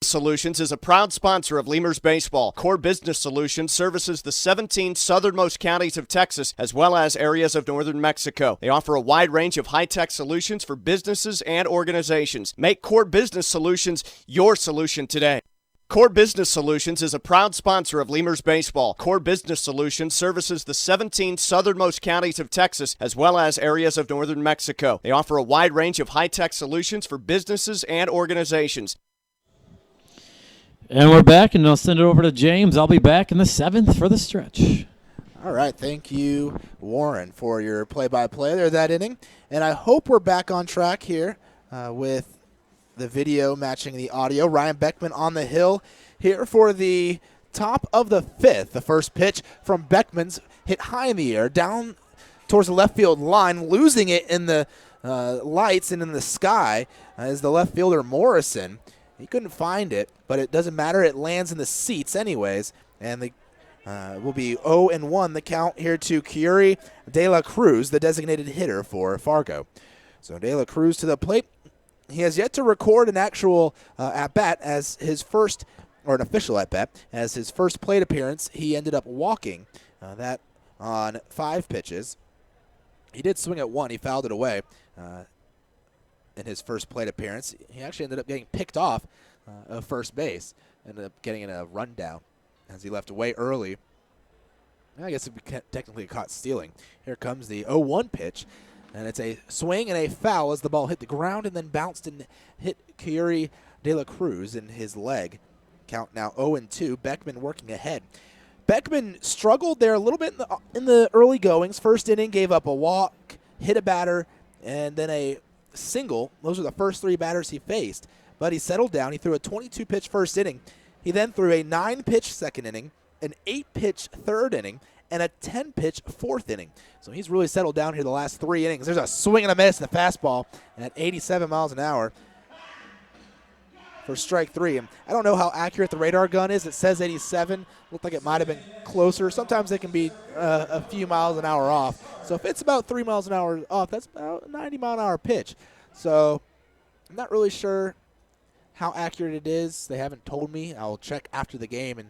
Solutions is a proud sponsor of Lemurs Baseball. Core Business Solutions services the 17 southernmost counties of Texas as well as areas of northern Mexico. They offer a wide range of high-tech solutions for businesses and organizations. Make Core Business Solutions your solution today. Core Business Solutions is a proud sponsor of Lemurs Baseball. Core Business Solutions services the 17 southernmost counties of Texas as well as areas of northern Mexico. They offer a wide range of high-tech solutions for businesses and organizations. And we're back, and I'll send it over to James. I'll be back in the 7th for the stretch. All right, thank you, Warren, for your play-by-play there that inning. And I hope we're back on track here with the video matching the audio. Ryan Beckman on the hill here for the top of the 5th. The first pitch from Beckman's hit high in the air, down towards the left field line, losing it in the lights and in the sky as the left fielder Morrison. He couldn't find it, but it doesn't matter. It lands in the seats anyways, and the will be 0-1 the count here to Kiuri De La Cruz, the designated hitter for Fargo. So De La Cruz to the plate. He has yet to record an actual at-bat as his first, or an official at-bat, as his first plate appearance. He ended up walking that on 5 pitches. He did swing at 1. He fouled it away in his first plate appearance. He actually ended up getting picked off of first base, ended up getting in a rundown as he left away early. I guess it technically caught stealing. Here comes the 0-1 pitch. And it's a swing and a foul as the ball hit the ground and then bounced and hit Kiuri De La Cruz in his leg. Count now 0-2. Beckman working ahead. Beckman struggled there a little bit in the early goings. First inning, gave up a walk, hit a batter, and then a single. Those were the first 3 batters he faced. But he settled down. He threw a 22-pitch first inning. He then threw a 9-pitch second inning, an 8-pitch third inning, and a 10-pitch fourth inning. So he's really settled down here the last 3 innings. There's a swing and a miss, the fastball at 87 miles an hour for strike 3. And I don't know how accurate the radar gun is. It says 87. Looked like it might have been closer. Sometimes they can be a few miles an hour off. So if it's about 3 miles an hour off, that's about a 90-mile-an-hour pitch. So I'm not really sure how accurate it is. They haven't told me. I'll check after the game and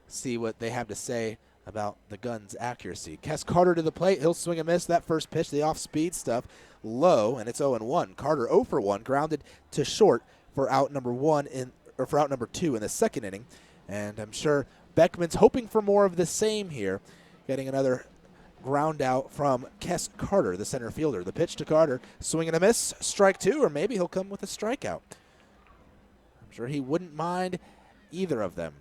see what they have to say about the gun's accuracy. Kes Carter to the plate. He'll swing and miss that first pitch, the off-speed stuff, low, and it's 0-1. Carter 0 for 1, grounded to short for out number 2 in the second inning. And I'm sure Beckman's hoping for more of the same here, getting another ground out from Kes Carter, the center fielder. The pitch to Carter, swing and a miss, strike 2, or maybe he'll come with a strikeout. I'm sure he wouldn't mind either of them.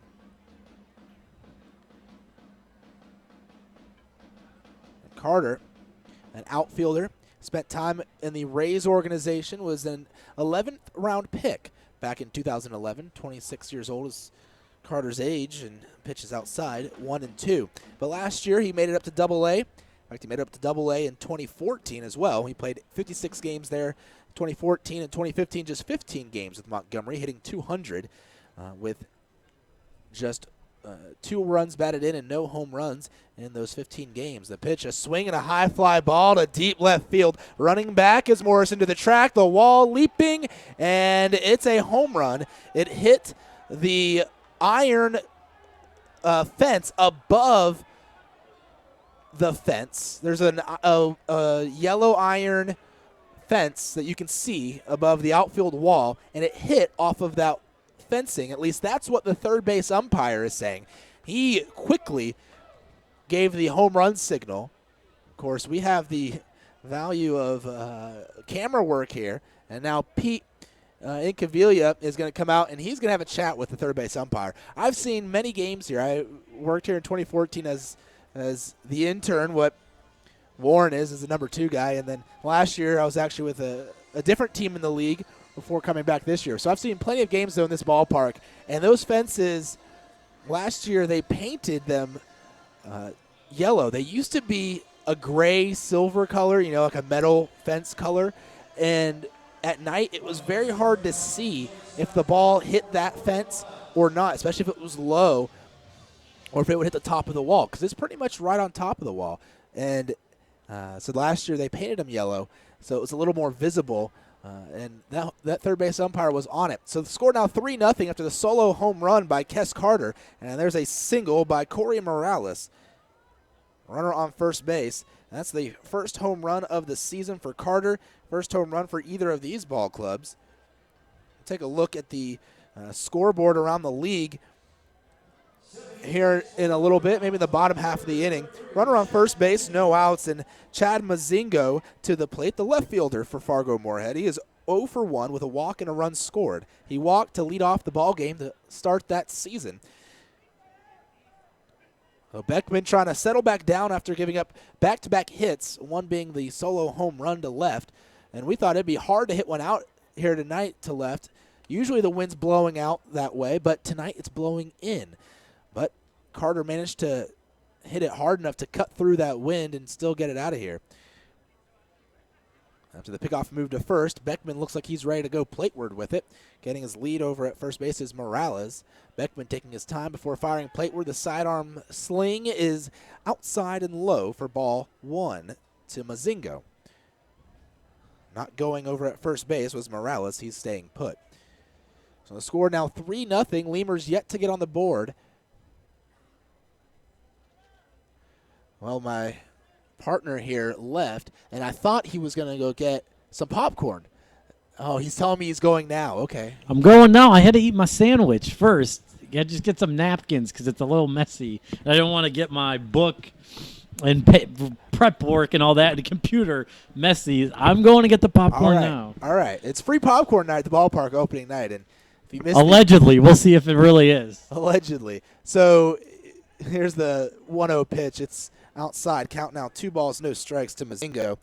Carter, an outfielder, spent time in the Rays organization, was an 11th round pick back in 2011. 26 years old is Carter's age and pitches outside 1-2. But last year he made it up to Double-A. In fact, he made it up to Double-A in 2014 as well. He played 56 games there. 2014 and 2015, just 15 games with Montgomery, hitting 200 with just 2 runs batted in and no home runs in those 15 games. The pitch, a swing and a high fly ball to deep left field. Running back is Morrison to the track, the wall leaping, and it's a home run. It hit the iron fence above the fence. There's a yellow iron fence that you can see above the outfield wall, and it hit off of that fencing. At least that's what the third base umpire is saying. He quickly gave the home run signal. Of course, we have the value of camera work here, and now Pete Incaviglia is going to come out, and he's going to have a chat with the third base umpire. I've seen many games here. I worked here in 2014 as the intern, what Warren is the number 2 guy, and then last year I was actually with a different team in the league before coming back this year. So I've seen plenty of games, though, in this ballpark. And those fences, last year they painted them yellow. They used to be a gray silver color, like a metal fence color. And at night it was very hard to see if the ball hit that fence or not, especially if it was low or if it would hit the top of the wall, because it's pretty much right on top of the wall. And so last year they painted them yellow, so it was a little more visible And that third base umpire was on it. So the score now 3-0 after the solo home run by Kes Carter. And there's a single by Corey Morales. Runner on first base. And that's the first home run of the season for Carter. First home run for either of these ball clubs. Take a look at the scoreboard around the league here in a little bit, maybe in the bottom half of the inning. Runner on first base, no outs, and Chad Mazingo to the plate, the left fielder for Fargo-Moorhead. He is 0 for 1 with a walk and a run scored. He walked to lead off the ball game to start that season. So Beckman trying to settle back down after giving up back-to-back hits, one being the solo home run to left. And we thought it'd be hard to hit one out here tonight to left. Usually the wind's blowing out that way, but tonight it's blowing in. But Carter managed to hit it hard enough to cut through that wind and still get it out of here. After the pickoff move to first, Beckman looks like he's ready to go plateward with it. Getting his lead over at first base is Morales. Beckman taking his time before firing plateward. The sidearm sling is outside and low for ball 1 to Mazingo. Not going over at first base was Morales. He's staying put. So the score now 3-0. Lemurs yet to get on the board. Well, my partner here left, and I thought he was going to go get some popcorn. Oh, he's telling me he's going now. Okay. I'm going now. I had to eat my sandwich first. I just get some napkins because it's a little messy. I don't want to get my book and prep work and all that, and the computer messy. I'm going to get the popcorn now. All right. It's free popcorn night at the ballpark opening night, and if you missed allegedly, we'll see if it really is. Allegedly. So here's the 1-0 pitch. It's outside. Count now 2 balls, no strikes to Mazingo.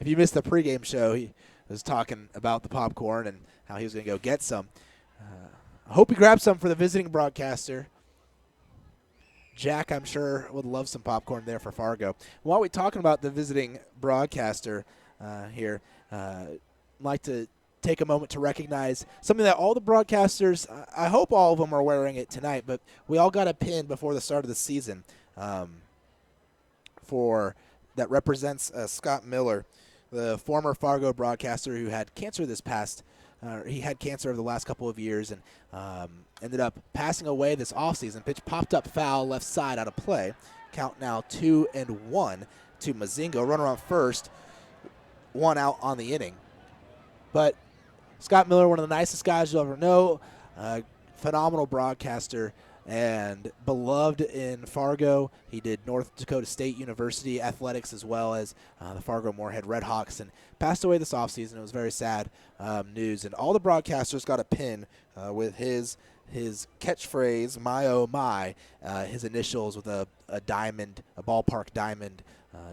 If you missed the pregame show, he was talking about the popcorn and how he was going to go get some. I hope he grabbed some for the visiting broadcaster. Jack, I'm sure, would love some popcorn there for Fargo. While we're talking about the visiting broadcaster here, I'd like to take a moment to recognize something that all the broadcasters, I hope all of them are wearing it tonight, but we all got a pin before the start of the season that represents Scott Miller, the former Fargo broadcaster who had cancer he had cancer over the last couple of years and ended up passing away this offseason. Pitch popped up foul, left side out of play. Count now 2-1 to Mazingo. Runner on first, 1 out on the inning. But Scott Miller, one of the nicest guys you'll ever know, phenomenal broadcaster and beloved in Fargo. He did North Dakota State University athletics as well as the Fargo-Moorhead RedHawks, and passed away this offseason. It was very sad news. And all the broadcasters got a pin with his catchphrase, my oh my, his initials with a diamond, a ballpark diamond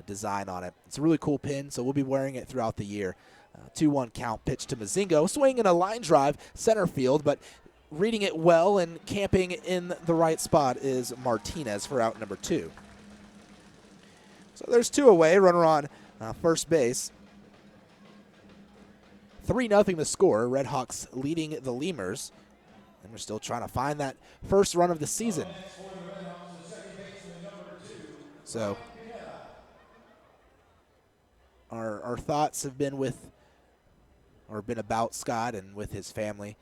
design on it. It's a really cool pin, so we'll be wearing it throughout the year. 2-1 count, pitch to Mazingo. Swing in a line drive, center field, but reading it well and camping in the right spot is Martinez for out number 2. So there's 2 away, runner on first base. 3-0 the score. RedHawks leading the Lemurs. And we're still trying to find that first run of the season. So our thoughts have been been about Scott and with his family,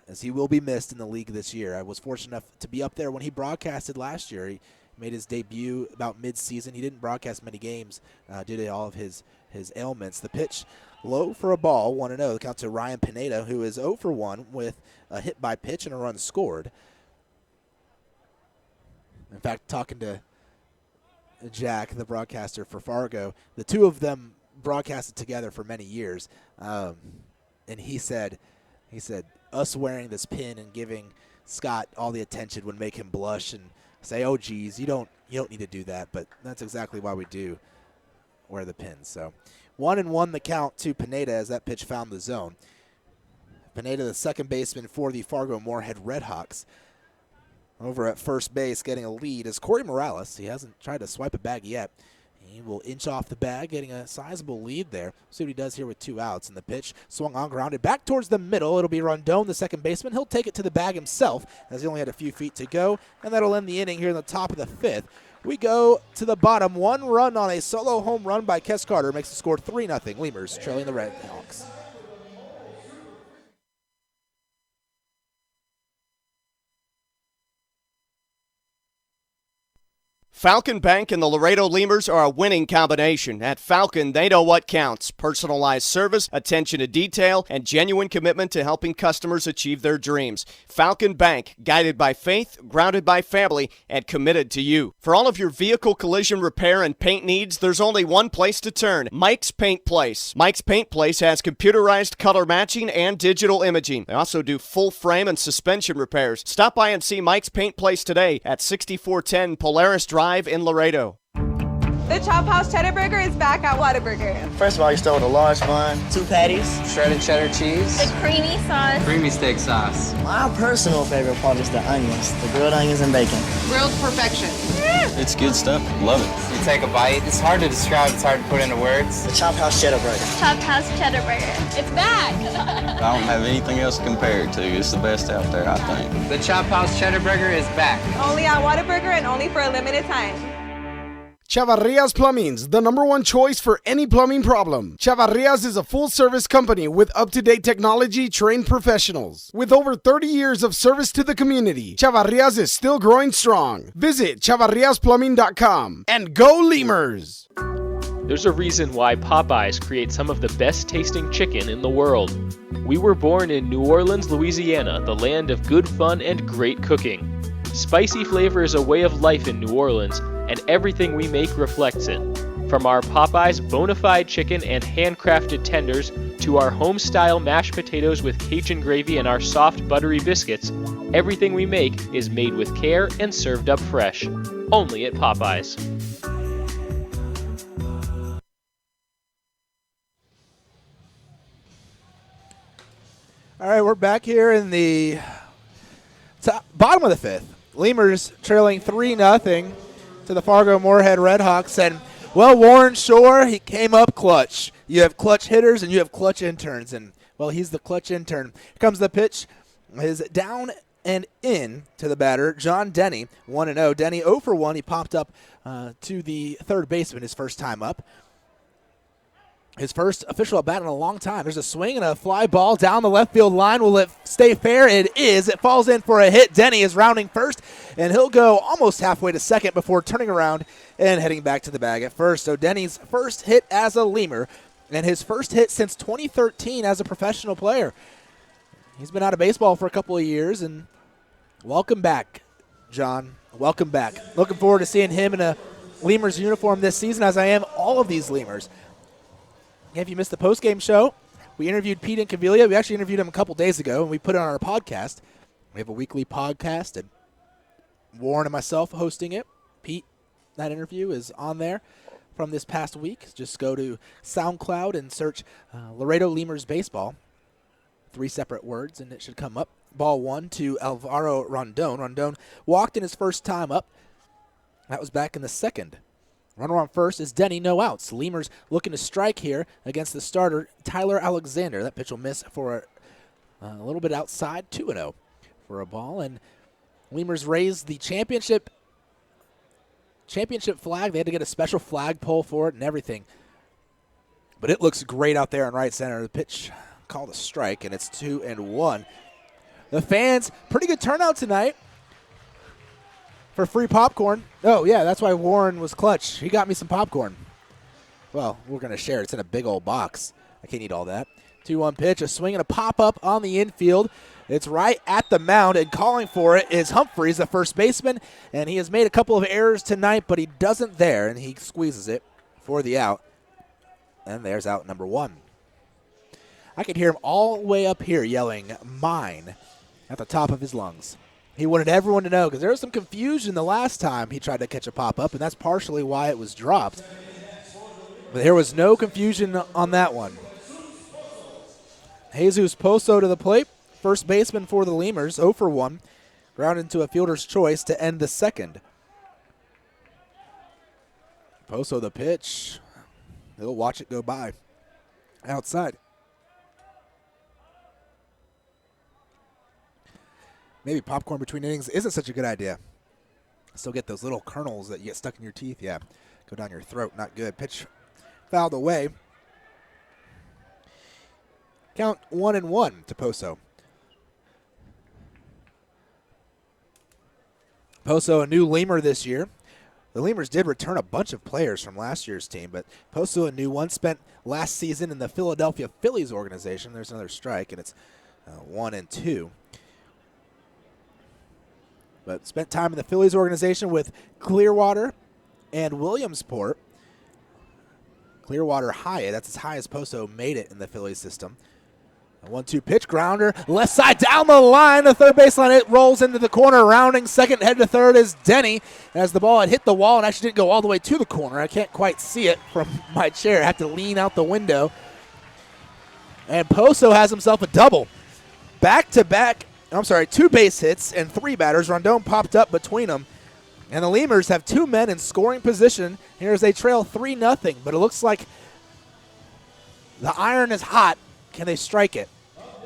as he will be missed in the league this year. I was fortunate enough to be up there when he broadcasted last year. He made his debut about mid-season. He didn't broadcast many games due to all of his ailments. The pitch low for a ball, 1-0. The count to Ryan Pineda, who is 0 for 1 with a hit by pitch and a run scored. In fact, talking to Jack, the broadcaster for Fargo, the 2 of them broadcasted together for many years, and he said us wearing this pin and giving Scott all the attention would make him blush and say, oh geez, you don't need to do that, but that's exactly why we do wear the pins. So 1-1 the count to Pineda as that pitch found the zone. Pineda, the second baseman for the Fargo-Moorhead RedHawks. Over at first base getting a lead is Corey Morales. He hasn't tried to swipe a bag yet. He will inch off the bag, getting a sizable lead there. See what he does here with 2 outs. And the pitch swung on, grounded back towards the middle. It'll be Rondon, the second baseman. He'll take it to the bag himself as he only had a few feet to go. And that'll end the inning here in the top of the 5th We go to the bottom. 1 run on a solo home run by Kes Carter makes the score 3-0. Lemurs trailing the RedHawks. Falcon Bank and the Laredo Lemurs are a winning combination. At Falcon, they know what counts: personalized service, attention to detail, and genuine commitment to helping customers achieve their dreams. Falcon Bank, guided by faith, grounded by family, and committed to you. For all of your vehicle collision repair and paint needs, there's only one place to turn: Mike's Paint Place. Mike's Paint Place has computerized color matching and digital imaging. They also do full frame and suspension repairs. Stop by and see Mike's Paint Place today at 6410 Polaris Drive in Laredo. The Chop House Cheddar Burger is back at Whataburger. First of all, you start with a large bun, 2 patties, shredded cheddar cheese, the creamy sauce, creamy steak sauce. My personal favorite part is the onions, the grilled onions and bacon. Grilled perfection. It's good stuff. Love it. You take a bite. It's hard to describe. It's hard to put into words. The Chop House Cheddar Burger. Chop House Cheddar Burger. It's back. I don't have anything else to compare it to. It's the best out there, I think. The Chop House Cheddar Burger is back. Only at Whataburger and only for a limited time. Chavarrias Plumbing's the #1 choice for any plumbing problem. Chavarrias is a full-service company with up-to-date technology, trained professionals. With over 30 years of service to the community, Chavarrias is still growing strong. Visit chavarriasplumbing.com and go Lemurs! There's a reason why Popeyes creates some of the best-tasting chicken in the world. We were born in New Orleans, Louisiana, the land of good fun and great cooking. Spicy flavor is a way of life in New Orleans, and everything we make reflects it. From our Popeyes bona fide chicken and handcrafted tenders to our home-style mashed potatoes with Cajun gravy and our soft buttery biscuits, everything we make is made with care and served up fresh. Only at Popeyes. All right, we're back here in the bottom of the 5th. Lemurs trailing 3-0 to the Fargo-Moorhead RedHawks. And, well, Warren Shore, he came up clutch. You have clutch hitters and you have clutch interns. And, well, he's the clutch intern. Here comes the pitch. His down and in to the batter, John Denny, 1-0. Denny 0 for 1. He popped up to the third baseman his first time up. His first official at bat in a long time. There's a swing and a fly ball down the left field line. Will it stay fair? It is. It falls in for a hit. Denny is rounding first, and he'll go almost halfway to second before turning around and heading back to the bag at first. So Denny's first hit as a Lemur, and his first hit since 2013 as a professional player. He's been out of baseball for a couple of years, and welcome back, John. Welcome back. Looking forward to seeing him in a Lemurs uniform this season, as I am all of these Lemurs. If you missed the post-game show, we interviewed Pete and Cavilla. We actually interviewed him a couple days ago, and we put it on our podcast. We have a weekly podcast, and Warren and myself hosting it. Pete, that interview is on there from this past week. Just go to SoundCloud and search Laredo Lemurs Baseball. 3 separate words, and it should come up. Ball 1 to Alvaro Rondon. Rondon walked in his first time up. That was back in the second. Runner on first is Denny, no outs. Lemurs looking to strike here against the starter, Tyler Alexander. That pitch will miss for a little bit outside, 2-0 for a ball. And Lemurs raised the championship flag. They had to get a special flagpole for it and everything. But it looks great out there in right center. The pitch called a strike, and it's 2-1. The fans, pretty good turnout tonight for free popcorn. Oh, yeah, that's why Warren was clutch. He got me some popcorn. Well, we're going to share. It's in a big old box. I can't eat all that. 2-1 pitch, a swing and a pop-up on the infield. It's right at the mound, and calling for it is Humphreys, the first baseman, and he has made a couple of errors tonight, but he doesn't there, and he squeezes it for the out. And there's out number 1. I could hear him all the way up here yelling, "Mine," at the top of his lungs. He wanted everyone to know, because there was some confusion the last time he tried to catch a pop-up, and that's partially why it was dropped. But there was no confusion on that one. Jesus Poso to the plate, first baseman for the Lemurs, 0 for 1. Ground into a fielder's choice to end the second. Poso the pitch. He'll watch it go by. Outside. Maybe popcorn between innings isn't such a good idea. Still get those little kernels that you get stuck in your teeth. Yeah, go down your throat. Not good. Pitch fouled away. Count 1-1 to Poso. Poso, a new Lemur this year. The Lemurs did return a bunch of players from last year's team, but Poso, a new one, spent last season in the Philadelphia Phillies organization. There's another strike, and it's 1-2. But spent time in the Phillies organization with Clearwater and Williamsport. Clearwater high, that's as high as Poso made it in the Phillies system. A 1-2 pitch, grounder, left side down the line, the third baseline. It rolls into the corner, rounding second, head to third is Denny. As the ball had hit the wall and actually didn't go all the way to the corner. I can't quite see it from my chair. I have to lean out the window. And Poso has himself a double. Back-to-back, I'm sorry, 2 base hits and 3 batters. Rondon popped up between them. And the Lemurs have 2 men in scoring position here as they trail 3-0. But it looks like the iron is hot. Can they strike it?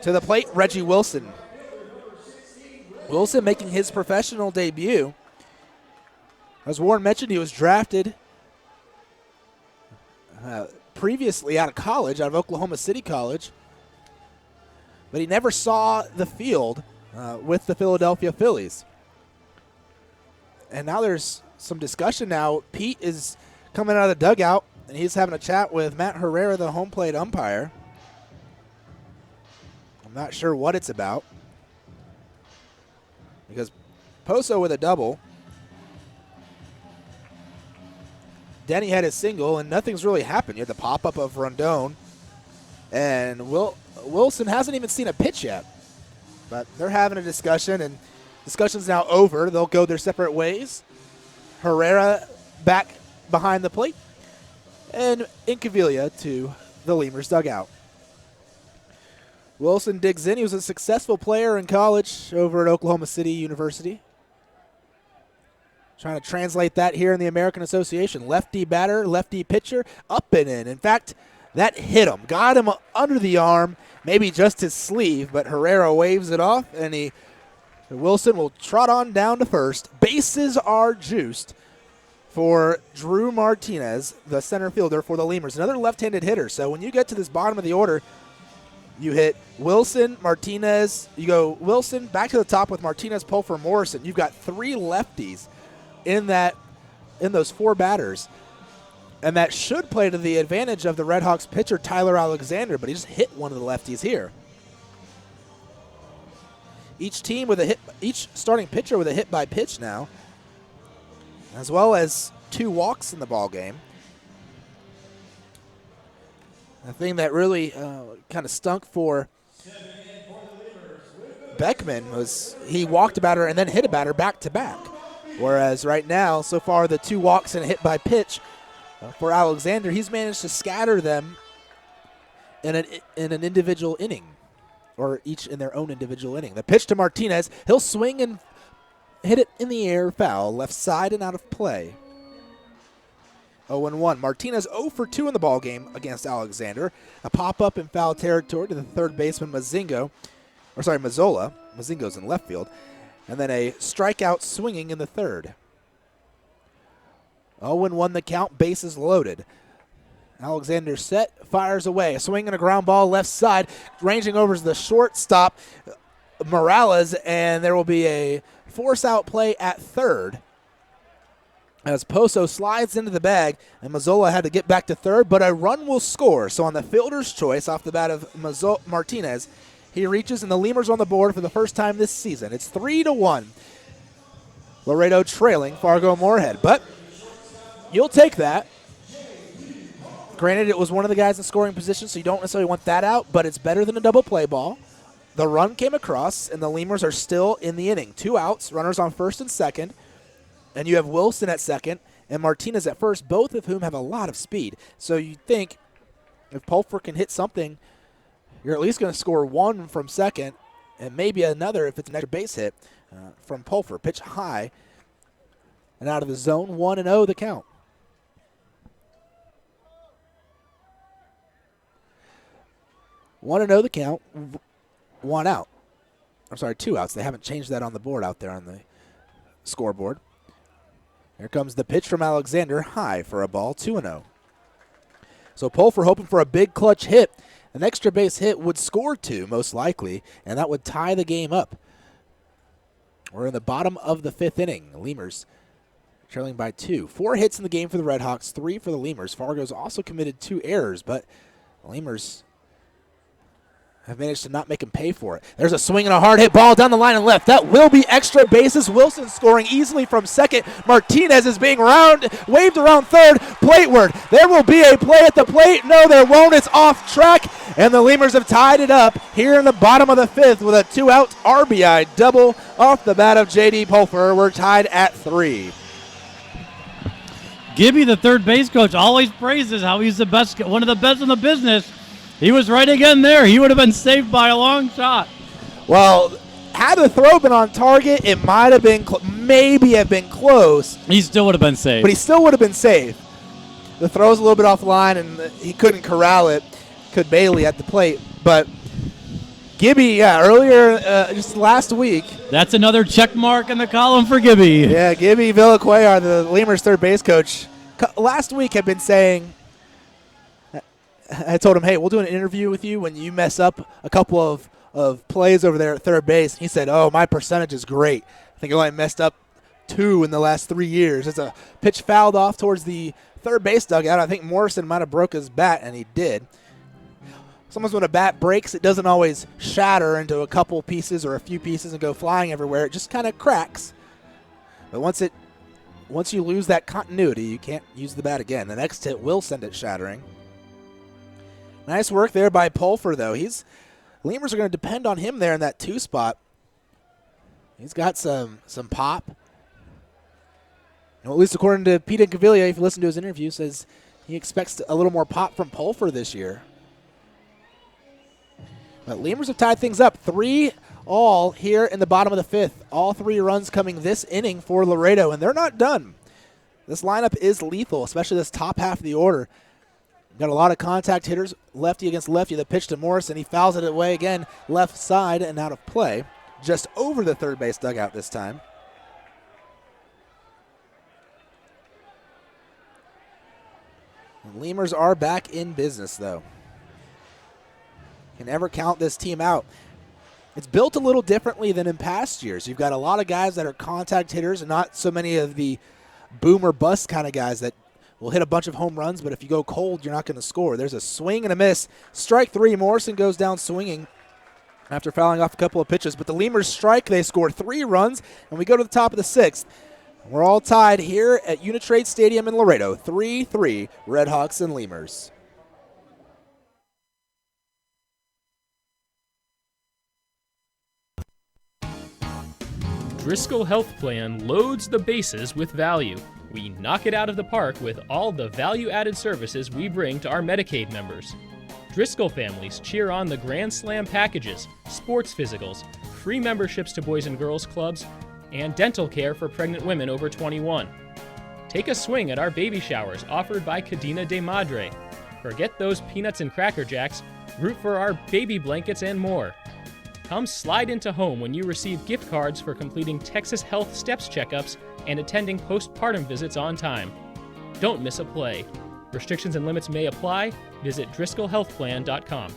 To the plate, Reggie Wilson. Wilson making his professional debut. As Warren mentioned, he was drafted previously out of college, out of Oklahoma City College. But he never saw the field with the Philadelphia Phillies. And now there's some discussion now. Pete is coming out of the dugout, and he's having a chat with Matt Herrera, the home plate umpire. I'm not sure what it's about, because Poso with a double. Denny had his single, and nothing's really happened. You had the pop-up of Rondon, and Wilson hasn't even seen a pitch yet. But they're having a discussion, and discussion's now over. They'll go their separate ways. Herrera back behind the plate, and Incaviglia to the Lemurs dugout. Wilson digs in. He was a successful player in college over at Oklahoma City University. Trying to translate that here in the American Association. Lefty batter, lefty pitcher, up and in. In fact, that hit him. Got him under the arm, maybe just his sleeve, but Herrera waves it off, and Wilson will trot on down to first. Bases are juiced for Drew Martinez, the center fielder for the Lemurs. Another left-handed hitter. So when you get to this bottom of the order, you hit Wilson, Martinez. You go Wilson back to the top with Martinez, Pulfer, Morrison. You've got 3 lefties in those 4 batters. And that should play to the advantage of the RedHawks pitcher, Tyler Alexander, but he just hit one of the lefties here. Each starting pitcher with a hit by pitch now, as well as 2 walks in the ball game. The thing that really kind of stunk for Beckman was he walked a batter and then hit a batter back-to-back. Whereas right now, so far, the 2 walks and a hit by pitch for Alexander, he's managed to scatter them in an individual inning, or each in their own individual inning. The pitch to Martinez, he'll swing and hit it in the air, foul, left side and out of play. 0-1. Martinez 0 for 2 in the ballgame against Alexander. A pop-up in foul territory to the third baseman, Mazzola. Mazzingo's in left field. And then a strikeout swinging in the third. 0-1 the count, bases loaded. Alexander set, fires away. A swing and a ground ball left side, ranging over to the shortstop, Morales, and there will be a force-out play at third as Poso slides into the bag, and Mazzola had to get back to third, but a run will score. So on the fielder's choice off the bat of Martinez, he reaches, and the Lemurs on the board for the first time this season. It's 3-1. Laredo trailing Fargo-Moorhead, but you'll take that. Granted, it was one of the guys in scoring position, so you don't necessarily want that out, but it's better than a double play ball. The run came across, and the Lemurs are still in the inning. 2 outs, runners on first and second. And you have Wilson at second and Martinez at first, both of whom have a lot of speed. So you think if Pulfer can hit something, you're at least going to score 1 from second and maybe another if it's an extra base hit from Pulfer. Pitch high and out of the zone, 1-0 the count. One and 0 the count, 1 out. I'm sorry, 2 outs. They haven't changed that on the board out there on the scoreboard. Here comes the pitch from Alexander, high for a ball, 2-0. So Pulfer hoping for a big clutch hit. An extra base hit would score 2, most likely, and that would tie the game up. We're in the bottom of the 5th inning. Lemurs trailing by 2. 4 hits in the game for the RedHawks, 3 for the Lemurs. Fargo's also committed 2 errors, but the Lemurs have managed to not make him pay for it. There's a swing and a hard hit ball down the line and left. That will be extra bases. Wilson scoring easily from second. Martinez is being waved around third. Plateward. There will be a play at the plate. No, there won't. It's off track. And the Lemurs have tied it up here in the bottom of the 5th with a 2-out RBI double off the bat of J.D. Pulfer. We're tied at 3. Gibby, the third base coach, always praises how he's the best, one of the best in the business. He was right again there. He would have been saved by a long shot. Well, had the throw been on target, it might have been, maybe have been close. He still would have been saved. But he still would have been saved. The throw's a little bit off the line, and he couldn't corral it. Could Bailey at the plate. But Gibby, earlier, just last week. That's another check mark in the column for Gibby. Yeah, Gibby Villacuellar, the Lemurs third base coach, last week had been saying, I told him, hey, we'll do an interview with you when you mess up a couple of plays over there at third base. He said, oh, my percentage is great. I think I only messed up 2 in the last 3 years. It's a pitch fouled off towards the third base dugout. I think Morrison might have broke his bat, and he did. Sometimes when a bat breaks, it doesn't always shatter into a couple pieces or a few pieces and go flying everywhere. It just kind of cracks. But once you lose that continuity, you can't use the bat again. The next hit will send it shattering. Nice work there by Pulfer, though. Lemurs are going to depend on him there in that 2 spot. He's got some pop. Well, at least according to Pete Incaviglia, if you listen to his interview, says he expects a little more pop from Pulfer this year. But Lemurs have tied things up 3-all here in the bottom of the 5th. All 3 runs coming this inning for Laredo, and they're not done. This lineup is lethal, especially this top half of the order. Got a lot of contact hitters, lefty against lefty. The pitch to Morrison, he fouls it away again, left side and out of play. Just over the third base dugout this time. The Lemurs are back in business, though. Can never count this team out. It's built a little differently than in past years. You've got a lot of guys that are contact hitters and not so many of the boom or bust kind of guys that will hit a bunch of home runs, but if you go cold, you're not going to score. There's a swing and a miss. Strike 3. Morrison goes down swinging after fouling off a couple of pitches. But the Lemurs strike. They score 3 runs, and we go to the top of the 6th. We're all tied here at Uni-Trade Stadium in Laredo. 3-3, RedHawks and Lemurs. Driscoll Health Plan loads the bases with value. We knock it out of the park with all the value-added services we bring to our Medicaid members. Driscoll families cheer on the Grand Slam packages, sports physicals, free memberships to Boys and Girls Clubs, and dental care for pregnant women over 21. Take a swing at our baby showers offered by Cadena de Madre. Forget those peanuts and Cracker Jacks, root for our baby blankets and more. Come slide into home when you receive gift cards for completing Texas Health Steps checkups and attending postpartum visits on time. Don't miss a play. Restrictions and limits may apply. Visit DriscollHealthPlan.com.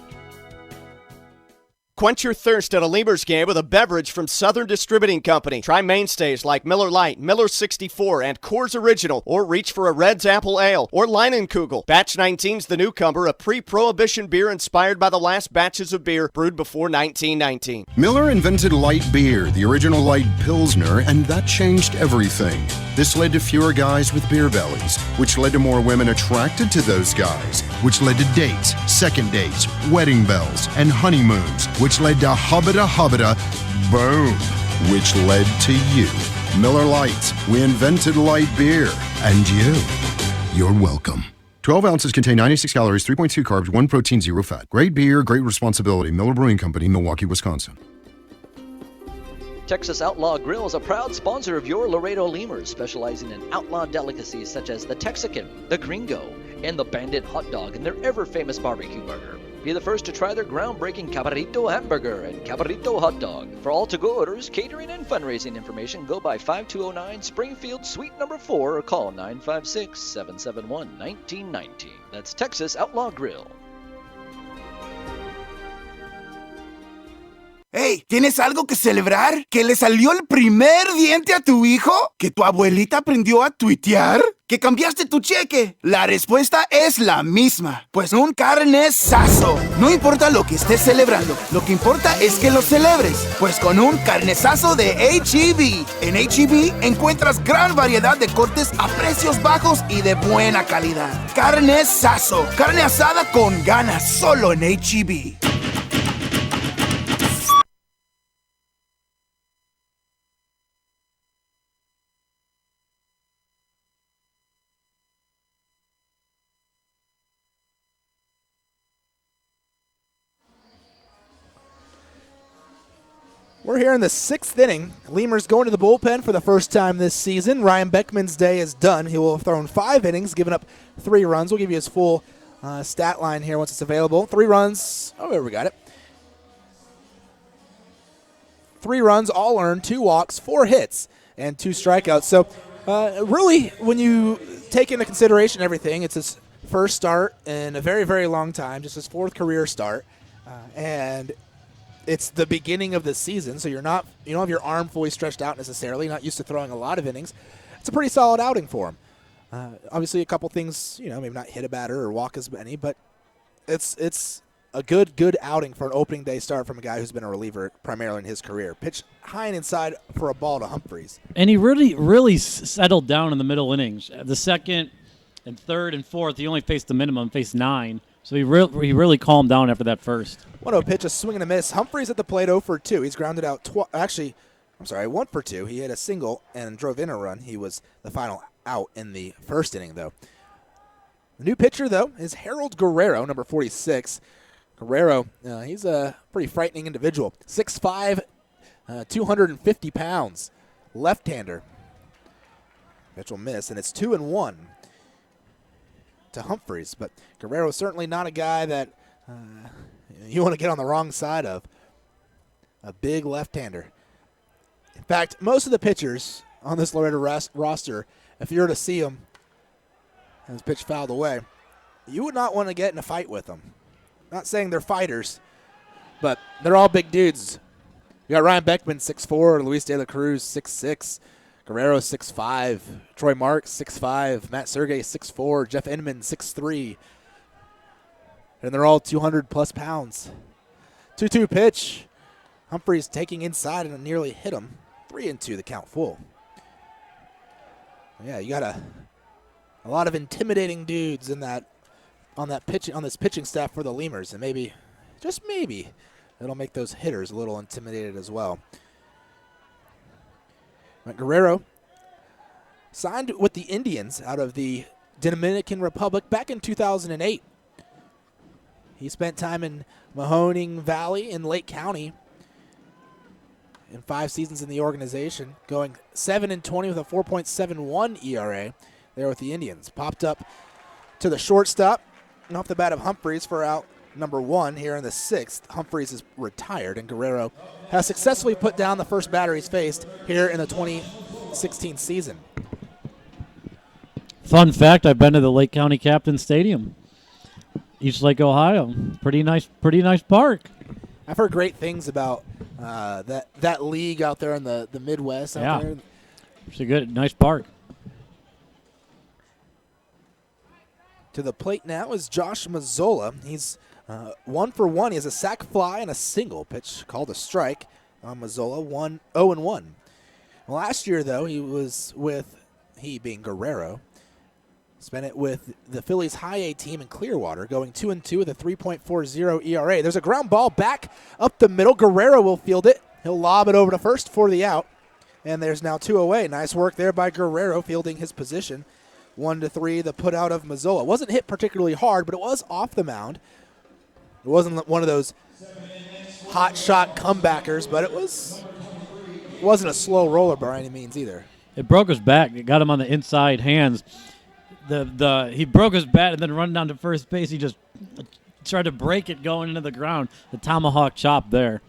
Quench your thirst at a Lemurs game with a beverage from Southern Distributing Company. Try mainstays like Miller Lite, Miller 64, and Coors Original, or reach for a Red's Apple Ale or Leinenkugel. Batch 19's the newcomer, a pre-prohibition beer inspired by the last batches of beer brewed before 1919. Miller invented light beer, the original light Pilsner, and that changed everything. This led to fewer guys with beer bellies, which led to more women attracted to those guys, which led to dates, second dates, wedding bells, and honeymoons, which led to hubba-da, boom, which led to you. Miller Lite, we invented light beer, and you're welcome. 12 ounces contain 96 calories, 3.2 carbs, 1 protein, 0 fat. Great beer, great responsibility. Miller Brewing Company, Milwaukee, Wisconsin. Texas Outlaw Grill is a proud sponsor of your Laredo Lemurs, specializing in outlaw delicacies such as the Texican, the Gringo, and the Bandit hot dog and their ever-famous barbecue burger. Be the first to try their groundbreaking Cabrito hamburger and Cabrito hot dog. For all to-go orders, catering, and fundraising information, go by 5209 Springfield Suite number 4 or call 956-771-1919. That's Texas Outlaw Grill. Hey, ¿tienes algo que celebrar? ¿Que le salió el primer diente a tu hijo? ¿Que tu abuelita aprendió a tuitear? ¿Que cambiaste tu cheque? La respuesta es la misma. Pues un carnesazo. No importa lo que estés celebrando, lo que importa es que lo celebres. Pues con un carnesazo de H-E-B. En H-E-B encuentras gran variedad de cortes a precios bajos y de buena calidad. Carnesazo. Carne asada con ganas solo en H-E-B. We're here in the 6th inning. Lemurs going to the bullpen for the first time this season. Ryan Beckman's day is done. He will have thrown 5 innings, given up 3 runs. We'll give you his full stat line here once it's available. 3 runs. Oh, there we got it. 3 runs, all earned, 2 walks, 4 hits, and 2 strikeouts. So really, when you take into consideration everything, it's his first start in a very, very long time, just his 4th career start. And it's the beginning of the season, so you don't have your arm fully stretched out necessarily, not used to throwing a lot of innings. It's a pretty solid outing for him. Obviously, a couple things, maybe not hit a batter or walk as many, but it's a good outing for an opening day start from a guy who's been a reliever primarily in his career. Pitch high and inside for a ball to Humphreys. And he really settled down in the middle innings. The second and third and fourth, he only faced the minimum, faced 9. So he really calmed down after that first. 1-0 pitch, a swing and a miss. Humphreys at the plate 0 for 2. He's grounded out 1 for 2. He hit a single and drove in a run. He was the final out in the first inning, though. The new pitcher, though, is Harold Guerrero, number 46. Guerrero, he's a pretty frightening individual. 6'5", 250 pounds, left-hander. Pitch will miss, and it's 2-1. To Humphreys, but Guerrero is certainly not a guy that you want to get on the wrong side of. A big left-hander. In fact, most of the pitchers on this Laredo roster, if you were to see them and his pitch fouled away, you would not want to get in a fight with them. Not saying they're fighters, but they're all big dudes. You got Ryan Beckman, 6'4", Luis De La Cruz, 6'6", Guerrero, 6'5", Troy Marks, 6'5", Matt Sergey, 6'4", Jeff Inman, 6'3", and they're all 200-plus pounds. 2-2 pitch. Humphreys taking inside and nearly hit him. 3-2 the count full. Yeah, you got a lot of intimidating dudes on this pitching staff for the Lemurs, and maybe, just maybe, it'll make those hitters a little intimidated as well. Guerrero signed with the Indians out of the Dominican Republic back in 2008. He spent time in Mahoning Valley in Lake County in 5 seasons in the organization, going 7-20 with a 4.71 ERA there with the Indians. Popped up to the shortstop and off the bat of Humphreys for out number 1 here in the 6th. Humphreys is retired, and Guerrero has successfully put down the first batter he's faced here in the 2016 season. Fun fact, I've been to the Lake County Captain Stadium, East Lake, Ohio. Pretty nice park. I've heard great things about that league out there in the Midwest. Out there. It's a nice park. To the plate now is Josh Mazzola. He's 1 for 1. He has a sac fly and a single pitch called a strike on Mazzola. 0-1. Last year, though, he being Guerrero, spent it with the Phillies high A team in Clearwater, going 2-2 with a 3.40 ERA. There's a ground ball back up the middle. Guerrero will field it. He'll lob it over to first for the out. And there's now 2 away. Nice work there by Guerrero fielding his position. 1-3, the put out of Mazzola. It wasn't hit particularly hard, but it was off the mound. It wasn't one of those hot shot comebackers, but it wasn't a slow roller by any means either. It broke his back. It got him on the inside hands. He broke his bat and then run down to first base. He just tried to break it going into the ground. The tomahawk chop there.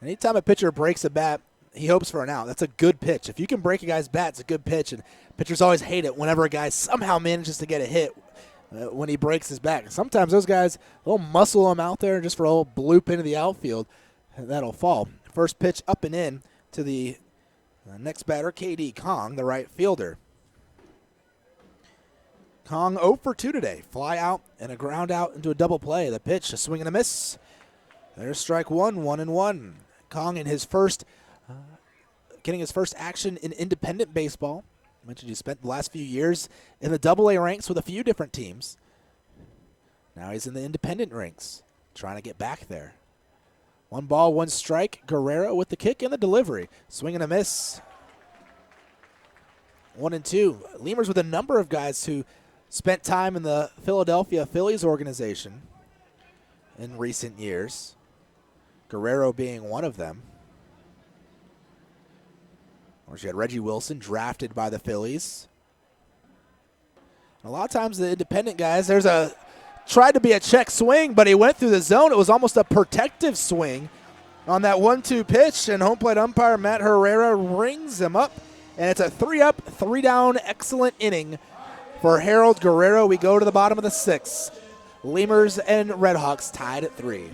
Anytime a pitcher breaks a bat, he hopes for an out. That's a good pitch. If you can break a guy's bat, it's a good pitch. And pitchers always hate it whenever a guy somehow manages to get a hit when he breaks his bat. Sometimes those guys, they'll muscle him out there just for a little bloop into the outfield. And that'll fall. First pitch up and in to the next batter, KD Kong, the right fielder. Kong 0 for 2 today. Fly out and a ground out into a double play. The pitch, a swing and a miss. There's strike one, 1-1. Kong in his first, getting his first action in independent baseball. I mentioned he spent the last few years in the AA ranks with a few different teams. Now he's in the independent ranks, trying to get back there. 1 ball, 1 strike. Guerrero with the kick and the delivery. Swing and a miss. 1-2. Lemurs with a number of guys who spent time in the Philadelphia Phillies organization in recent years. Guerrero being one of them. Of course, you had Reggie Wilson drafted by the Phillies. And a lot of times the independent guys, tried to be a check swing, but he went through the zone. It was almost a protective swing on that 1-2 pitch, and home plate umpire Matt Herrera rings him up, and it's a 3-up, 3-down, excellent inning for Harold Guerrero. We go to the bottom of the 6th. Lemurs and RedHawks tied at 3.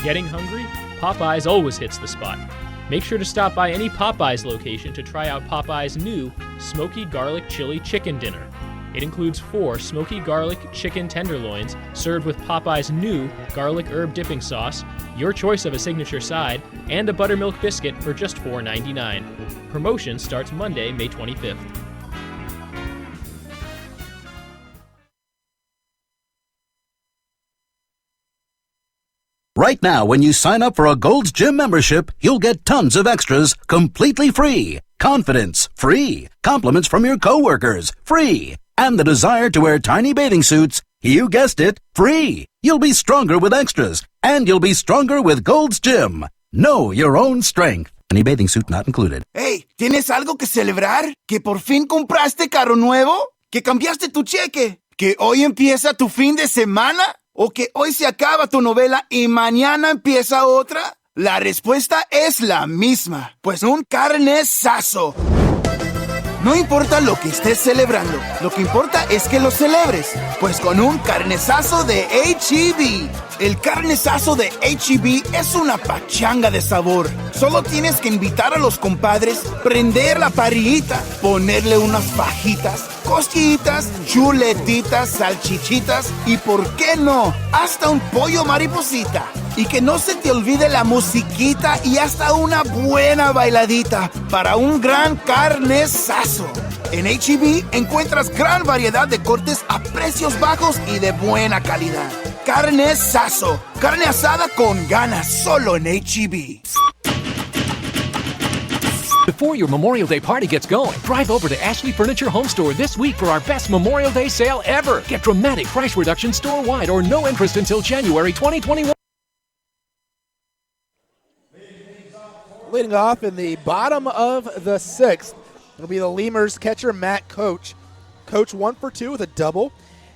Getting hungry? Popeyes always hits the spot. Make sure to stop by any Popeyes location to try out Popeyes' new Smoky Garlic Chili Chicken Dinner. It includes 4 smoky garlic chicken tenderloins served with Popeyes' new garlic herb dipping sauce, your choice of a signature side, and a buttermilk biscuit for just $4.99. Promotion starts Monday, May 25th. Right now, when you sign up for a Gold's Gym membership, you'll get tons of extras completely free. Confidence, free. Compliments from your coworkers, free. And the desire to wear tiny bathing suits, you guessed it, free. You'll be stronger with extras, and you'll be stronger with Gold's Gym. Know your own strength. Any bathing suit not included. Hey, ¿tienes algo que celebrar? ¿Que por fin compraste carro nuevo? ¿Que cambiaste tu cheque? ¿Que hoy empieza tu fin de semana? ¿O que hoy se acaba tu novela y mañana empieza otra? La respuesta es la misma, pues un carnesazo. No importa lo que estés celebrando, lo que importa es que lo celebres, pues con un carnesazo de H-E-B. El carnesazo de H-E-B es una pachanga de sabor. Solo tienes que invitar a los compadres, prender la parrillita, ponerle unas fajitas, costillitas, chuletitas, salchichitas y, ¿por qué no?, hasta un pollo mariposita. Y que no se te olvide la musiquita y hasta una buena bailadita para un gran carnesazo. En H-E-B encuentras gran variedad de cortes a precios bajos y de buena calidad. Carnesazo, carne asada con ganas, solo en H-E-B. Before your Memorial Day party gets going, drive over to Ashley Furniture Home Store this week for our best Memorial Day sale ever. Get dramatic price reductions store-wide or no interest until January 2021. Leading off in the bottom of the 6th, it'll be the Lemurs catcher, Matt Coach. Coach 1 for 2 with a double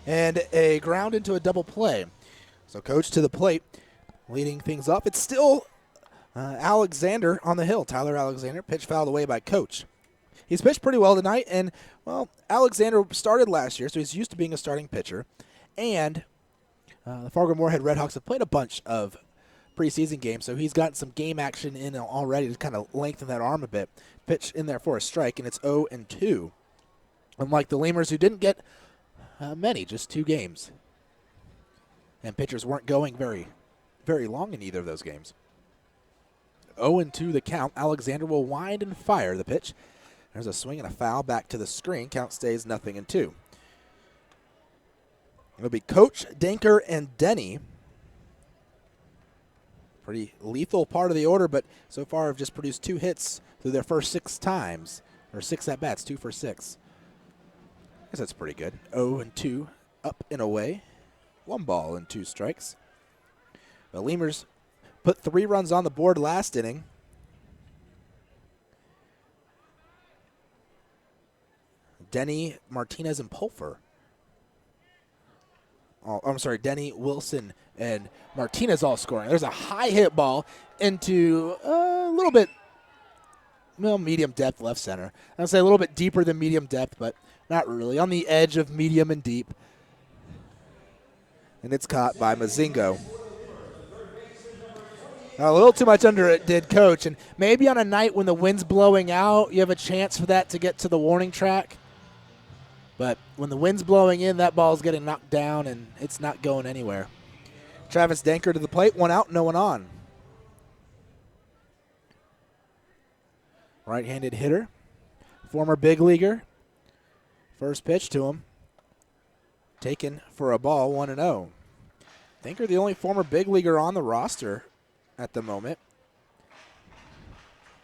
and a ground into a double play. So Coach to the plate, leading things up. It's still Alexander on the hill. Tyler Alexander, pitch fouled away by Coach. He's pitched pretty well tonight, and, well, Alexander started last year, so he's used to being a starting pitcher. And the Fargo-Moorhead RedHawks have played a bunch of preseason games, so he's gotten some game action in already to kind of lengthen that arm a bit. Pitch in there for a strike, and it's 0-2. Unlike the Lemurs, who didn't get many, just 2 games. And pitchers weren't going very, very long in either of those games. 0-2 the count. Alexander will wind and fire the pitch. There's a swing and a foul back to the screen. Count stays 0-2. It'll be Coach, Danker, and Denny. Pretty lethal part of the order, but so far have just produced 2 hits through their first 6 times, or 6 at-bats, 2 for 6. I guess that's pretty good. 0-2, up and away. 1 ball and 2 strikes. The Lemurs put 3 runs on the board last inning. Denny, Martinez, and Pulfer. Oh, I'm sorry, Denny, Wilson, and Martinez all scoring. There's a high hit ball into a little bit, medium depth left center. I'd say a little bit deeper than medium depth, but not really. On the edge of medium and deep. And it's caught by Mozingo. A little too much under it did Coach, and maybe on a night when the wind's blowing out, you have a chance for that to get to the warning track. But when the wind's blowing in, that ball's getting knocked down, and it's not going anywhere. Travis Danker to the plate, 1 out, no one on. Right-handed hitter, former big leaguer. First pitch to him, taken for a ball, 1-0. Danker, the only former big leaguer on the roster at the moment.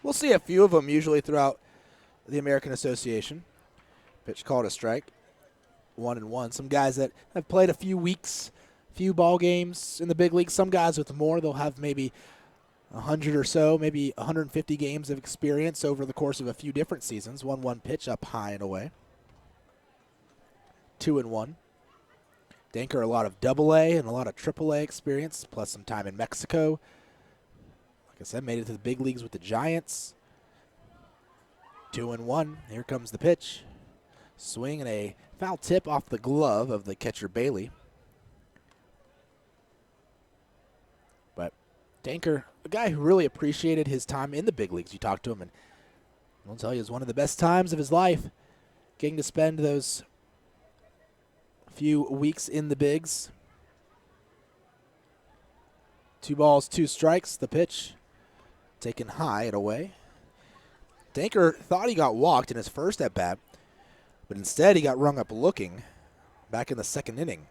We'll see a few of them usually throughout the American Association. Pitch called a strike. 1-1. Some guys that have played a few weeks, few ball games in the big league. Some guys with more, they'll have maybe 100 or so, maybe 150 games of experience over the course of a few different seasons. 1-1 pitch up high and away. 2-1. Danker, a lot of AA and a lot of AAA experience, plus some time in Mexico. Like I said, made it to the big leagues with the Giants. 2-1. Here comes the pitch. Swing and a foul tip off the glove of the catcher Bailey. But Danker, a guy who really appreciated his time in the big leagues. You talk to him, and I'll tell you, it was one of the best times of his life, getting to spend those few weeks in the bigs. 2 balls, 2 strikes. The pitch taken high and away. Danker thought he got walked in his first at bat, but instead he got rung up looking back in the 2nd inning.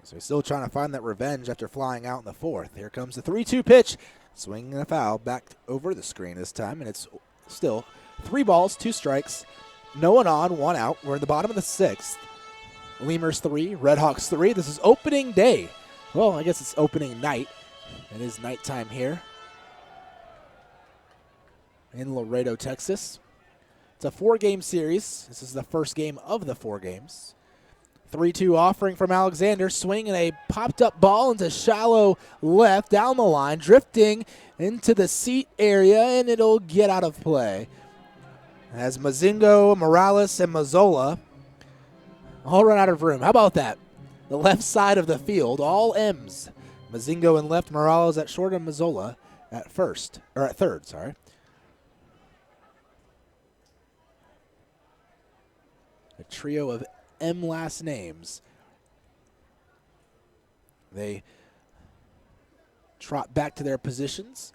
So he's still trying to find that revenge after flying out in the 4th. Here comes the 3-2 pitch. Swinging a foul back over the screen this time, and it's still 3 balls, 2 strikes. No one on, 1 out. We're in the bottom of the 6th. Lemurs 3, RedHawks 3. This is opening day. Well, I guess it's opening night. It is nighttime here in Laredo, Texas. It's a 4-game series. This is the first game of the 4 games. 3-2 offering from Alexander. Swinging a popped-up ball into shallow left down the line, drifting into the seat area, and it'll get out of play. As Mozingo, Morales, and Mazzola all run out of room. How about that? The left side of the field, all M's. Mozingo in left, Morales at short, and Mazzola at third, sorry. A trio of M last names. They trot back to their positions,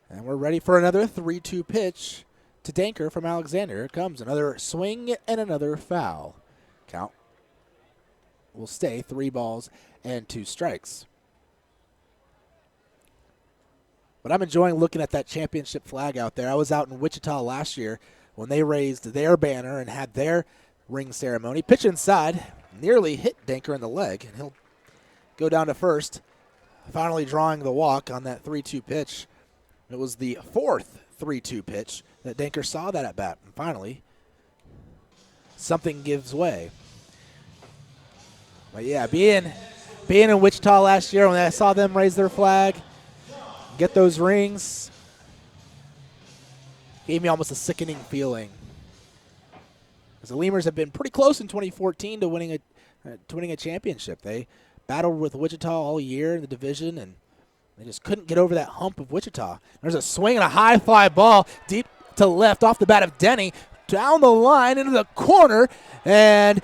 and we're ready for another 3-2 pitch to Danker from Alexander. Here comes another swing and another foul. Count will stay 3 balls and 2 strikes. But I'm enjoying looking at that championship flag out there. I was out in Wichita last year when they raised their banner and had their ring ceremony. Pitch inside, nearly hit Danker in the leg, and he'll go down to first, finally drawing the walk on that 3-2 pitch. It was the 4th 3-2 pitch that Danker saw that at bat, and finally something gives way. But yeah, being in Wichita last year when I saw them raise their flag, get those rings, gave me almost a sickening feeling. Because the Lemurs have been pretty close in 2014 to winning a championship. They battled with Wichita all year in the division, and they just couldn't get over that hump of Wichita. There's a swing and a high fly ball deep to left off the bat of Denny, down the line into the corner, and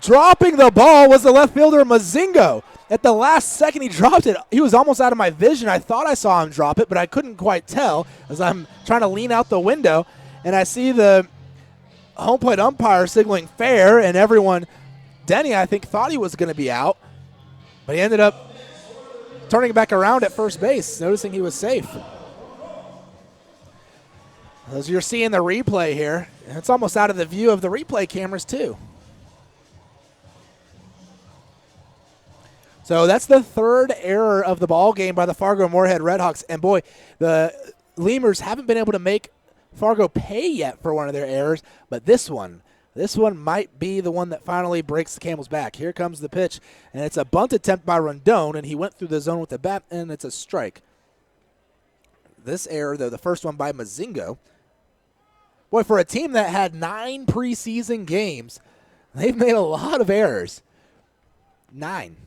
dropping the ball was the left fielder Mozingo. At the last second he dropped it. He was almost out of my vision. I thought I saw him drop it, but I couldn't quite tell as I'm trying to lean out the window, and I see the home plate umpire signaling fair, and everyone, Denny, I think, thought he was going to be out, but he ended up turning back around at first base, noticing he was safe. As you're seeing the replay here, it's almost out of the view of the replay cameras too. So that's the third error of the ball game by the Fargo-Moorhead RedHawks. And, boy, the Lemurs haven't been able to make Fargo pay yet for one of their errors, but this one might be the one that finally breaks the camel's back. Here comes the pitch, and it's a bunt attempt by Rondon, and he went through the zone with the bat, and it's a strike. This error, though, the first one by Mazingo. Boy, for a team that had 9 preseason games, they've made a lot of errors. 9.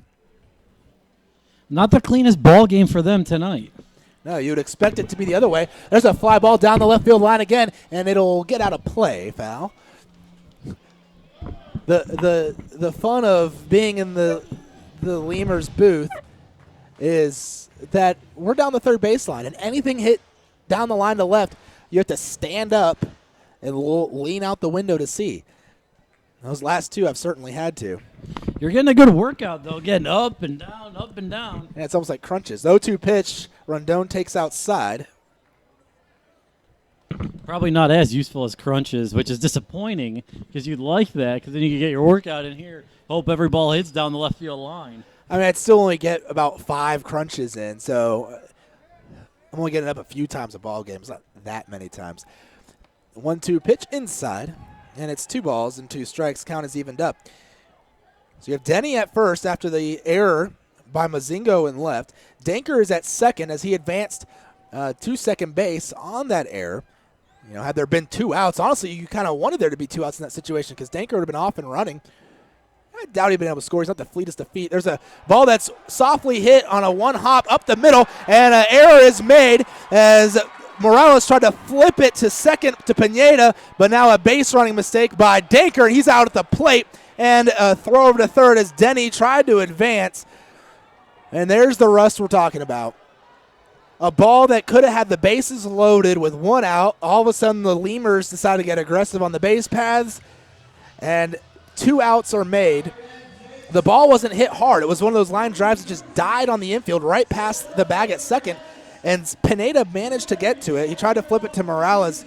Not the cleanest ball game for them tonight. No, you would expect it to be the other way. There's a fly ball down the left field line again, and it'll get out of play, foul. The fun of being in the Lemurs booth is that we're down the third baseline, and anything hit down the line to left, you have to stand up and lean out the window to see. Those last two I've certainly had to. You're getting a good workout, though, getting up and down, up and down. And it's almost like crunches. 0-2 pitch, Rondon takes outside. Probably not as useful as crunches, which is disappointing because you'd like that because then you can get your workout in here, hope every ball hits down the left field line. I mean, I'd still only get about 5 crunches in, so I'm only getting up a few times a ball game. It's not that many times. 1-2 pitch inside, and it's 2 balls and 2 strikes. Count is evened up. So you have Denny at first after the error by Mazingo in left. Danker is at second as he advanced to second base on that error. You know, had there been 2 outs, honestly, you kind of wanted there to be 2 outs in that situation because Danker would have been off and running. I doubt he'd been able to score. He's not the fleetest of feet. There's a ball that's softly hit on a 1-hop up the middle, and an error is made as Morales tried to flip it to second to Pineda, but now a base running mistake by Danker, and he's out at the plate. And a throw over to third as Denny tried to advance. And there's the rust we're talking about. A ball that could have had the bases loaded with 1 out. All of a sudden, the Lemurs decide to get aggressive on the base paths, and 2 outs are made. The ball wasn't hit hard. It was one of those line drives that just died on the infield right past the bag at second, and Pineda managed to get to it. He tried to flip it to Morales,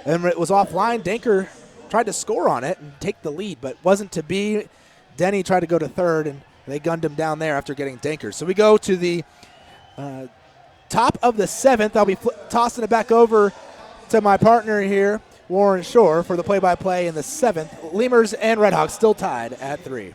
and it was offline. Danker tried to score on it and take the lead, but wasn't to be. Denny tried to go to third, and they gunned him down there after getting Danker. So we go to the top of the 7th. I'll be tossing it back over to my partner here, Warren Shore, for the play-by-play in the 7th. Lemurs and RedHawks still tied at 3.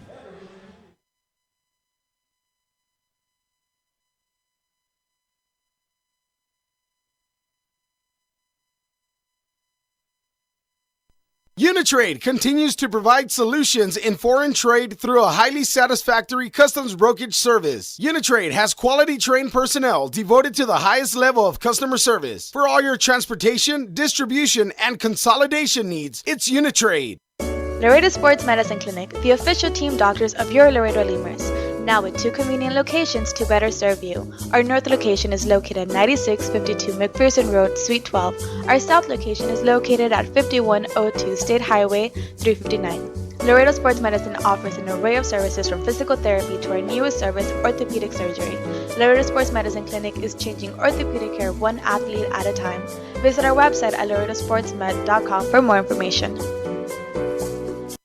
Uni-Trade continues to provide solutions in foreign trade through a highly satisfactory customs brokerage service. Uni-Trade has quality trained personnel devoted to the highest level of customer service. For all your transportation, distribution, and consolidation needs, it's Uni-Trade. Laredo Sports Medicine Clinic, the official team doctors of your Laredo Lemurs. Now with 2 convenient locations to better serve you. Our north location is located at 9652 McPherson Road, Suite 12. Our south location is located at 5102 State Highway 359. Laredo Sports Medicine offers an array of services from physical therapy to our newest service, orthopedic surgery. Laredo Sports Medicine Clinic is changing orthopedic care 1 athlete at a time. Visit our website at laredosportsmed.com for more information.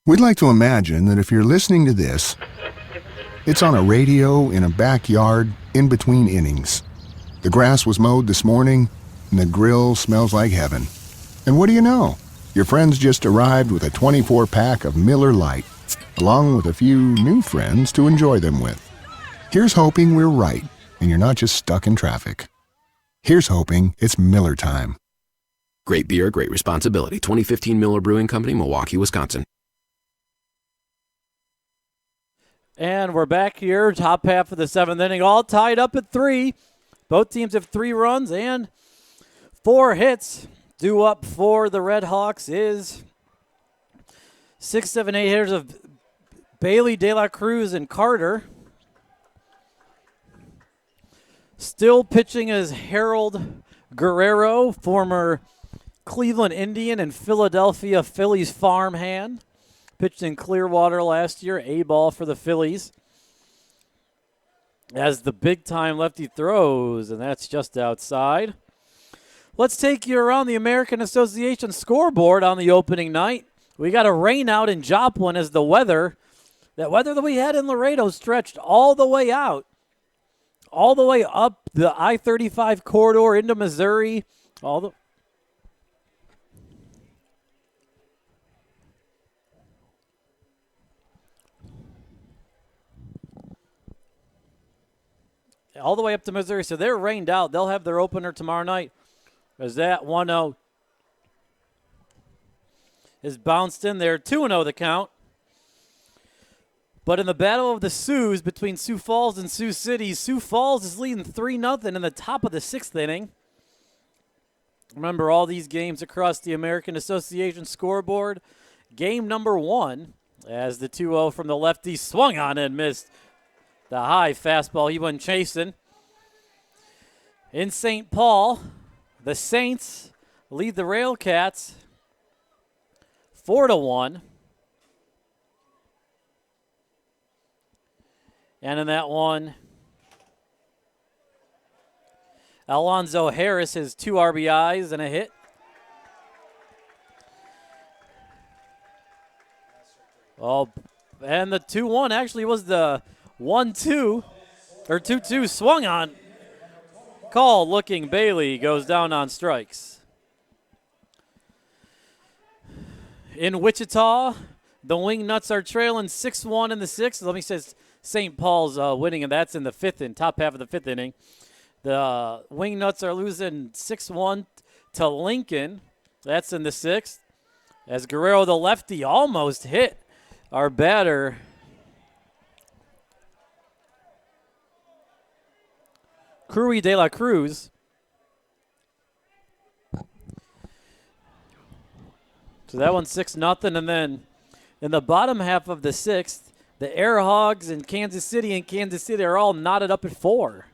We'd like to imagine that if you're listening to this, it's on a radio in a backyard in between innings. The grass was mowed this morning, and the grill smells like heaven. And what do you know? Your friends just arrived with a 24-pack of Miller Lite, along with a few new friends to enjoy them with. Here's hoping we're right, and you're not just stuck in traffic. Here's hoping it's Miller time. Great beer, great responsibility. 2015 Miller Brewing Company, Milwaukee, Wisconsin. And we're back here, top half of the 7th inning, all tied up at 3. Both teams have 3 runs and 4 hits. Due up for the RedHawks is 6, 7, 8 hitters of Bailey, De La Cruz, and Carter. Still pitching is Harold Guerrero, former Cleveland Indian and Philadelphia Phillies farmhand. Pitched in Clearwater last year, A-ball for the Phillies. As the big-time lefty throws, and that's just outside. Let's take you around the American Association scoreboard on the opening night. We got a rain out in Joplin as the weather That weather that we had in Laredo stretched all the way out, all the way up the I-35 corridor into Missouri, all the way up to Missouri. So they're rained out. They'll have their opener tomorrow night. As that 1-0 is bounced in there. 2-0 the count. But in the battle of the Sioux between Sioux Falls and Sioux City, Sioux Falls is leading 3-0 in the top of the 6th inning. Remember all these games across the American Association scoreboard. Game number 1 as the 2-0 from the lefty swung on and missed the high fastball he went chasing. In St. Paul, the Saints lead the Railcats 4-1. And in that one, Alonzo Harris has 2 RBIs and a hit. Oh, and the 2-1 actually was the 1-2, or 2-2 swung on. Call looking Bailey goes down on strikes. In Wichita, the Wingnuts are trailing 6-1 in the 6th. Let me say St. Paul's winning, and that's in the 5th inning, top half of the 5th inning. The Wingnuts are losing 6-1 to Lincoln. That's in the 6th. As Guerrero, the lefty, almost hit our batter. Cruy de la Cruz. So that one's 6-0, and then in the bottom half of the 6th, the RedHawks and Kansas City are all knotted up at 4.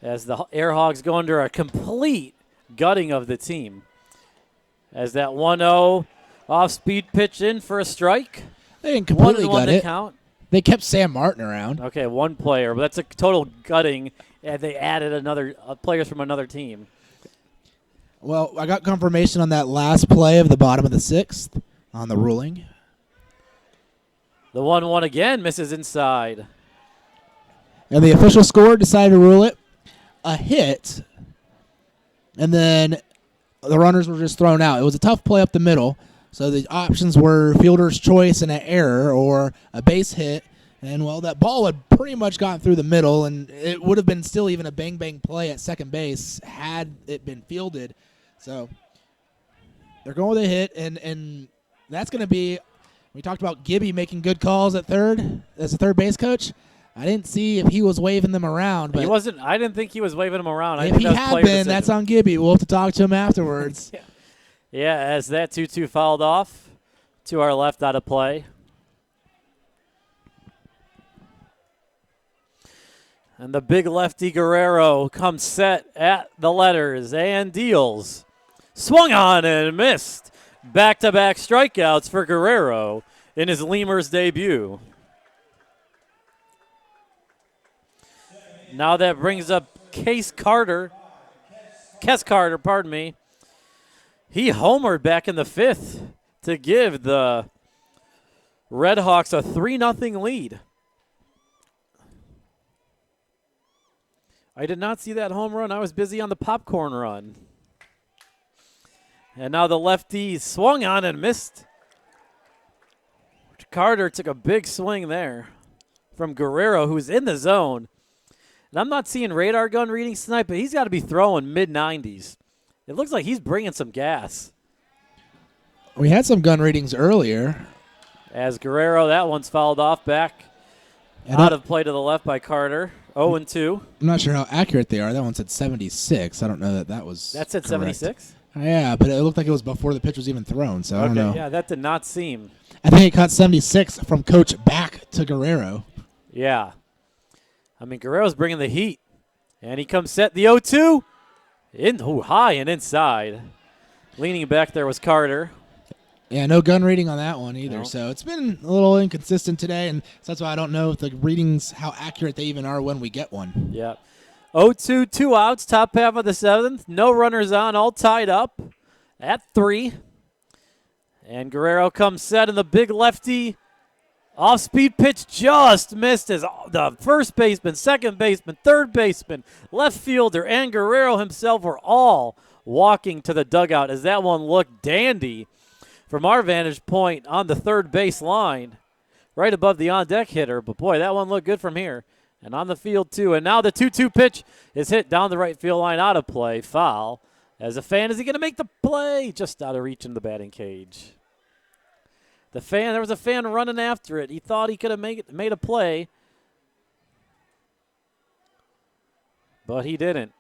As the RedHawks go under a complete gutting of the team. As that 1-0 off-speed pitch in for a strike. They didn't completely gut it. Count. They kept Sam Martin around. Okay, 1 player, but that's a total gutting, and they added another players from another team. Well, I got confirmation on that last play of the bottom of the 6th on the ruling. The 1-1 again misses inside. And the official score decided to rule it a hit. And then the runners were just thrown out. It was a tough play up the middle. So the options were fielder's choice and an error or a base hit. And, well, that ball had pretty much gotten through the middle, and it would have been still even a bang-bang play at second base had it been fielded. So they're going with a hit, and that's going to be – we talked about Gibby making good calls at third as a third base coach. I didn't see if he was waving them around. But he wasn't. I didn't think he was waving them around. If he had been, decision. That's on Gibby. We'll have to talk to him afterwards. Yeah, as that 2-2 fouled off to our left out of play. And the big lefty Guerrero comes set at the letters and deals. Swung on and missed. Back-to-back strikeouts for Guerrero in his Lemurs debut. Now that brings up Kes Carter, pardon me. He homered back in the 5th to give the RedHawks a 3-0 lead. I did not see that home run. I was busy on the popcorn run. And now the lefty swung on and missed. Carter took a big swing there from Guerrero, who's in the zone. And I'm not seeing radar gun readings tonight, but he's got to be throwing mid-90s. It looks like he's bringing some gas. We had some gun readings earlier. As Guerrero, that one's fouled off back. Out of play to the left by Carter. 0-2. I'm not sure how accurate they are. That one said 76. I don't know that was That said 76? Yeah, but it looked like it was before the pitch was even thrown, so I don't know. Yeah, that did not seem. I think it caught 76 from Coach back to Guerrero. Yeah. I mean, Guerrero's bringing the heat. And he comes set the 0-2. High and inside. Leaning back there was Carter. Yeah, no gun reading on that one either. No. So it's been a little inconsistent today, and so that's why I don't know if the readings, how accurate they even are when we get one. Yeah. 0-2, 2 outs, top half of the 7th. No runners on, all tied up at 3. And Guerrero comes set, and the big lefty Off-speed pitch just missed as the first baseman, second baseman, third baseman, left fielder, and Guerrero himself were all walking to the dugout as that one looked dandy from our vantage point on the third base line, right above the on-deck hitter. But, boy, that one looked good from here. And on the field, too. And now the 2-2 pitch is hit down the right field line, out of play, foul. As a fan, is he going to make the play? Just out of reach in the batting cage. There was a fan running after it. He thought he could have made a play, but he didn't.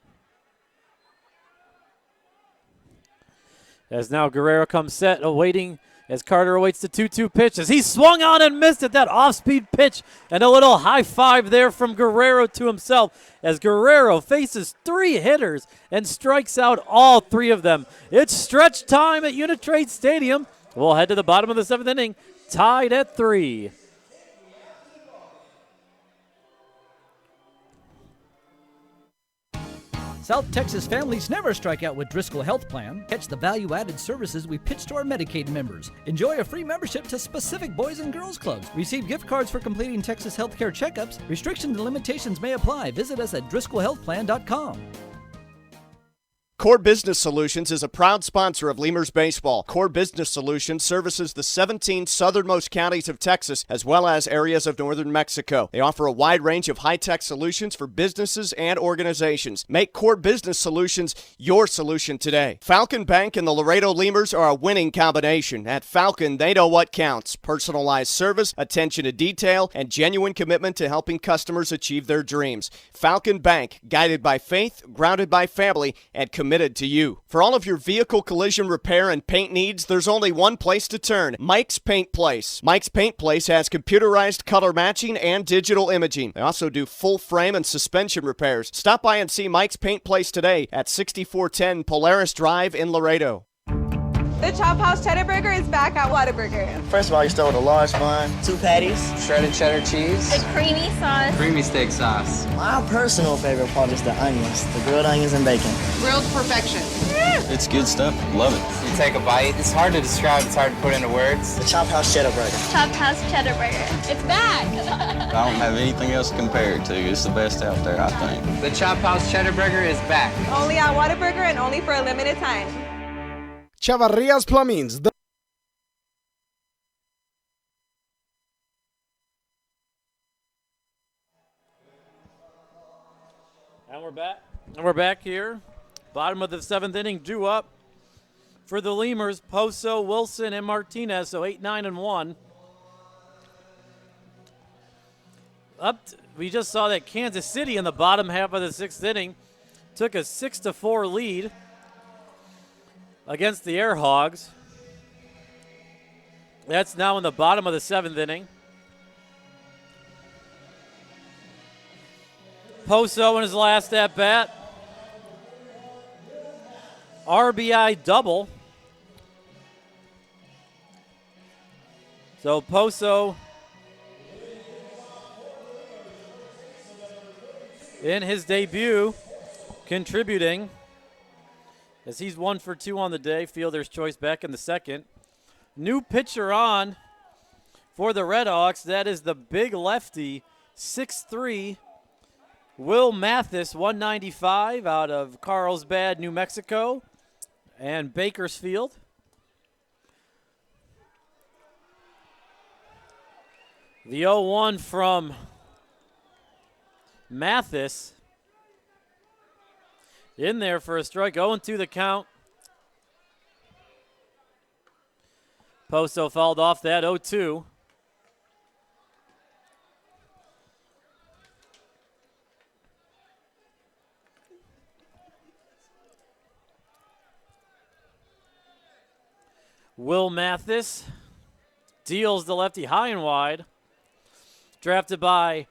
As now Guerrero comes set, awaiting as Carter awaits the 2-2 pitch. As he swung on and missed it, that off-speed pitch, and a little high five there from Guerrero to himself as Guerrero faces 3 hitters and strikes out all 3 of them. It's stretch time at Uni-Trade Stadium. We'll head to the bottom of the 7th inning, tied at 3. South Texas families never strike out with Driscoll Health Plan. Catch the value-added services we pitch to our Medicaid members. Enjoy a free membership to specific Boys and Girls Clubs. Receive gift cards for completing Texas healthcare checkups. Restrictions and limitations may apply. Visit us at DriscollHealthPlan.com. Core Business Solutions is a proud sponsor of Lemurs Baseball. Core Business Solutions services the 17 southernmost counties of Texas as well as areas of northern Mexico. They offer a wide range of high-tech solutions for businesses and organizations. Make Core Business Solutions your solution today. Falcon Bank and the Laredo Lemurs are a winning combination. At Falcon, they know what counts: personalized service, attention to detail, and genuine commitment to helping customers achieve their dreams. Falcon Bank, guided by faith, grounded by family, and committed to you. For all of your vehicle collision repair and paint needs, there's only one place to turn: Mike's Paint Place. Mike's Paint Place has computerized color matching and digital imaging. They also do full frame and suspension repairs. Stop by and see Mike's Paint Place today at 6410 Polaris Drive in Laredo. The Chop House Cheddar Burger is back at Whataburger. First of all, you start with a large bun, 2 patties, Shredded cheddar cheese. The creamy sauce. Creamy steak sauce. My personal favorite part is the onions, the grilled onions and bacon. Grilled perfection. It's good stuff. Love it. You take a bite. It's hard to describe. It's hard to put into words. The Chop House Cheddar Burger. Chop House Cheddar Burger. It's back. I don't have anything else to compare it to. It's the best out there, I think. The Chop House Cheddar Burger is back. Only at Whataburger and only for a limited time. Chavarria's Plumbings. And we're back. And we're back here. Bottom of the 7th inning, due up for the Lemurs: Poso, Wilson, and Martinez. So 8, 9, and 1. We just saw that Kansas City in the bottom half of the 6th inning took a 6-4 lead against the RedHawks. That's now in the bottom of the 7th inning. Poso in his last at-bat. RBI double. So Poso in his debut contributing, as he's 1 for 2 on the day. Fielder's choice back in the 2nd. New pitcher on for the RedHawks. That is the big lefty, 6'3", Will Mathis, 195, out of Carlsbad, New Mexico, and Bakersfield. The 0-1 from Mathis. In there for a strike, 0-2 the count. Poso fouled off that 0-2. Will Mathis deals the lefty high and wide. Drafted by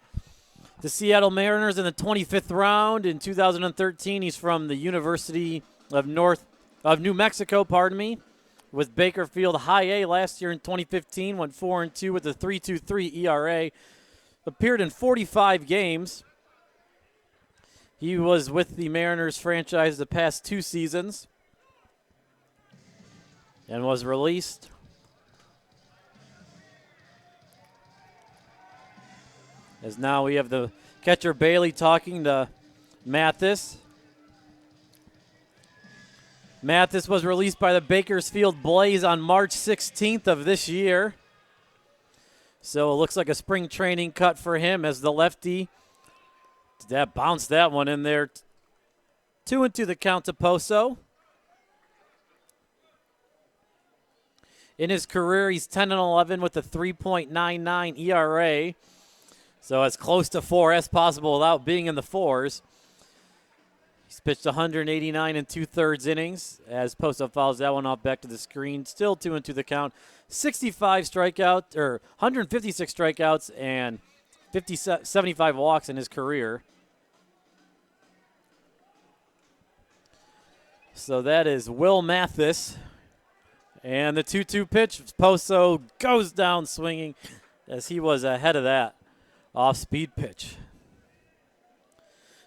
the Seattle Mariners in the 25th round in 2013. He's from the University of New Mexico, with Bakersfield High A last year in 2015. Went 4-2 with a 3.23 ERA. Appeared in 45 games. He was with the Mariners franchise the past 2 seasons and was released As now we have the catcher Bailey talking to Mathis. Mathis was released by the Bakersfield Blaze on March 16th of this year. So it looks like a spring training cut for him as the lefty. That bounced that one in there. 2-2 the count to Poso. In his career, he's 10-11 with a 3.99 ERA. So as close to 4 as possible without being in the 4s. He's pitched 189 and 2/3 innings as Poso fouls that one off back to the screen. Still 2-2 the count. 65 strikeouts, or 156 strikeouts and 75 walks in his career. So that is Will Mathis. And the 2-2 pitch, Poso goes down swinging as he was ahead of that off-speed pitch.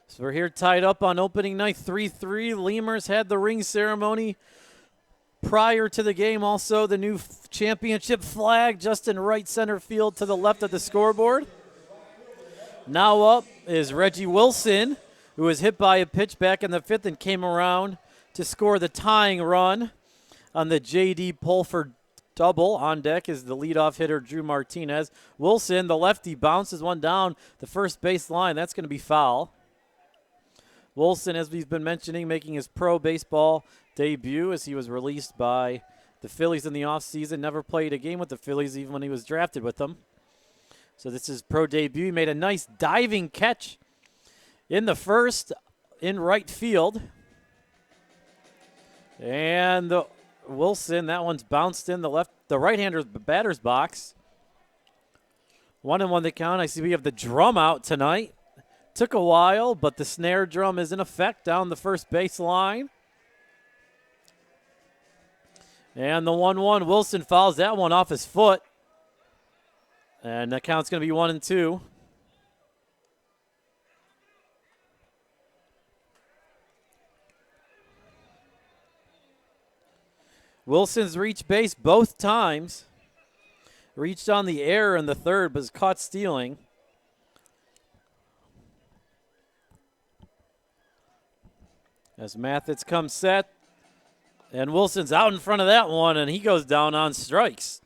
So we're here tied up on opening night 3-3. Lemurs had the ring ceremony prior to the game. Also the new championship flag just in right center field to the left of the scoreboard. Now up is Reggie Wilson, who was hit by a pitch back in the 5th and came around to score the tying run on the J.D. Pulford double. On deck is the leadoff hitter Drew Martinez. Wilson, the lefty, bounces one down the first base line. That's going to be foul. Wilson, as we've been mentioning, making his pro baseball debut as he was released by the Phillies in the offseason. Never played a game with the Phillies even when he was drafted with them. So this is pro debut. He made a nice diving catch in the first in right field. And Wilson, that one's bounced in the right-hander's batter's box. 1-1 the count. I see we have the drum out tonight. Took a while, but the snare drum is in effect down the first base line. And the 1-1, Wilson fouls that one off his foot. And that count's going to be 1-2. Wilson's reached base both times. Reached on the air in the 3rd, but was caught stealing. As Mathis comes set, and Wilson's out in front of that one, and he goes down on strikes.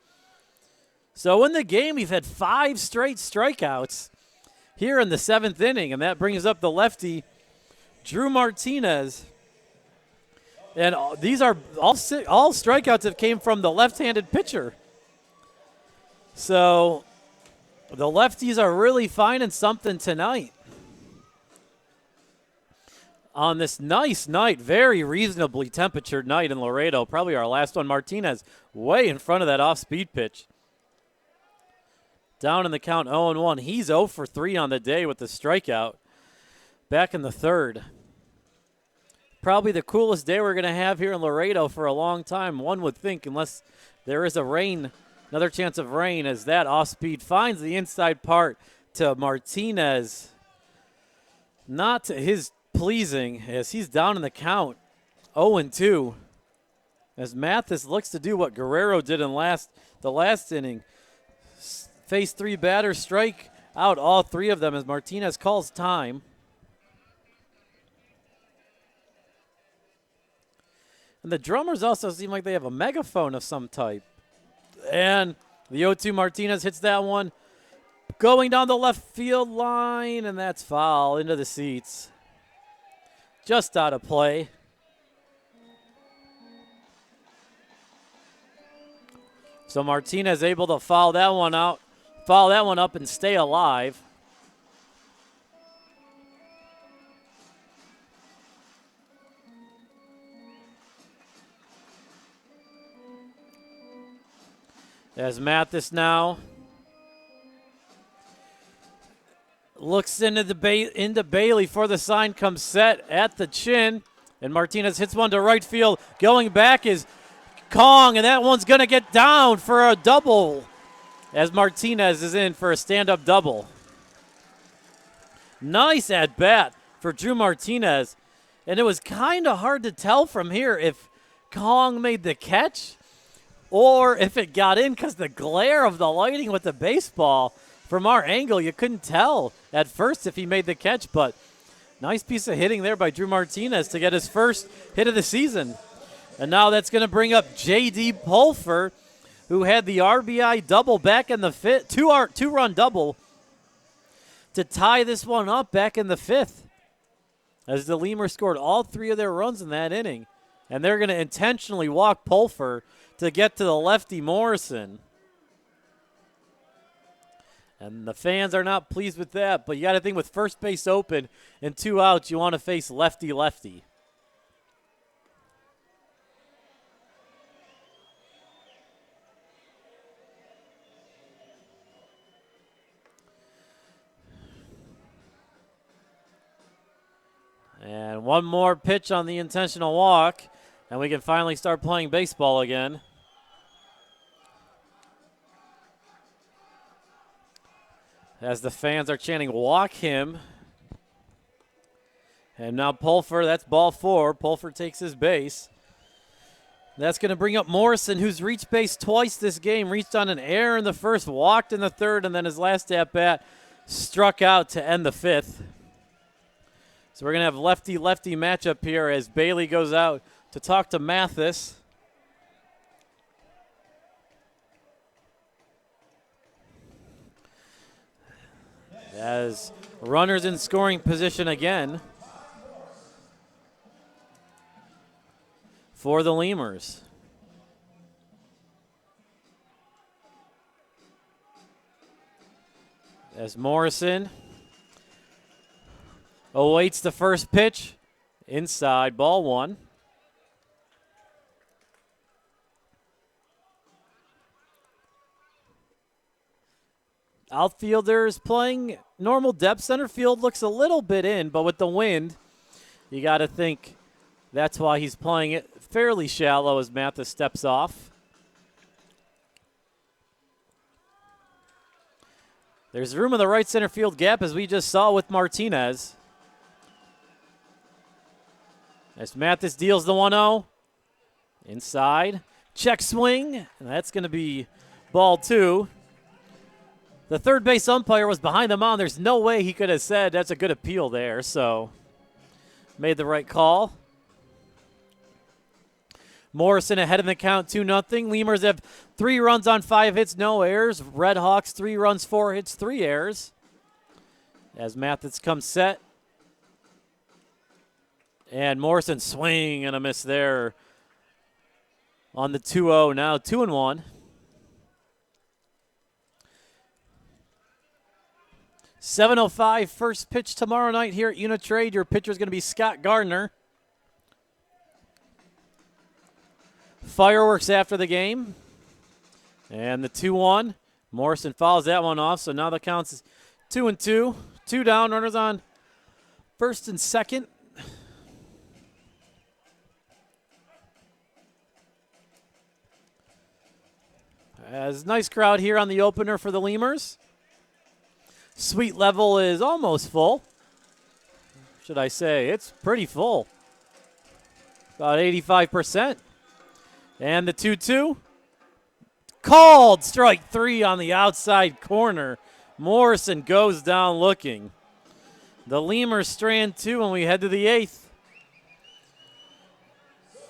So in the game, we've had 5 straight strikeouts here in the 7th inning, and that brings up the lefty, Drew Martinez. And these are all strikeouts have came from the left-handed pitcher. So the lefties are really finding something tonight. On this nice night, very reasonably temperatured night in Laredo, probably our last one. Martinez way in front of that off-speed pitch. Down in the count 0-1. He's 0 for 3 on the day with the strikeout back in the 3rd. Probably the coolest day we're going to have here in Laredo for a long time, one would think, unless there is another chance of rain, as that off-speed finds the inside part to Martinez. Not to his pleasing, as he's down in the count 0-2. As Mathis looks to do what Guerrero did in the last inning. Face 3 batters, strike out all 3 of them as Martinez calls time. And the drummers also seem like they have a megaphone of some type. And the 0-2 Martinez hits that one going down the left field line, and that's foul into the seats. Just out of play. So Martinez able to foul that one up and stay alive. As Mathis now looks into Bailey for the sign, comes set at the chin, and Martinez hits one to right field. Going back is Kong, and that one's going to get down for a double as Martinez is in for a stand-up double. Nice at-bat for Drew Martinez, and it was kind of hard to tell from here if Kong made the catch or if it got in because the glare of the lighting with the baseball from our angle, you couldn't tell at first if he made the catch, but nice piece of hitting there by Drew Martinez to get his first hit of the season. And now that's going to bring up J.D. Pulfer, who had the RBI double back in the fifth, two-run double to tie this one up back in the fifth, as the Lemurs scored all 3 of their runs in that inning. And they're going to intentionally walk Pulfer to get to the lefty Morrison. And the fans are not pleased with that, but you got to think with first base open and 2 outs, you want to face lefty-lefty. And one more pitch on the intentional walk, and we can finally start playing baseball again. As the fans are chanting, walk him. And now Pulfer, that's ball 4. Pulfer takes his base. That's going to bring up Morrison, who's reached base twice this game. Reached on an error in the first, walked in the third, and then his last at-bat struck out to end the fifth. So we're going to have lefty-lefty matchup here as Bailey goes out to talk to Mathis. As runners in scoring position again for the Lemurs. As Morrison awaits the first pitch. Inside, ball 1. Outfielders playing normal depth. Center field looks a little bit in, but with the wind, you got to think that's why he's playing it fairly shallow as Mathis steps off. There's room in the right center field gap, as we just saw with Martinez. As Mathis deals the 1-0. Inside. Check swing. And that's going to be ball 2. The third base umpire was behind the mound. There's no way he could have said that's a good appeal there. So made the right call. Morrison ahead in the count, 2-0. Lemurs have 3 runs on 5 hits, no errors. RedHawks 3 runs, 4 hits, 3 errors. As Mathis comes set. And Morrison swing and a miss there on the 2-0. Now 2-1. 7:05 first pitch tomorrow night here at Uni-Trade. Your pitcher is going to be Scott Gardner. Fireworks after the game. And the 2-1. Morrison fouls that one off, so now the count is 2-2. 2 down, runners on first and second. As nice crowd here on the opener for the Lemurs. Suite level is almost full. Should I say, it's pretty full. About 85%. And the 2-2. Called strike 3 on the outside corner. Morrison goes down looking. The Lemurs strand 2 and we head to the 8th.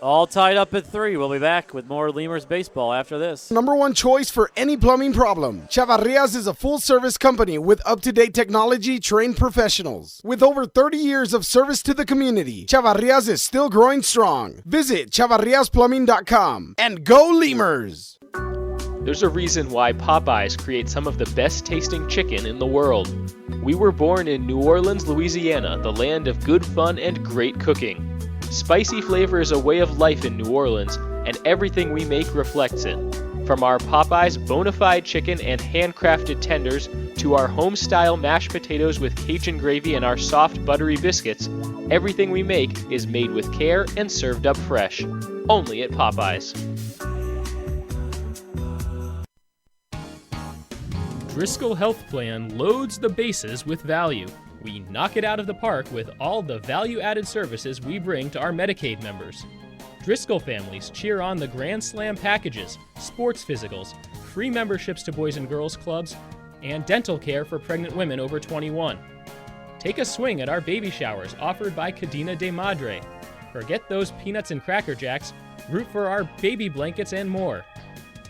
All tied up at 3. We'll be back with more Lemurs baseball after this. Number 1 choice for any plumbing problem. Chavarrias is a full-service company with up-to-date technology, trained professionals. With over 30 years of service to the community, Chavarrias is still growing strong. Visit chavarriasplumbing.com and go Lemurs! There's a reason why Popeyes creates some of the best tasting chicken in the world. We were born in New Orleans, Louisiana, the land of good fun and great cooking. Spicy flavor is a way of life in New Orleans, and everything we make reflects it. From our Popeyes bona fide chicken and handcrafted tenders to our home-style mashed potatoes with Cajun gravy and our soft, buttery biscuits, everything we make is made with care and served up fresh. Only at Popeyes. Driscoll Health Plan loads the bases with value. We knock it out of the park with all the value-added services we bring to our Medicaid members. Driscoll families cheer on the Grand Slam packages, sports physicals, free memberships to Boys and Girls Clubs, and dental care for pregnant women over 21. Take a swing at our baby showers offered by Cadena de Madre. Forget those peanuts and Cracker Jacks, root for our baby blankets and more.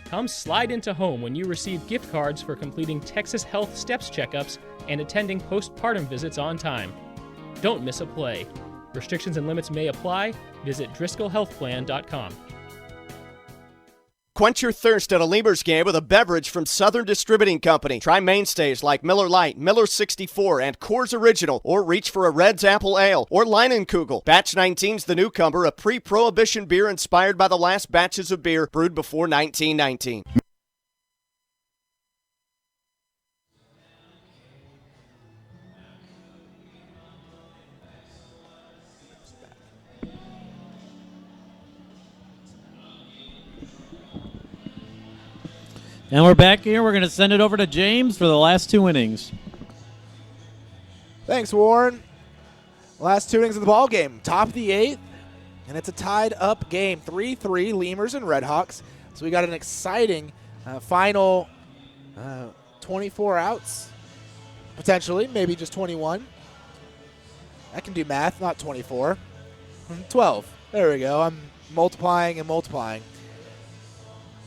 Come slide into home when you receive gift cards for completing Texas Health Steps checkups and attending postpartum visits on time. Don't miss a play. Restrictions and limits may apply. Visit DriscollHealthPlan.com. Quench your thirst at a Lemurs game with a beverage from Southern Distributing Company. Try mainstays like Miller Lite, Miller 64, and Coors Original, or reach for a Red's Apple Ale or Leinenkugel. Batch 19's the newcomer, a pre-prohibition beer inspired by the last batches of beer brewed before 1919. And we're back here. We're going to send it over to James for the last 2 innings. Thanks, Warren. Last 2 innings of the ball game. Top of the 8th, and it's a tied-up game. 3-3, Lemurs and RedHawks. So we got an exciting final 24 outs, potentially, maybe just 21. I can do math, not 24. 12. There we go. I'm multiplying and multiplying.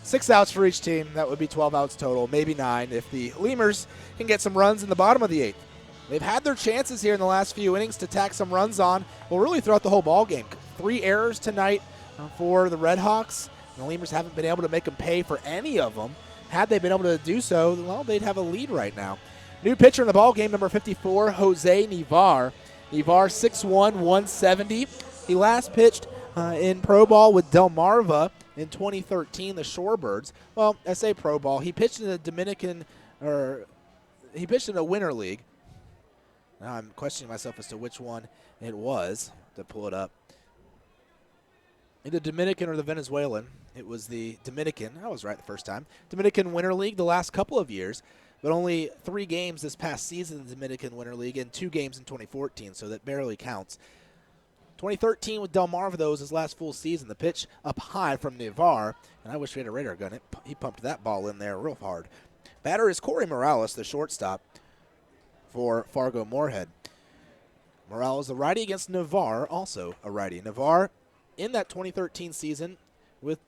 6 outs for each team. That would be 12 outs total, maybe 9 if the Lemurs can get some runs in the bottom of the 8th. They've had their chances here in the last few innings to tack some runs on, well, really throughout the whole ball game. 3 errors tonight for the RedHawks. The Lemurs haven't been able to make them pay for any of them. Had they been able to do so, well, they'd have a lead right now. New pitcher in the ball game, number 54, Jose Nivar. Nivar, 6'1", 170. He last pitched in pro ball with Delmarva in 2013, the Shorebirds. Well, I say pro ball. He pitched in he pitched in a winter league. Now I'm questioning myself as to which one it was to pull it up. Either Dominican or the Venezuelan. It was the Dominican. I was right the first time. Dominican Winter League the last couple of years, but only 3 games this past season in the Dominican Winter League and 2 games in 2014, so that barely counts. 2013 with Delmarva, though, was his last full season. The pitch up high from Nivar, and I wish we had a radar gun. He pumped that ball in there real hard. Batter is Corey Morales, the shortstop for Fargo Moorhead. Morales, the righty against Nivar, also a righty. Nivar, in that 2013 season with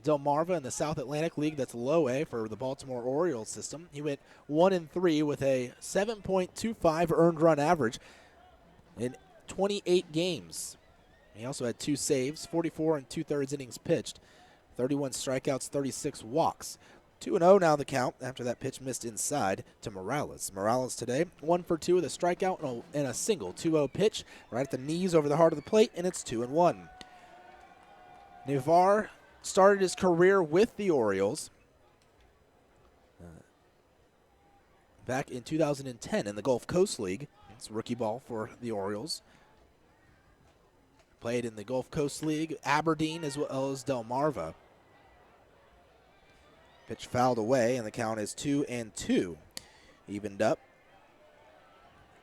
Delmarva in the South Atlantic League, that's low A for the Baltimore Orioles system. He went 1-3 with a 7.25 earned run average in 28 games. He also had 2 saves, 44 2/3 innings pitched, 31 strikeouts, 36 walks. 2-0 now the count after that pitch missed inside to Morales. Morales today, 1 for 2 with a strikeout and a single 2-0 pitch right at the knees over the heart of the plate, and it's 2-1. Nivar started his career with the Orioles back in 2010 in the Gulf Coast League. It's rookie ball for the Orioles. Played in the Gulf Coast League, Aberdeen, as well as Delmarva. Pitch fouled away, and the count is 2-2. Evened up.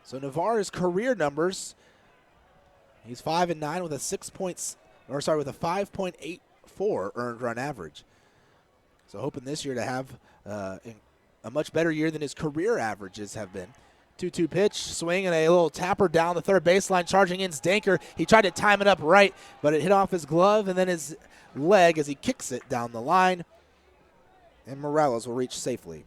So Nivar's career numbers, he's 5-9 with a 5.84 earned run average. So hoping this year to have a much better year than his career averages have been. 2-2 pitch, swing, and a little tapper down the third baseline, charging in Danker. He tried to time it up right, but it hit off his glove and then his leg as he kicks it down the line. And Morales will reach safely.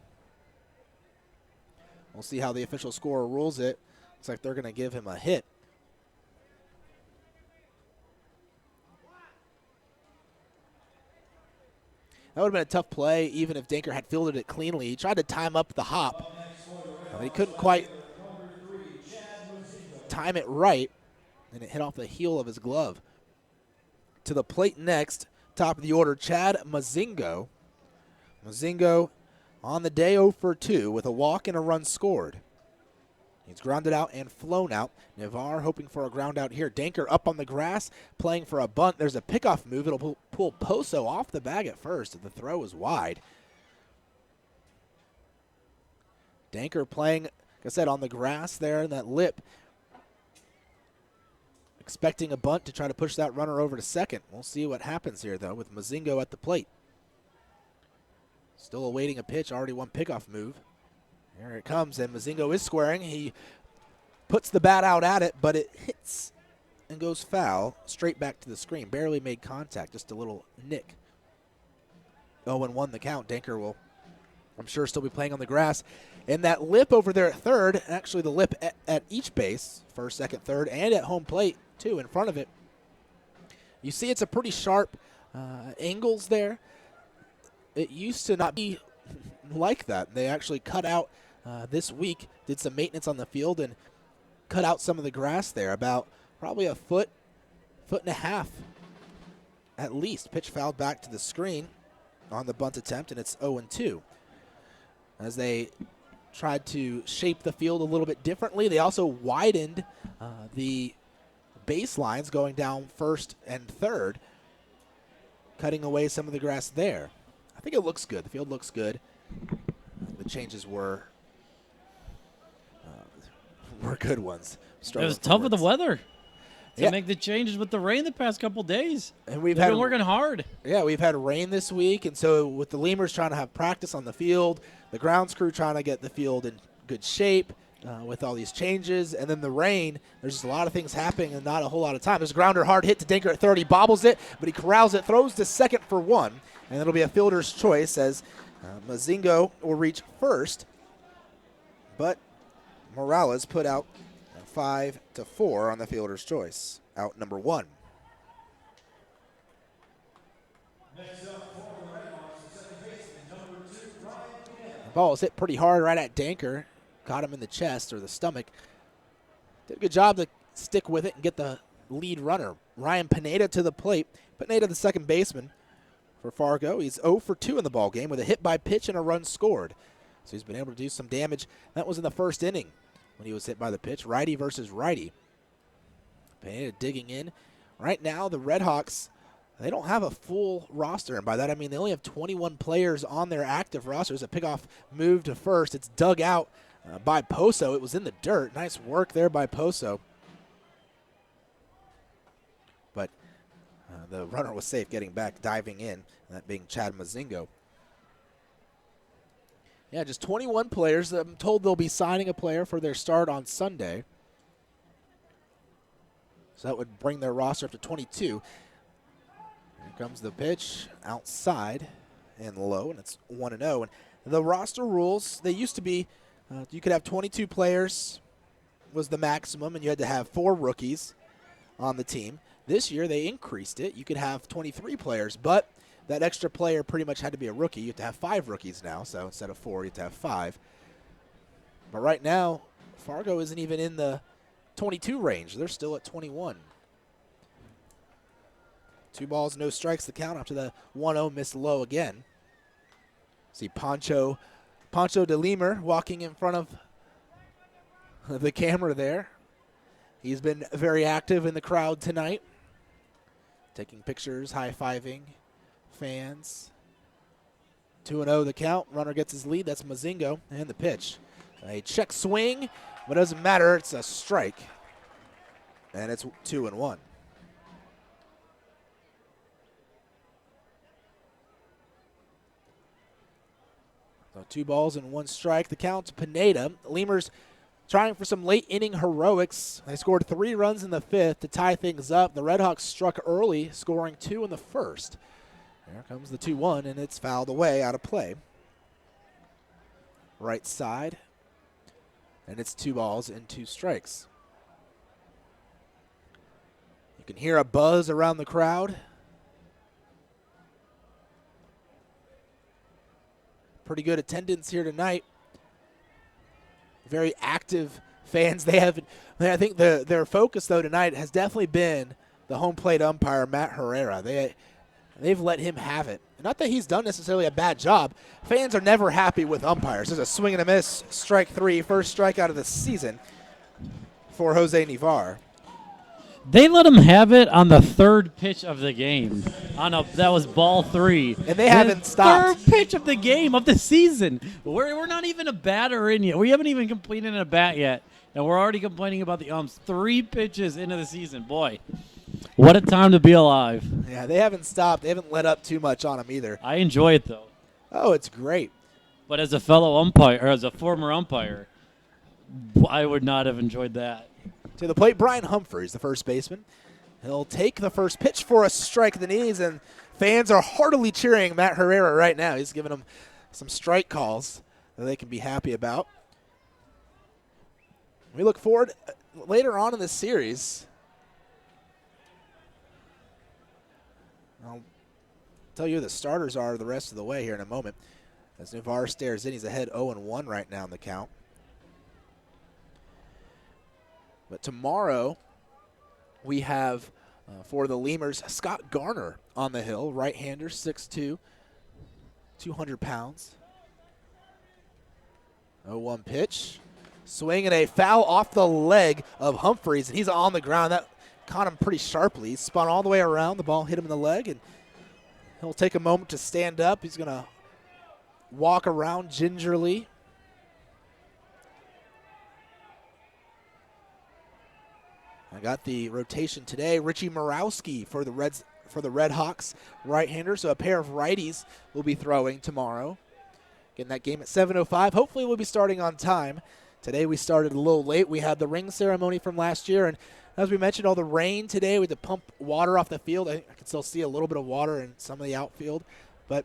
We'll see how the official scorer rules it. Looks like they're going to give him a hit. That would have been a tough play even if Danker had fielded it cleanly. He tried to time up the hop, but he couldn't quite time it right, and it hit off the heel of his glove. To the plate next, top of the order, Chad Mazingo. Mazingo on the day 0 for 2 with a walk and a run scored. He's grounded out and flown out. Nivar hoping for a ground out here. Danker up on the grass, playing for a bunt. There's a pickoff move. It'll pull Poso off the bag at first. The throw is wide. Danker playing, like I said, on the grass there in that lip. Expecting a bunt to try to push that runner over to second. We'll see what happens here, though, with Mazingo at the plate. Still awaiting a pitch, already one pickoff move. Here it comes, and Mozingo is squaring. He puts the bat out at it, but it hits and goes foul straight back to the screen. Barely made contact, just a little nick. 0-1 the count. Danker will, I'm sure, still be playing on the grass. And that lip over there at third, actually the lip at each base, first, second, third, and at home plate, too, in front of it. You see it's a pretty sharp angles there. It used to not be like that. They actually cut out this week, did some maintenance on the field, and cut out some of the grass there, about probably a foot and a half at least. Pitch fouled back to the screen on the bunt attempt, and it's 0-2. As they tried to shape the field a little bit differently, they also widened the baselines going down first and third, cutting away some of the grass there. I think it looks good. The field looks good. The changes were good ones. It was tough with the weather to make the changes with the rain the past couple days. And They've been working hard. Yeah, we've had rain this week, and so with the Lemurs trying to have practice on the field, the grounds crew trying to get the field in good shape with all these changes, and then the rain, there's just a lot of things happening and not a whole lot of time. There's a grounder hard hit to Danker at third. He bobbles it, but he corrals it, throws to second for one, and it'll be a fielder's choice as Mozingo will reach first, but Morales put out 5-4 on the fielder's choice. Out number one. The ball was hit pretty hard right at Danker. Caught him in the chest or the stomach. Did a good job to stick with it and get the lead runner. Ryan Pineda to the plate. Pineda, the second baseman for Fargo. He's 0 for 2 in the ball game with a hit by pitch and a run scored. So he's been able to do some damage. That was in the first inning when he was hit by the pitch. Righty versus righty. Pineda digging in. Right now, the RedHawks, they don't have a full roster, and by that I mean they only have 21 players on their active roster. There's a pickoff move to first. It's dug out by Poso. It was in the dirt. Nice work there by Poso. But the runner was safe getting back, diving in, that being Chad Mozingo. Yeah, just 21 players. I'm told they'll be signing a player for their start on Sunday. So that would bring their roster up to 22. Here comes the pitch outside and low, and it's 1-0. And the roster rules, they used to be you could have 22 players was the maximum, and you had to have 4 rookies on the team. This year they increased it. You could have 23 players, but that extra player pretty much had to be a rookie. You have to have 5 rookies now, so instead of 4, you have to have 5. But right now, Fargo isn't even in the 22 range. They're still at 21. 2 balls, no strikes, the count after the 1-0 miss low again. See Pancho de Lemur walking in front of the camera there. He's been very active in the crowd tonight, taking pictures, high-fiving fans. 2-0 the count. Runner gets his lead. That's Mozingo. And the pitch. A check swing, but it doesn't matter. It's a strike. And it's 2-1. So 2 balls and 1 strike. The count to Pineda. Lemurs trying for some late inning heroics. They scored 3 runs in the 5th to tie things up. The RedHawks struck early, scoring 2 in the 1st. There comes the 2-1, and it's fouled away out of play. Right side. And it's 2 balls and 2 strikes. You can hear a buzz around the crowd. Pretty good attendance here tonight. Very active fans. I think their focus though tonight has definitely been the home plate umpire Matt Herrera. They've let him have it. Not that he's done necessarily a bad job. Fans are never happy with umpires. There's a swing and a miss, strike 3, first strikeout of the season for Jose Nivar. They let him have it on the 3rd pitch of the game. That was ball 3. And they haven't stopped. 3rd pitch of the game of the season. We're not even a batter in yet. We haven't even completed a bat yet. And we're already complaining about the umps. 3 pitches into the season. Boy, what a time to be alive. Yeah, they haven't stopped. They haven't let up too much on him either. I enjoy it, though. Oh, it's great. But as a fellow umpire, or as a former umpire, I would not have enjoyed that. To the plate, Brian Humphreys, the first baseman. He'll take the first pitch for a strike at the knees, and fans are heartily cheering Matt Herrera right now. He's giving them some strike calls that they can be happy about. We look forward later on in this series. I'll tell you who the starters are the rest of the way here in a moment. As Navarre stares in, he's ahead 0-1 right now in the count. But tomorrow, we have, for the Lemurs, Scott Garner on the hill, right-hander, 6'2", 200 pounds. 0-1 pitch. Swing and a foul off the leg of Humphreys, and he's on the ground. That caught him pretty sharply. He spun all the way around. The ball hit him in the leg, and he'll take a moment to stand up. He's going to walk around gingerly. I got the rotation today. Richie Morawski for the RedHawks, right-hander. So a pair of righties will be throwing tomorrow. Getting that game at 7:05. Hopefully we'll be starting on time. Today we started a little late. We had the ring ceremony from last year, and as we mentioned, all the rain today, we had to pump water off the field. I can still see a little bit of water in some of the outfield, but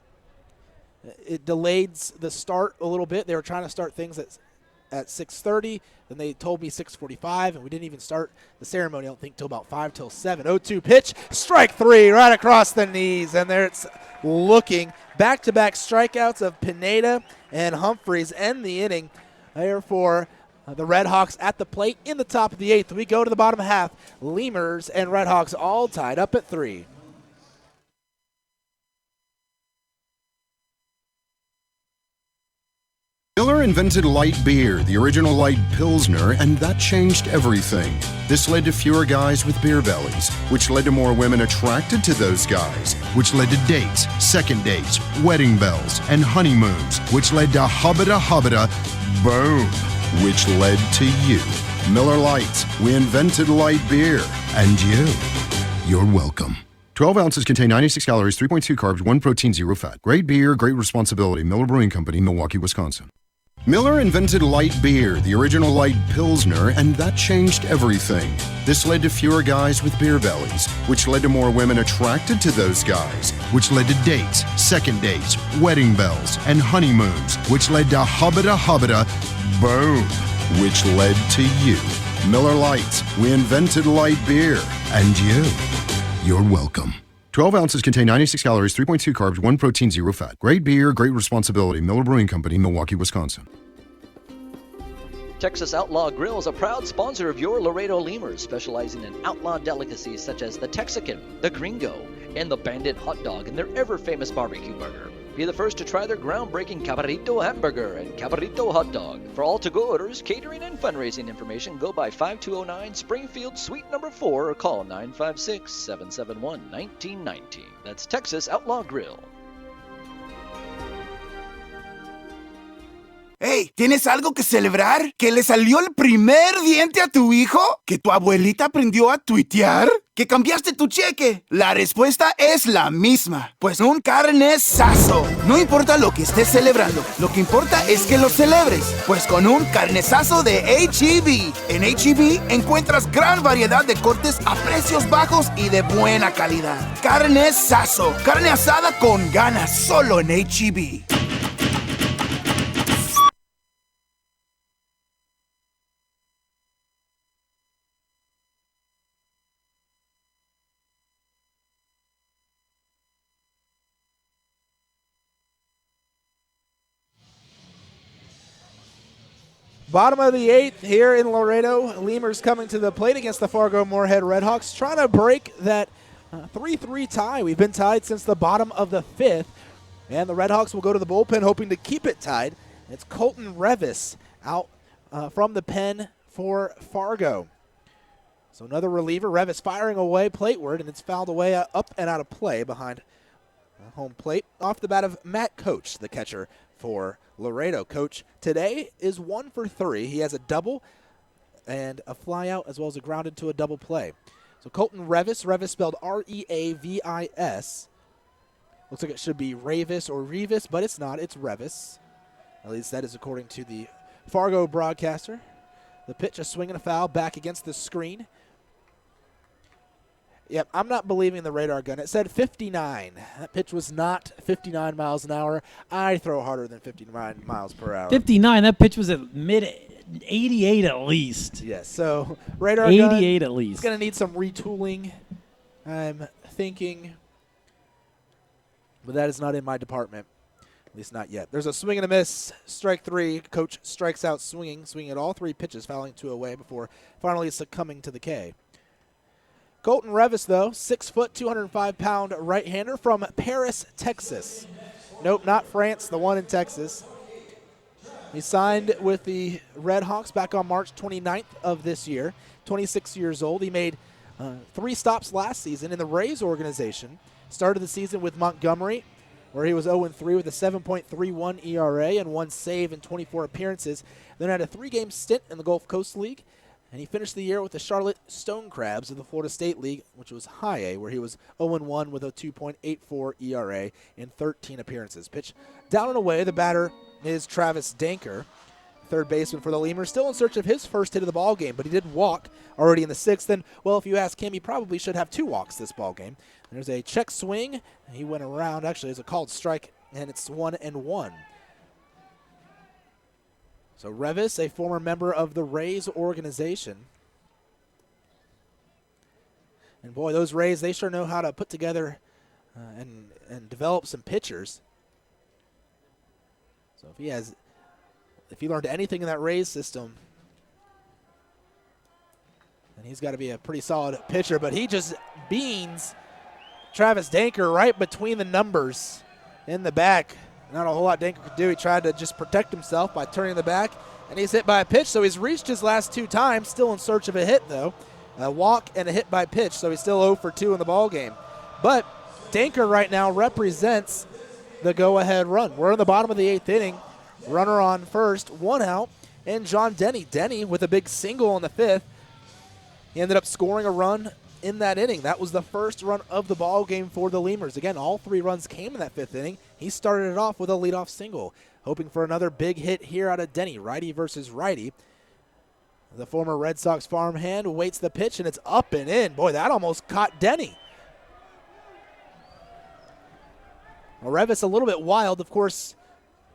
it delayed the start a little bit. They were trying to start things at 6:30, then they told me 6:45, and we didn't even start the ceremony, I don't think, till about 5 till 7. 0-2 pitch, strike three right across the knees, and there it's looking. Back-to-back strikeouts of Pineda and Humphreys end the inning there for the RedHawks at the plate in the top of the 8th. We go to the bottom half. Lemurs and RedHawks all tied up at 3. Miller invented light beer, the original light Pilsner, and that changed everything. This led to fewer guys with beer bellies, which led to more women attracted to those guys, which led to dates, second dates, wedding bells, and honeymoons, which led to hubba-da, boom, which led to you. Miller Lite, we invented light beer, and you're welcome. 12 ounces contain 96 calories, 3.2 carbs, 1 protein, 0 fat. Great beer, great responsibility. Miller Brewing Company, Milwaukee, Wisconsin. Miller invented light beer, the original light Pilsner, and that changed everything. This led to fewer guys with beer bellies, which led to more women attracted to those guys, which led to dates, second dates, wedding bells, and honeymoons, which led to hubba-da, boom, which led to you. Miller Lite, we invented light beer, and you're welcome. 12 ounces contain 96 calories, 3.2 carbs, 1 protein, 0 fat. Great beer, great responsibility. Miller Brewing Company, Milwaukee, Wisconsin. Texas Outlaw Grill is a proud sponsor of your Laredo Lemurs, specializing in outlaw delicacies such as the Texican, the Gringo, and the Bandit hot dog and their ever-famous barbecue burger. Be the first to try their groundbreaking Cabrito hamburger and Cabrito hot dog. For all to-go orders, catering, and fundraising information, go by 5209 Springfield Suite number 4 or call 956-771-1919. That's Texas Outlaw Grill. Hey, ¿tienes algo que celebrar? ¿Que le salió el primer diente a tu hijo? ¿Que tu abuelita aprendió a tuitear? ¿Que cambiaste tu cheque? La respuesta es la misma, pues un carnesazo. No importa lo que estés celebrando, lo que importa es que lo celebres, pues con un carnesazo de H-E-B. En H-E-B encuentras gran variedad de cortes a precios bajos y de buena calidad. Carnesazo, carne asada con ganas, solo en H-E-B. Bottom of the 8th here in Laredo. Lemurs coming to the plate against the Fargo-Moorhead RedHawks, trying to break that 3-3 tie. We've been tied since the bottom of the 5th, and the RedHawks will go to the bullpen hoping to keep it tied. It's Colton Revis out from the pen for Fargo. So another reliever, Revis firing away plateward, and it's fouled away up and out of play behind home plate. Off the bat of Matt Coach, the catcher for Laredo. Coach today is 1 for 3. He has a double and a fly out as well as a ground into a double play. So Colton Revis spelled R-E-A-V-I-S. Looks like it should be Ravis or Revis, but it's not. It's Revis. At least that is according to the Fargo broadcaster. The pitch, a swing and a foul, back against the screen. Yep, I'm not believing the radar gun. It said 59. That pitch was not 59 miles an hour. I throw harder than 59 miles per hour. 59. That pitch was at mid 88 at least. Yes, so radar 88 gun. 88 at least. It's going to need some retooling, I'm thinking. But that is not in my department. At least not yet. There's a swing and a miss. Strike 3. Coach strikes out swinging at all 3 pitches, fouling 2 away before finally succumbing to the K. Colton Revis, though, 6 foot, 205-pound right-hander from Paris, Texas. Nope, not France, the one in Texas. He signed with the RedHawks back on March 29th of this year. 26 years old. He made 3 stops last season in the Rays organization. Started the season with Montgomery, where he was 0-3 with a 7.31 ERA and 1 save in 24 appearances. Then had a 3-game stint in the Gulf Coast League. And he finished the year with the Charlotte Stone Crabs of the Florida State League, which was high A, where he was 0-1 with a 2.84 ERA in 13 appearances. Pitch down and away. The batter is Travis Danker, third baseman for the Lemurs, still in search of his first hit of the ball game, but he did walk already in the 6th. And, well, if you ask him, he probably should have 2 walks this ball game. There's a check swing. He went around. Actually, it's a called strike, and it's 1-1. So Revis, a former member of the Rays organization. And boy, those Rays, they sure know how to put together and develop some pitchers. So if he learned anything in that Rays system, then he's got to be a pretty solid pitcher. But he just beans Travis Danker right between the numbers in the back. Not a whole lot Danker could do. He tried to just protect himself by turning the back, and he's hit by a pitch. So he's reached his last 2 times, still in search of a hit, though. A walk and a hit by pitch, so he's still 0 for 2 in the ball game. But Danker right now represents the go-ahead run. We're in the bottom of the 8th inning. Runner on first, 1 out, and John Denny. Denny with a big single in the 5th. He ended up scoring a run in that inning. That was the first run of the ball game for the Lemurs. Again, all 3 runs came in that 5th inning. He started it off with a leadoff single, hoping for another big hit here out of Denny, righty versus righty. The former Red Sox farmhand waits the pitch, and it's up and in. Boy, that almost caught Denny. Well, Revis a little bit wild. Of course,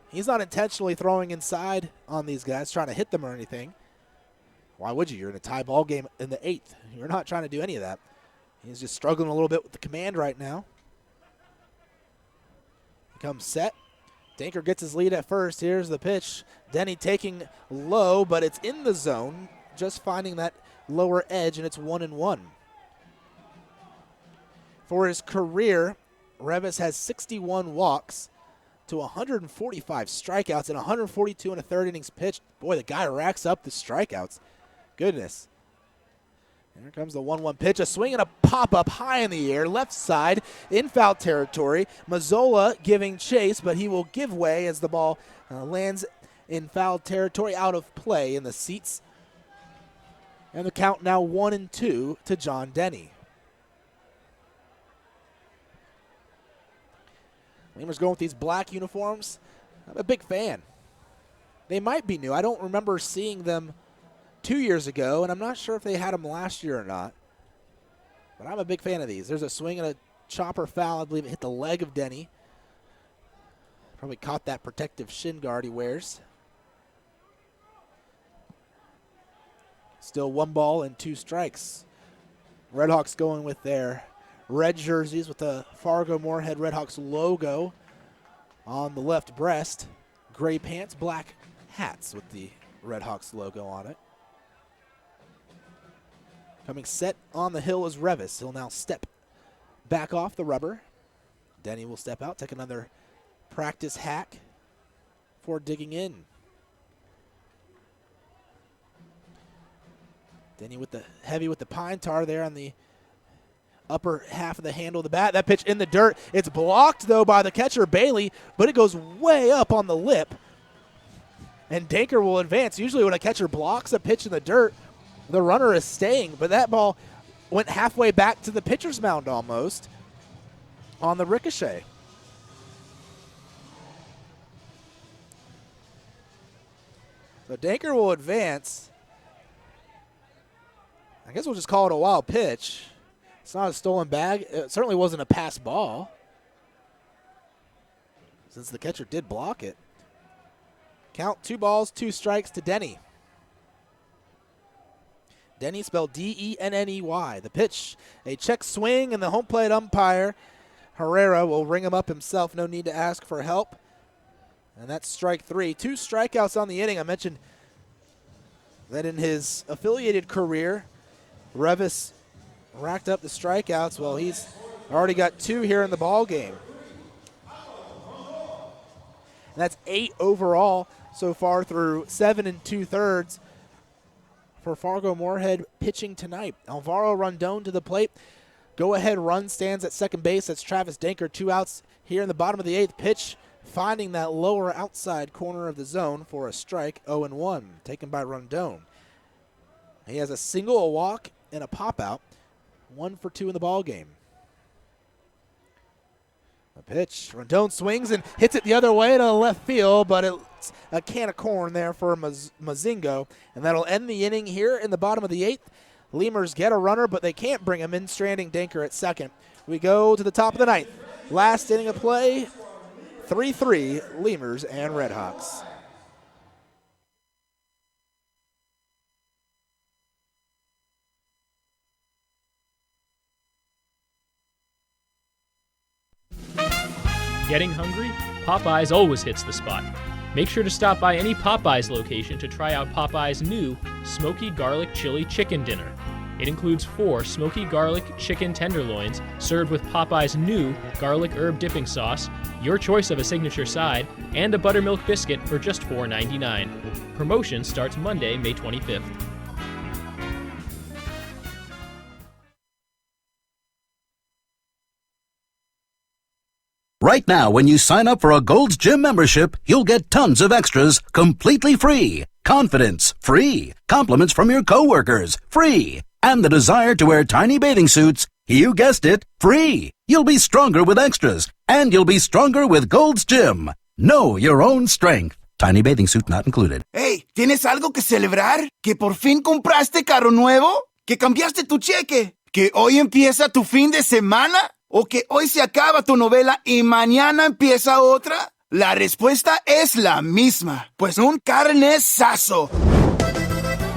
he's not intentionally throwing inside on these guys, trying to hit them or anything. Why would you? You're in a tie ball game in the 8th. You're not trying to do any of that. He's just struggling a little bit with the command right now. He comes set. Danker gets his lead at first. Here's the pitch. Denny taking low, but it's in the zone. Just finding that lower edge, and it's 1-1. For his career, Revis has 61 walks to 145 strikeouts and 142 in a 3rd innings pitched. Boy, the guy racks up the strikeouts. Goodness. And here comes the 1-1 pitch. A swing and a pop-up high in the air. Left side in foul territory. Mazzola giving chase, but he will give way as the ball lands in foul territory, out of play in the seats. And the count now 1-2 to John Denny. Lemurs going with these black uniforms. I'm a big fan. They might be new. I don't remember seeing them 2 years ago, and I'm not sure if they had them last year or not. But I'm a big fan of these. There's a swing and a chopper foul. I believe it hit the leg of Denny. Probably caught that protective shin guard he wears. Still 1 ball and 2 strikes. RedHawks going with their red jerseys with the Fargo Moorhead RedHawks logo on the left breast. Gray pants, black hats with the RedHawks logo on it. Coming set on the hill is Revis. He'll now step back off the rubber. Denny will step out, take another practice hack before digging in. Denny with the heavy with the pine tar there on the upper half of the handle of the bat. That pitch in the dirt. It's blocked, though, by the catcher, Bailey, but it goes way up on the lip. And Danker will advance. Usually when a catcher blocks a pitch in the dirt, the runner is staying, but that ball went halfway back to the pitcher's mound almost on the ricochet. So Danker will advance. I guess we'll just call it a wild pitch. It's not a stolen bag. It certainly wasn't a pass ball, since the catcher did block it. Count 2 balls, 2 strikes to Denny. Denny spelled D-E-N-N-E-Y. The pitch, a check swing, and the home plate umpire, Herrera, will ring him up himself. No need to ask for help. And that's strike 3. 2 strikeouts on the inning. I mentioned that in his affiliated career, Revis racked up the strikeouts. Well, he's already got 2 here in the ball game. And that's 8 overall so far through 7 2/3 for Fargo-Moorhead pitching tonight. Alvaro Rondon to the plate. Go-ahead run stands at second base. That's Travis Danker. 2 outs here in the bottom of the 8th. Pitch finding that lower outside corner of the zone for a strike. 0-1 taken by Rondon. He has a single, a walk, and a pop-out. 1 for 2 in the ball game. A pitch. Rondon swings and hits it the other way to left field, but it's a can of corn there for Mazingo, and that'll end the inning here in the bottom of the 8th. Lemurs get a runner, but they can't bring him in, stranding Danker at second. We go to the top of the 9th. Last inning of play, 3-3, Lemurs and RedHawks. Getting hungry? Popeyes always hits the spot. Make sure to stop by any Popeyes location to try out Popeyes' new Smoky Garlic Chili Chicken Dinner. It includes 4 smoky garlic chicken tenderloins served with Popeyes' new garlic herb dipping sauce, your choice of a signature side, and a buttermilk biscuit for just $4.99. Promotion starts Monday, May 25th. Right now, when you sign up for a Gold's Gym membership, you'll get tons of extras completely free. Confidence, free. Compliments from your coworkers, free. And the desire to wear tiny bathing suits, you guessed it, free. You'll be stronger with extras, and you'll be stronger with Gold's Gym. Know your own strength. Tiny bathing suit not included. Hey, ¿tienes algo que celebrar? ¿Que por fin compraste carro nuevo? ¿Que cambiaste tu cheque? ¿Que hoy empieza tu fin de semana? ¿O que hoy se acaba tu novela y mañana empieza otra? La respuesta es la misma, pues un carnesazo.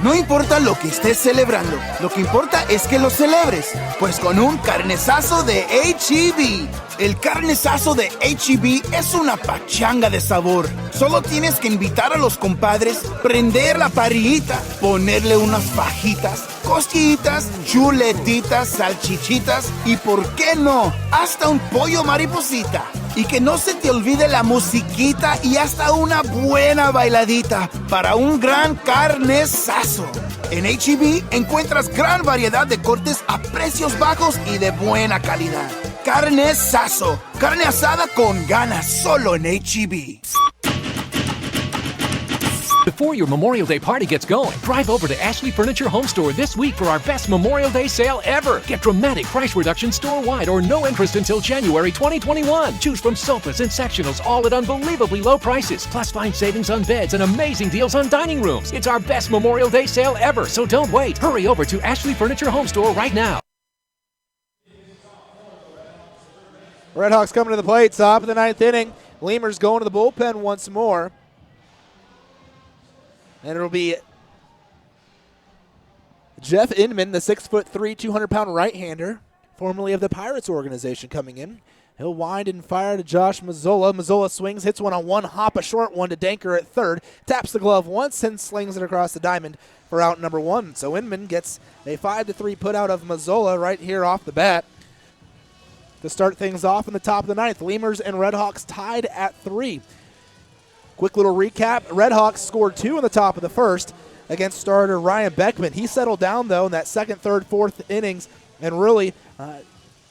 No importa lo que estés celebrando, lo que importa es que lo celebres, pues con un carnesazo de H-E-B. El carnesazo de H-E-B es una pachanga de sabor. Solo tienes que invitar a los compadres, prender la parrillita, ponerle unas fajitas, costillitas, chuletitas, salchichitas y, ¿por qué no?, hasta un pollo mariposita. Y que no se te olvide la musiquita y hasta una buena bailadita para un gran carnesazo. En H-E-B encuentras gran variedad de cortes a precios bajos y de buena calidad. Carnesazo, carne asada con ganas, solo en H-E-B. Before your Memorial Day party gets going, drive over to Ashley Furniture Home Store this week for our best Memorial Day sale ever. Get dramatic price reductions store-wide or no interest until January 2021. Choose from sofas and sectionals, all at unbelievably low prices. Plus, find savings on beds and amazing deals on dining rooms. It's our best Memorial Day sale ever, so don't wait. Hurry over to Ashley Furniture Home Store right now. RedHawks coming to the plate, top of the 9th inning. Lemurs going to the bullpen once more. And it'll be Jeff Inman, the 6'3", 200-pound right-hander, formerly of the Pirates organization, coming in. He'll wind and fire to Josh Mazzola. Mazzola swings, hits one on one hop, a short one to Danker at third, taps the glove once and slings it across the diamond for out number 1. So Inman gets a 5-3 put out of Mazzola right here off the bat to start things off in the top of the 9th. Lemurs and RedHawks tied at 3. Quick little recap. RedHawks scored 2 in the top of the first against starter Ryan Beckman. He settled down, though, in that second, third, fourth innings and really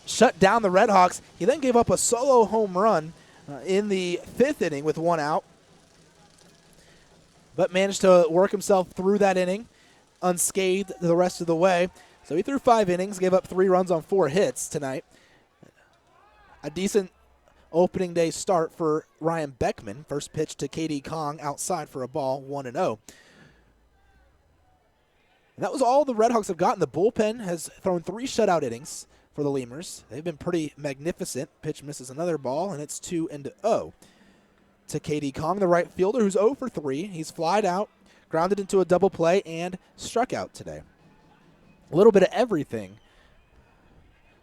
shut down the RedHawks. He then gave up a solo home run in the 5th inning with 1 out, but managed to work himself through that inning unscathed the rest of the way. So he threw 5 innings, gave up 3 runs on 4 hits tonight. A decent opening day start for Ryan Beckman. First pitch to KD Kong outside for a ball, 1-0. And that was all the RedHawks have gotten. The bullpen has thrown 3 shutout innings for the Lemurs. They've been pretty magnificent. Pitch misses another ball, and it's 2-0 to KD Kong, the right fielder, who's 0 for 3. He's flied out, grounded into a double play, and struck out today. A little bit of everything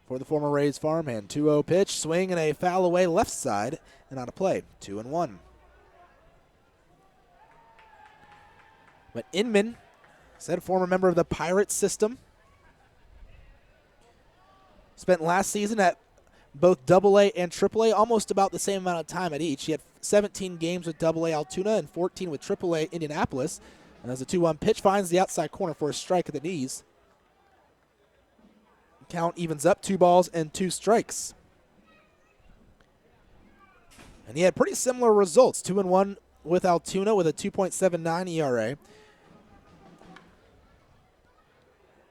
for the former Rays farmhand. 2-0 pitch, swing, and a foul away left side, and out of play. 2-1. But Inman, said former member of the Pirates system, spent last season at both AA and AAA, almost about the same amount of time at each. He had 17 games with AA Altoona and 14 with AAA Indianapolis. And as a 2-1 pitch finds the outside corner for a strike at the knees. Count evens up, 2 balls and 2 strikes. And he had pretty similar results, 2-1 with Altoona with a 2.79 ERA.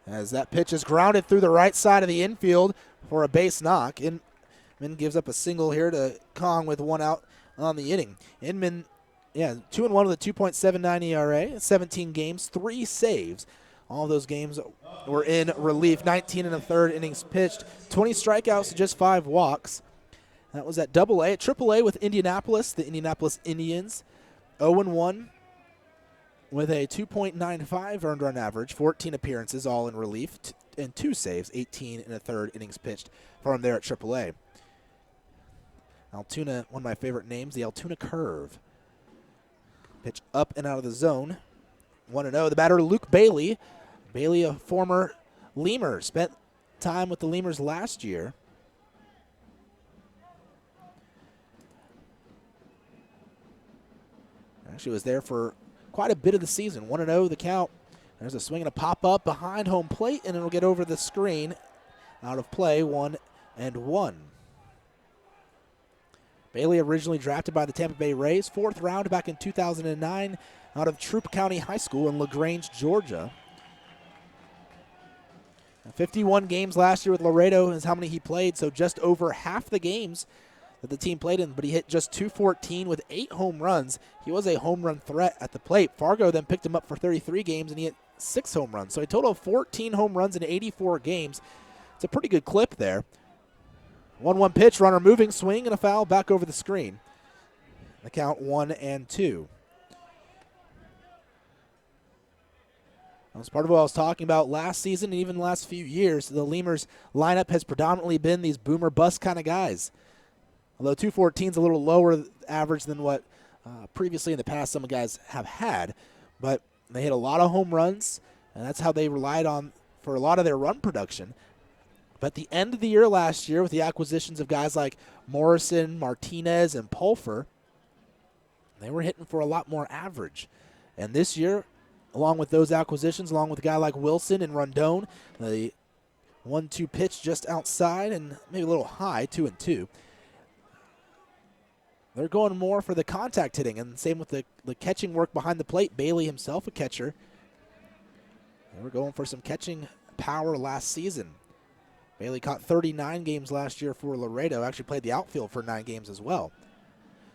As that pitch is grounded through the right side of the infield for a base knock. Inman gives up a single here to Kong with 1 out on the inning. Inman, 2-1 with a 2.79 ERA, 17 games, 3 saves. All of those games were in relief. 19 1/3 innings pitched, 20 strikeouts to just 5 walks. That was at AA. At AAA with Indianapolis, the Indianapolis Indians, 0-1 with a 2.95 earned run average, 14 appearances, all in relief, and 2 saves, 18 1/3 innings pitched for him there at AAA. Altoona, one of my favorite names, the Altoona Curve. Pitch up and out of the zone. 1-0. The batter, Luke Bailey. Bailey, a former Lemur, spent time with the Lemurs last year. Actually was there for quite a bit of the season. 1-0 the count. There's a swing and a pop-up behind home plate, and it'll get over the screen. Out of play, 1-1. Bailey, originally drafted by the Tampa Bay Rays, 4th round back in 2009 out of Troup County High School in LaGrange, Georgia. 51 games last year with Laredo is how many he played, so just over half the games that the team played in, but he hit just .214 with 8 home runs. He was a home run threat at the plate. Fargo then picked him up for 33 games, and he hit 6 home runs. So a total of 14 home runs in 84 games. It's a pretty good clip there. 1-1 pitch, runner moving, swing, and a foul back over the screen. The count 1-2. That was part of what I was talking about last season and even the last few years. The Lemurs lineup has predominantly been these boomer bust kind of guys. Although 214 is a little lower average than what previously in the past some guys have had. But they hit a lot of home runs, and that's how they relied on for a lot of their run production. But at the end of the year last year, with the acquisitions of guys like Morrison, Martinez, and Pulfer, they were hitting for a lot more average. And this year, along with those acquisitions, along with a guy like Wilson and Rondon, the 1-2 pitch just outside and maybe a little high, 2-2. They're going more for the contact hitting, and same with the catching work behind the plate. Bailey himself a catcher. They were going for some catching power last season. Bailey caught 39 games last year for Laredo. Actually played the outfield for 9 games as well.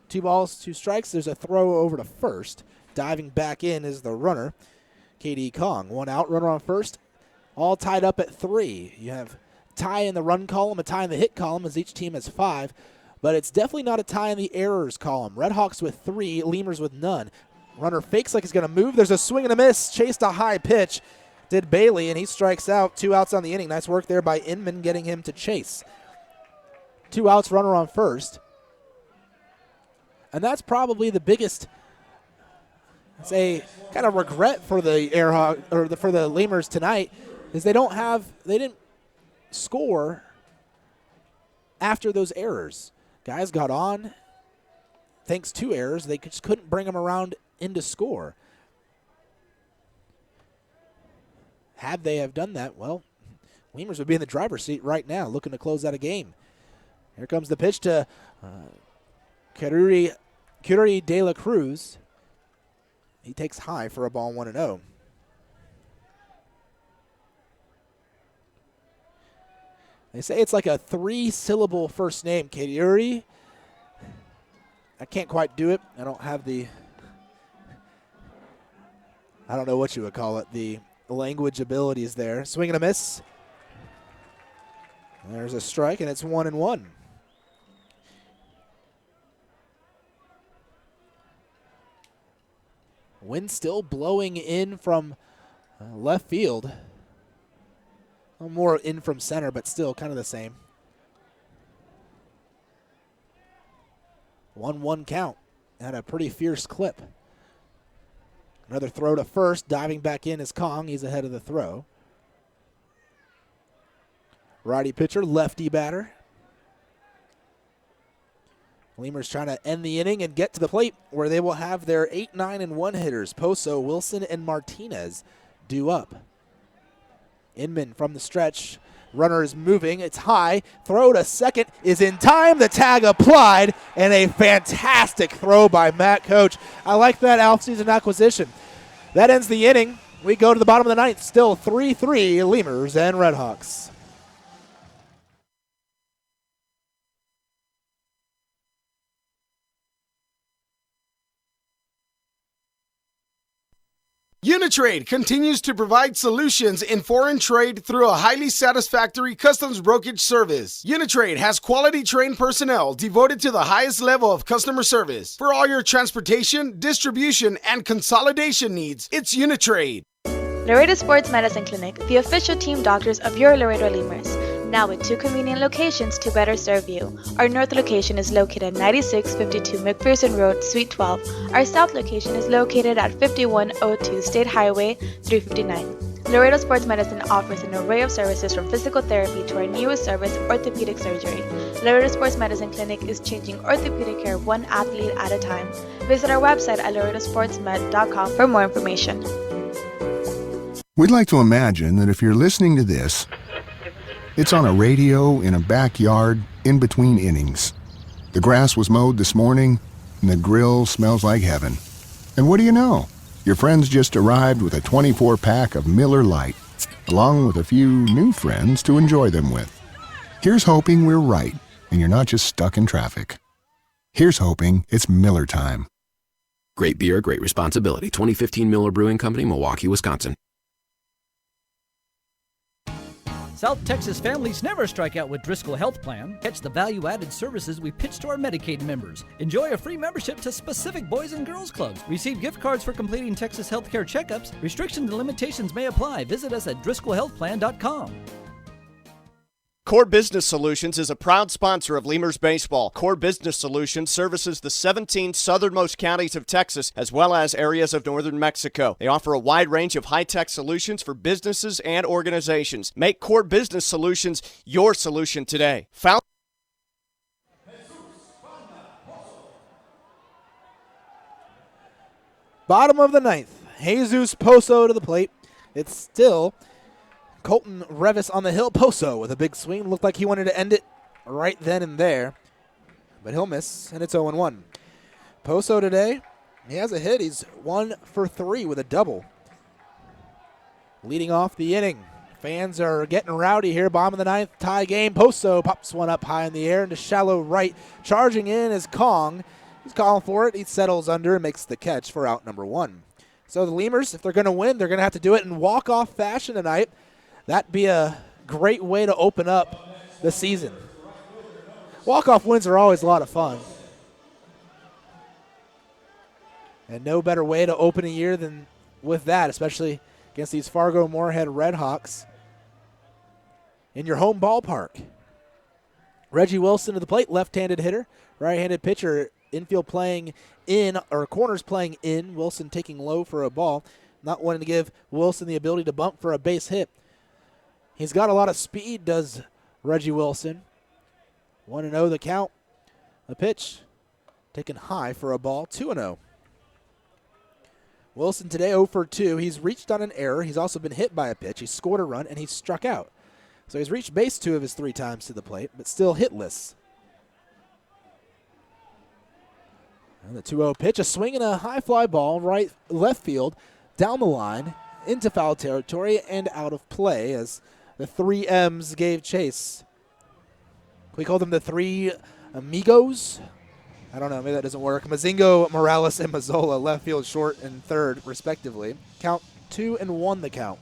2 balls, 2 strikes. There's a throw over to first. Diving back in is the runner, KD Kong. 1 out, runner on first. All tied up at 3. You have tie in the run column, a tie in the hit column, as each team has 5. But it's definitely not a tie in the errors column. RedHawks with 3, Lemurs with none. Runner fakes like he's going to move. There's a swing and a miss. Chased a high pitch. Did Bailey, and he strikes out. 2 outs on the inning. Nice work there by Inman getting him to chase. 2 outs, runner on first. And that's probably the biggest, say, kind of regret for the for the Lemurs tonight, is they didn't score after those errors. Guys got on thanks to errors. They just couldn't bring them around into score. Had they have done that, well, Lemurs would be in the driver's seat right now, looking to close out a game. Here comes the pitch to Curry De La Cruz. He takes high for a ball, 1-0. They say it's like a 3-syllable first name, Curry. I can't quite do it. I don't have I don't know what you would call it, the language abilities there. Swing and a miss. There's a strike, and it's 1-1. Wind still blowing in from left field. More in from center, but still kind of the same. 1-1 count. At a pretty fierce clip. Another throw to first. Diving back in is Kong. He's ahead of the throw. Righty pitcher, lefty batter. Lemurs trying to end the inning and get to the plate where they will have their 8, 9, and 1 hitters. Poso, Wilson, and Martinez due up. Inman from the stretch. Runner is moving. It's high. Throw to second is in time. The tag applied, and a fantastic throw by Matt Coach. I like that offseason acquisition. That ends the inning. We go to the bottom of the ninth. Still 3-3 Lemurs and RedHawks. Uni-Trade continues to provide solutions in foreign trade through a highly satisfactory customs brokerage service. Uni-Trade has quality trained personnel devoted to the highest level of customer service. For all your transportation, distribution, and consolidation needs, it's Uni-Trade. Laredo Sports Medicine Clinic, the official team doctors of your Laredo Lemurs. Now with 2 convenient locations to better serve you. Our north location is located at 9652 McPherson Road, Suite 12. Our south location is located at 5102 State Highway 359. Laredo Sports Medicine offers an array of services from physical therapy to our newest service, orthopedic surgery. Laredo Sports Medicine Clinic is changing orthopedic care one athlete at a time. Visit our website at laredosportsmed.com for more information. We'd like to imagine that if you're listening to this, it's on a radio in a backyard in between innings. The grass was mowed this morning, and the grill smells like heaven. And what do you know? Your friends just arrived with a 24-pack of Miller Lite, along with a few new friends to enjoy them with. Here's hoping we're right, and you're not just stuck in traffic. Here's hoping it's Miller time. Great beer, great responsibility. 2015 Miller Brewing Company, Milwaukee, Wisconsin. South Texas families never strike out with Driscoll Health Plan. Catch the value-added services we pitch to our Medicaid members. Enjoy a free membership to specific boys and girls clubs. Receive gift cards for completing Texas healthcare checkups. Restrictions and limitations may apply. Visit us at DriscollHealthPlan.com. Core Business Solutions is a proud sponsor of Lemurs Baseball. Core Business Solutions services the 17 southernmost counties of Texas as well as areas of northern Mexico. They offer a wide range of high-tech solutions for businesses and organizations. Make Core Business Solutions your solution today. Bottom of the ninth. Jesus Poso to the plate. It's still Colton Revis on the hill. Poso with a big swing. Looked like he wanted to end it right then and there. But he'll miss, and it's 0-1. Poso today, he has a hit. He's 1 for 3 with a double. Leading off the inning. Fans are getting rowdy here. Bottom of the ninth, tie game. Poso pops one up high in the air into shallow right. Charging in is Kong. He's calling for it. He settles under and makes the catch for out number 1. So the Lemurs, if they're going to win, they're going to have to do it in walk-off fashion tonight. That'd be a great way to open up the season. Walk-off wins are always a lot of fun. And no better way to open a year than with that, especially against these Fargo-Moorhead RedHawks in your home ballpark. Reggie Wilson to the plate, left-handed hitter, right-handed pitcher, infield playing in, or corners playing in. Wilson taking low for a ball, not wanting to give Wilson the ability to bump for a base hit. He's got a lot of speed, does Reggie Wilson. 1-0 the count. The pitch taken high for a ball, 2-0. Wilson today 0 for 2. He's reached on an error. He's also been hit by a pitch. He's scored a run, and he's struck out. So he's reached base 2 of his 3 times to the plate, but still hitless. And the 2-0 pitch, a swing and a high fly ball, left field, down the line, into foul territory, and out of play as the 3 M's gave chase. Can we call them the 3 amigos? I don't know, maybe that doesn't work. Mazingo, Morales, and Mazzola, left field, short, and third, respectively. Count 2-1 the count.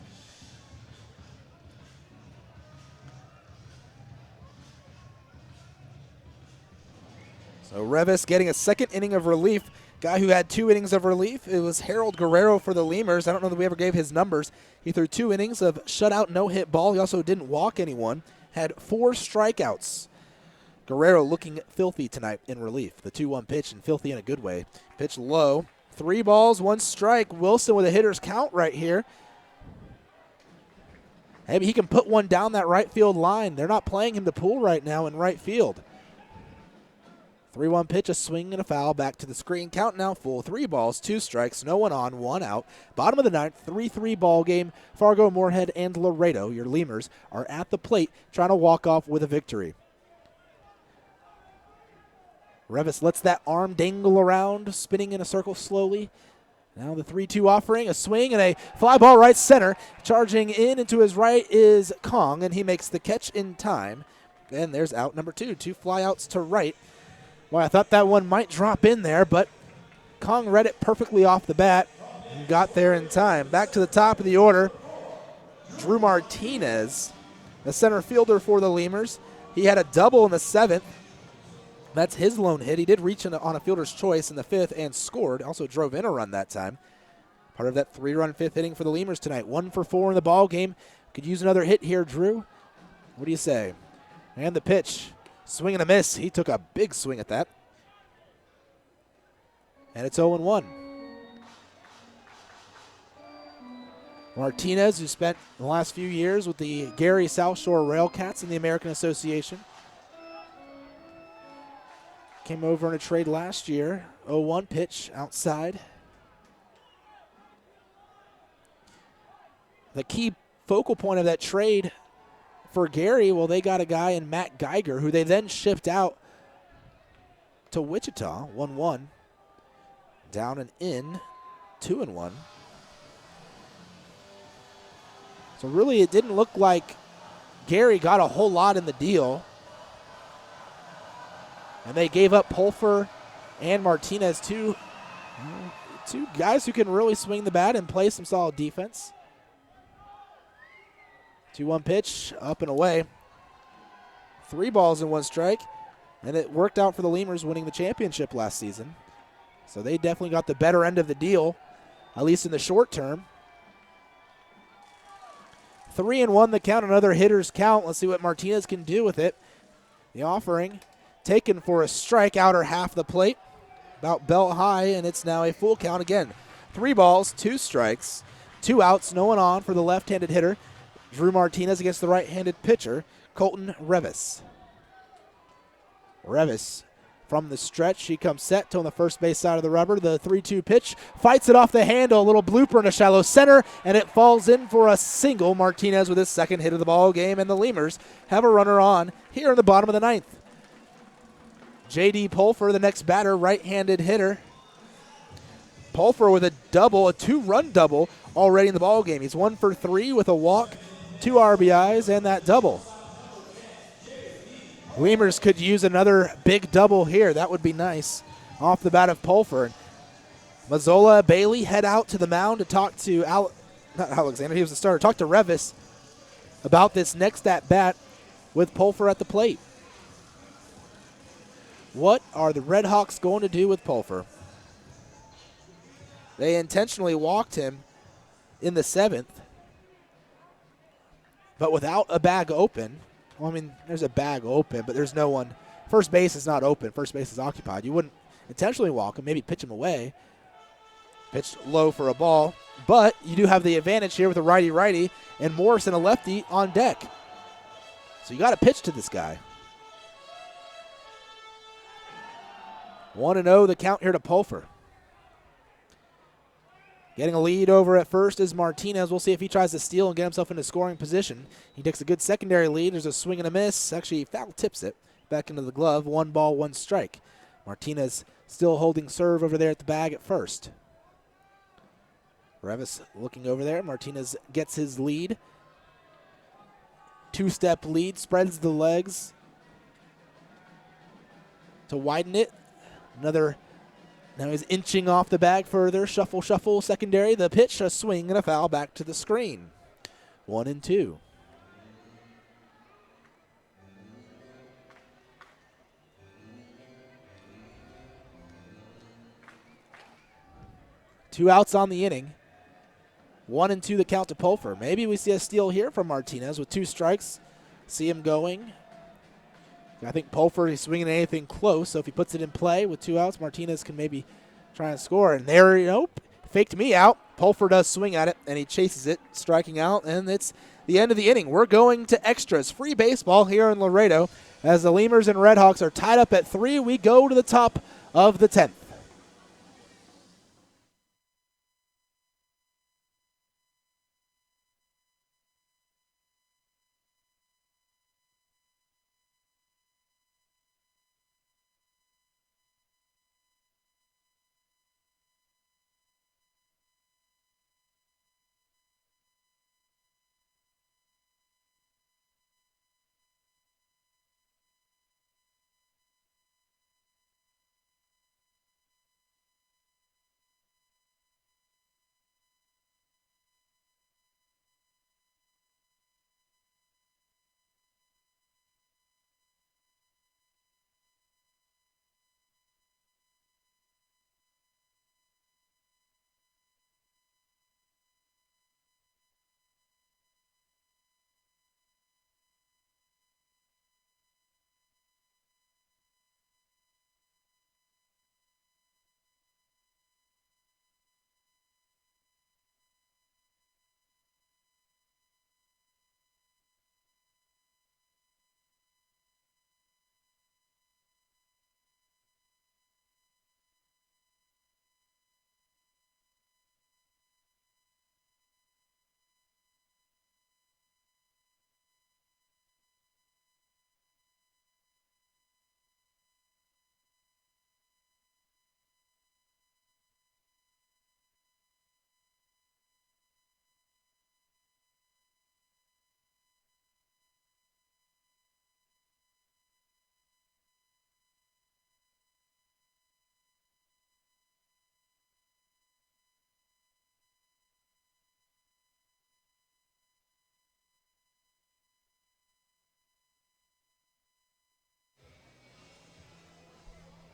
So Revis getting a second inning of relief. Guy who had 2 innings of relief, it was Harold Guerrero for the Lemurs. I don't know that we ever gave his numbers. He threw 2 innings of shutout, no-hit ball. He also didn't walk anyone. Had 4 strikeouts. Guerrero looking filthy tonight in relief. The 2-1 pitch, and filthy in a good way. Pitch low. 3 balls, 1 strike. Wilson with a hitter's count right here. Maybe he can put one down that right field line. They're not playing him to pull right now in right field. 3-1 pitch, a swing and a foul back to the screen. Count now full. 3 balls, 2 strikes, no one on, 1 out. Bottom of the 9th, 3-3 ball game. Fargo, Moorhead, and Laredo, your Lemurs, are at the plate trying to walk off with a victory. Revis lets that arm dangle around, spinning in a circle slowly. Now the 3-2 offering, a swing and a fly ball right center. Charging in into his right is Kong, and he makes the catch in time. And there's out number 2. 2 flyouts to right. Well, I thought that one might drop in there, but Kong read it perfectly off the bat and got there in time. Back to the top of the order, Drew Martinez, the center fielder for the Lemurs. He had a double in the 7th. That's his lone hit. He did reach on a fielder's choice in the 5th and scored. Also drove in a run that time. Part of that 3-run 5th inning for the Lemurs tonight. 1 for 4 in the ball game. Could use another hit here, Drew. What do you say? And the pitch. Swing and a miss. He took a big swing at that. And it's 0-1. Martinez, who spent the last few years with the Gary South Shore Railcats in the American Association. Came over in a trade last year. 0-1 pitch outside. The key focal point of that trade for Gary, well, they got a guy in Matt Geiger, who they then shipped out to Wichita. 1-1. Down and in. 2-1. So really, it didn't look like Gary got a whole lot in the deal. And they gave up Pulfer and Martinez, two guys who can really swing the bat and play some solid defense. 2-1 pitch, up and away. 3 balls and 1 strike. And it worked out for the Lemurs winning the championship last season. So they definitely got the better end of the deal, at least in the short term. 3-1 the count, another hitter's count. Let's see what Martinez can do with it. The offering taken for a strike, outer half the plate, about belt high, and it's now a full count again. 3 balls, 2 strikes, 2 outs, no one on for the left-handed hitter, Drew Martinez, against the right-handed pitcher, Colton Revis. Revis from the stretch, he comes set to on the first base side of the rubber. The 3-2 pitch, fights it off the handle, a little blooper in a shallow center, and it falls in for a single. Martinez with his second hit of the ball game, and the Lemurs have a runner on here in the bottom of the 9th. J.D. Pulfer, the next batter, right-handed hitter. Pulfer with a double, a 2-run double already in the ball game. He's 1 for 3 with a walk, 2 RBIs, and that double. Lemurs could use another big double here. That would be nice off the bat of Pulfer. Mazzola, Bailey head out to the mound to talk to not Alexander, he was the starter. Talk to Revis about this next at-bat with Pulfer at the plate. What are the RedHawks going to do with Pulfer? They intentionally walked him in the 7th, but without a bag open. Well, I mean, there's a bag open, but there's no one. First base is not open. First base is occupied. You wouldn't intentionally walk him, maybe pitch him away. Pitched low for a ball, but you do have the advantage here with a righty-righty and Morrison, a lefty, on deck. So you got to pitch to this guy. 1-0 the count here to Pulfer. Getting a lead over at first is Martinez. We'll see if he tries to steal and get himself into scoring position. He takes a good secondary lead. There's a swing and a miss. Actually, foul tips it back into the glove. 1 ball, 1 strike. Martinez still holding serve over there at the bag at first. Revis looking over there. Martinez gets his lead. 2-step lead, spreads the legs to widen it. Now he's inching off the bag further. Shuffle, shuffle, secondary. The pitch, a swing and a foul back to the screen. 1-2. 2 outs on the inning. 1-2 the count to Pulfer. Maybe we see a steal here from Martinez with 2 strikes. See him going. I think Pulfer is swinging at anything close, so if he puts it in play with 2 outs, Martinez can maybe try and score. And there, faked me out. Pulfer does swing at it, and he chases it, striking out, and it's the end of the inning. We're going to extras. Free baseball here in Laredo. As the Lemurs and RedHawks are tied up at 3, we go to the top of the 10th.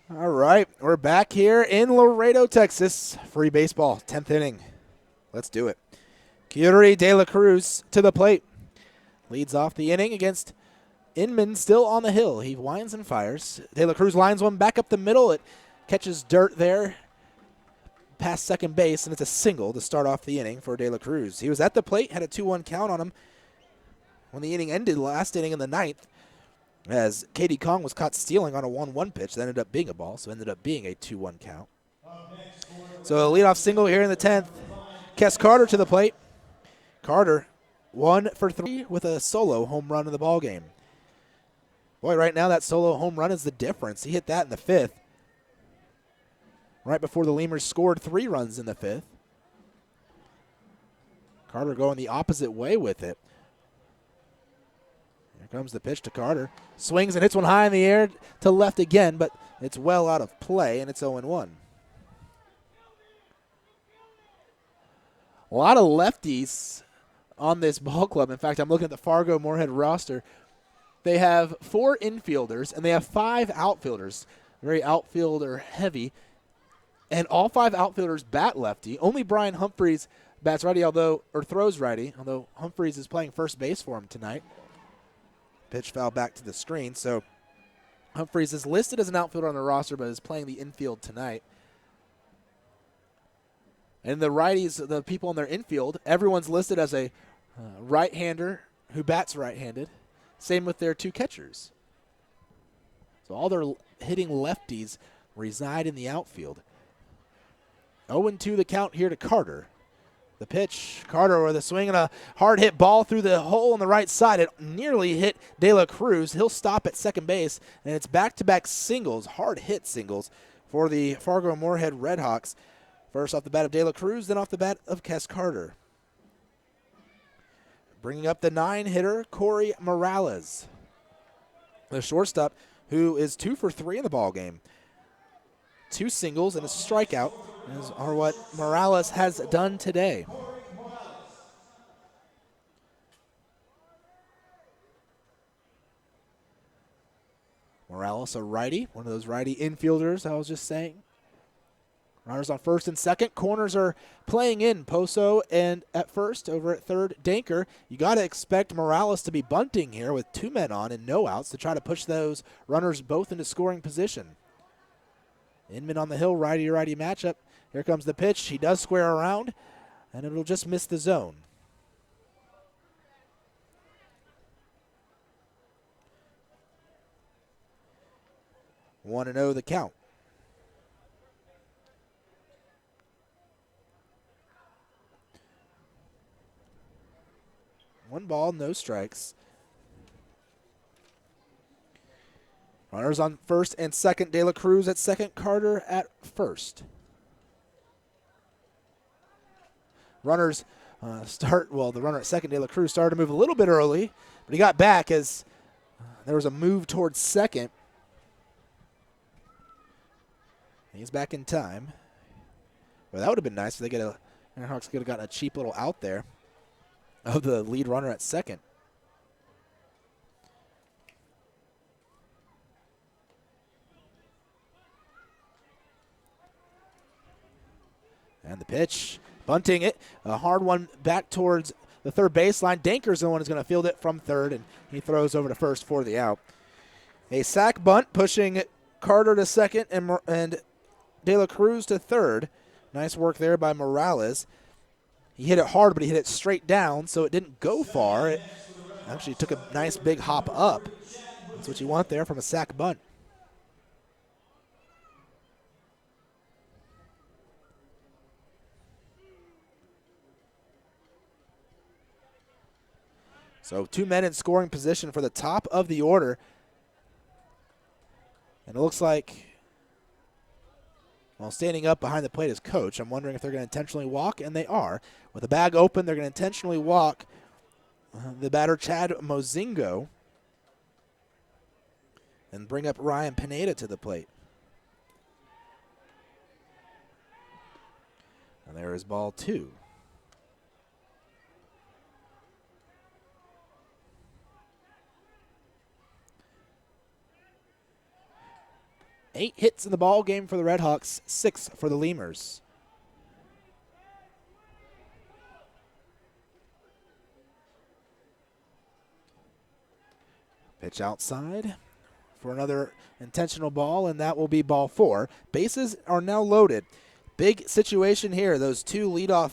All right, we're back here in Laredo, Texas. Free baseball, 10th inning. Let's do it. Yuri De La Cruz to the plate. Leads off the inning against Inman still on the hill. He winds and fires. De La Cruz lines one back up the middle. It catches dirt there past second base, and it's a single to start off the inning for De La Cruz. He was at the plate, had a 2-1 count on him when the inning ended, last inning in the 9th. As Katie Kong was caught stealing on a 1-1 pitch that ended up being a ball, so ended up being a 2-1 count. So a leadoff single here in the 10th. Kes Carter to the plate. Carter 1 for 3 with a solo home run in the ball game. Boy, right now that solo home run is the difference. He hit that in the 5th. Right before the Lemurs scored 3 runs in the 5th. Carter going the opposite way with it. Here comes the pitch to Carter. Swings and hits one high in the air to left again, but it's well out of play, and it's 0-1. A lot of lefties on this ball club. In fact, I'm looking at the Fargo Moorhead roster. They have 4 infielders, and they have 5 outfielders. Very outfielder heavy. And all 5 outfielders bat lefty. Only Brian Humphreys bats righty, throws righty, although Humphreys is playing first base for him tonight. Pitch foul back to the screen. So Humphreys is listed as an outfielder on the roster, but is playing the infield tonight. And the righties, the people in their infield, everyone's listed as a right-hander who bats right-handed. Same with their 2 catchers. So all their hitting lefties reside in the outfield. 0-2 the count here to Carter. The pitch, Carter with a swing and a hard hit ball through the hole on the right side. It nearly hit De La Cruz. He'll stop at second base, and it's back-to-back singles, hard hit singles for the Fargo Moorhead RedHawks. First off the bat of De La Cruz, then off the bat of Kes Carter. Bringing up the 9-hitter, Corey Morales. The shortstop, who is 2 for 3 in the ball game. 2 singles and a strikeout are what Morales has done today. Morales, a righty, one of those righty infielders I was just saying. Runners on first and second. Corners are playing in. Poso and at first, over at third, Danker. You got to expect Morales to be bunting here with 2 men on and no outs to try to push those runners both into scoring position. Inman on the hill, righty-righty matchup. Here comes the pitch. He does square around, and it'll just miss the zone. One and 0 the count. One ball, no strikes. Runners on first and second. De La Cruz at second. Carter at first. Runners the runner at second, De La Cruz, started to move a little bit early, but he got back as there was a move towards second. He's back in time. Well, that would have been nice if RedHawks could have gotten a cheap little out there of the lead runner at second. And the pitch, bunting it. A hard one back towards the third baseline. Danker's the one who's going to field it from third, and he throws over to first for the out. A sac bunt pushing Carter to second and De La Cruz to third. Nice work there by Morales. He hit it hard, but he hit it straight down, so it didn't go far. It actually took a nice big hop up. That's what you want there from a sac bunt. So 2 men in scoring position for the top of the order. And it looks like, standing up behind the plate is Coach. I'm wondering if they're going to intentionally walk, and they are. With the bag open, they're going to intentionally walk the batter, Chad Mozingo, and bring up Ryan Pineda to the plate. And there is ball 2. Eight hits in the ball game for the RedHawks, 6 for the Lemurs. Pitch outside for another intentional ball, and that will be ball 4. Bases are now loaded. Big situation here. Those 2 leadoff,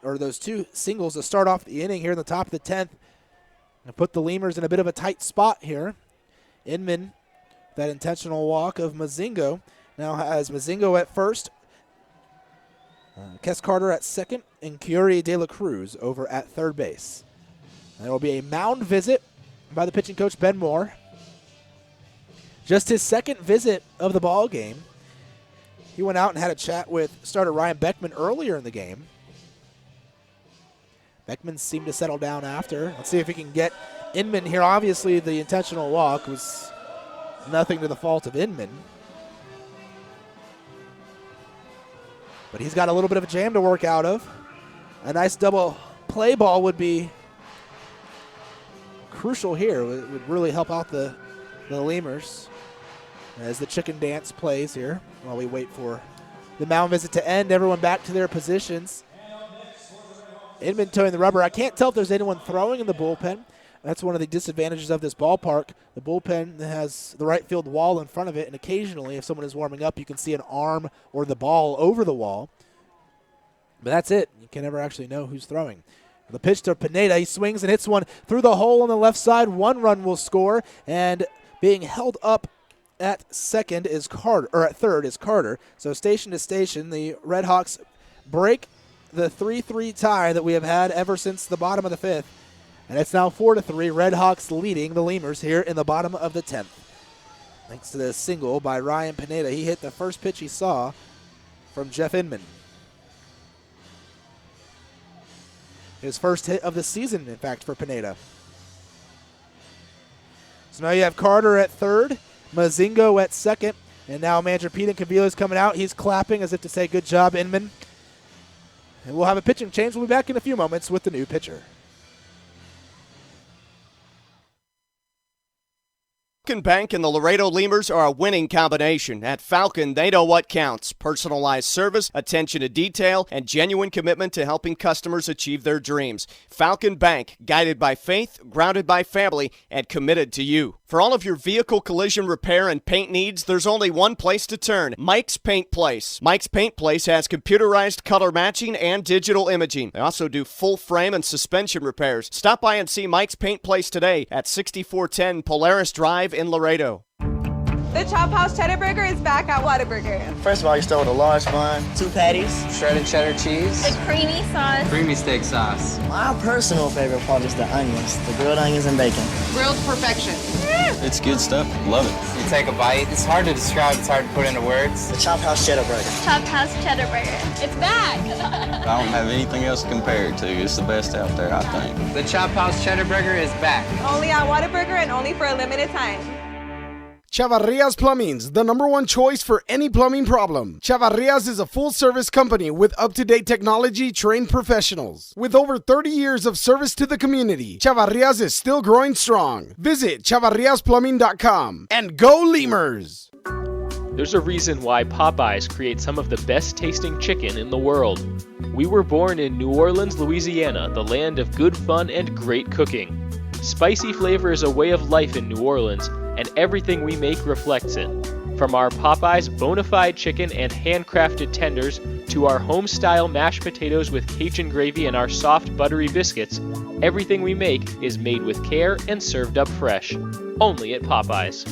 those 2 singles to start off the inning here in the top of the 10th, and put the Lemurs in a bit of a tight spot here. Inman, that intentional walk of Mozingo, now has Mozingo at first, Kes Carter at second, and Kiuri De La Cruz over at third base. There will be a mound visit by the pitching coach, Ben Moore. Just his second visit of the ball game. He went out and had a chat with starter Ryan Beckman earlier in the game. Beckman seemed to settle down after. Let's see if he can get Inman here. Obviously, the intentional walk was nothing to the fault of Inman. But he's got a little bit of a jam to work out of. A nice double play ball would be crucial here. It would really help out the Lemurs as the chicken dance plays here while we wait for the mound visit to end. Everyone back to their positions. Inman towing the rubber. I can't tell if there's anyone throwing in the bullpen. That's one of the disadvantages of this ballpark. The bullpen has the right field wall in front of it, and occasionally if someone is warming up, you can see an arm or the ball over the wall. But that's it. You can never actually know who's throwing. The pitch to Pineda. He swings and hits one through the hole on the left side. 1 run will score, and being held up at second is Carter, or at third is Carter. So station to station, the RedHawks break the 3-3 tie that we have had ever since the bottom of the 5th. And it's now 4-3, RedHawks leading the Lemurs here in the bottom of the 10th. Thanks to the single by Ryan Pineda. He hit the first pitch he saw from Jeff Inman. His first hit of the season, in fact, for Pineda. So now you have Carter at third, Mozingo at second, and now manager Pete Cavilla's coming out. He's clapping as if to say, good job, Inman. And we'll have a pitching change. We'll be back in a few moments with the new pitcher. Falcon Bank and the Laredo Lemurs are a winning combination. At Falcon, they know what counts: personalized service, attention to detail, and genuine commitment to helping customers achieve their dreams. Falcon Bank, guided by faith, grounded by family, and committed to you. For all of your vehicle collision repair and paint needs, there's only one place to turn: Mike's Paint Place. Mike's Paint Place has computerized color matching and digital imaging. They also do full frame and suspension repairs. Stop by and see Mike's Paint Place today at 6410 Polaris Drive in Laredo. The Chop House Cheddar Burger is back at Whataburger. First of all, you start with a large bun, 2 patties, Shredded cheddar cheese. The creamy sauce. Creamy steak sauce. My personal favorite part is the onions, the grilled onions and bacon. Grilled perfection. It's good stuff. Love it. You take a bite. It's hard to describe. It's hard to put into words. The Chop House Cheddar Burger. Chop House Cheddar Burger. It's back. I don't have anything else to compare it to. It's the best out there, I think. The Chop House Cheddar Burger is back. Only at Whataburger and only for a limited time. Chavarrias Plumbing's the #1 choice for any plumbing problem. Chavarrias is a full-service company with up-to-date technology, trained professionals. With over 30 years of service to the community, Chavarrias is still growing strong. Visit chavarriasplumbing.com and go Lemurs! There's a reason why Popeyes creates some of the best tasting chicken in the world. We were born in New Orleans, Louisiana, the land of good fun and great cooking. Spicy flavor is a way of life in New Orleans, and everything we make reflects it. From our Popeyes bona fide chicken and handcrafted tenders to our home-style mashed potatoes with Cajun gravy and our soft buttery biscuits, everything we make is made with care and served up fresh. Only at Popeyes.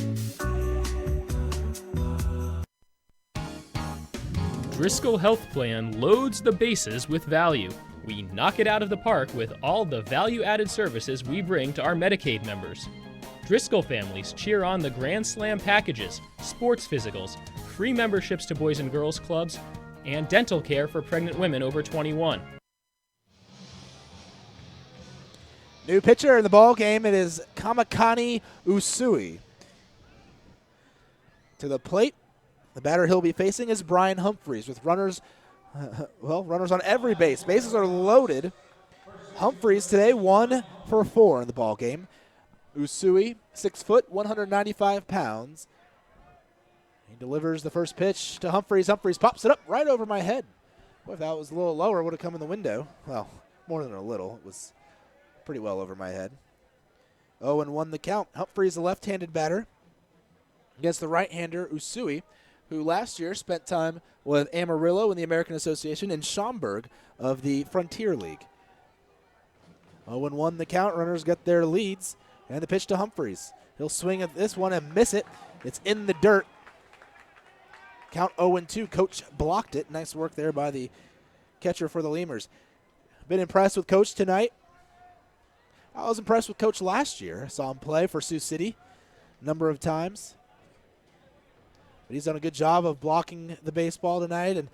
Driscoll Health Plan loads the bases with value. We knock it out of the park with all the value-added services we bring to our Medicaid members. Driscoll families cheer on the Grand Slam packages, sports physicals, free memberships to Boys and Girls Clubs, and dental care for pregnant women over 21. New pitcher in the ball game. It is Kamakani Usui. To the plate, the batter he'll be facing is Brian Humphreys with runners, runners on every base. Bases are loaded. Humphreys today 1 for 4 in the ball game. Usui, 6 foot, 195 pounds. He delivers the first pitch to Humphreys. Humphreys pops it up right over my head. Boy, if that was a little lower, it would have come in the window. Well, more than a little. It was pretty well over my head. 0-1 the count. Humphreys, a left-handed batter, against the right-hander Usui, who last year spent time with Amarillo in the American Association and Schaumburg of the Frontier League. 0-1 the count. Runners get their leads. And the pitch to Humphreys. He'll swing at this one and miss it. It's in the dirt. Count 0-2. Coach blocked it. Nice work there by the catcher for the Lemurs. Been impressed with Coach tonight. I was impressed with Coach last year. I saw him play for Sioux City a number of times. But he's done a good job of blocking the baseball tonight. And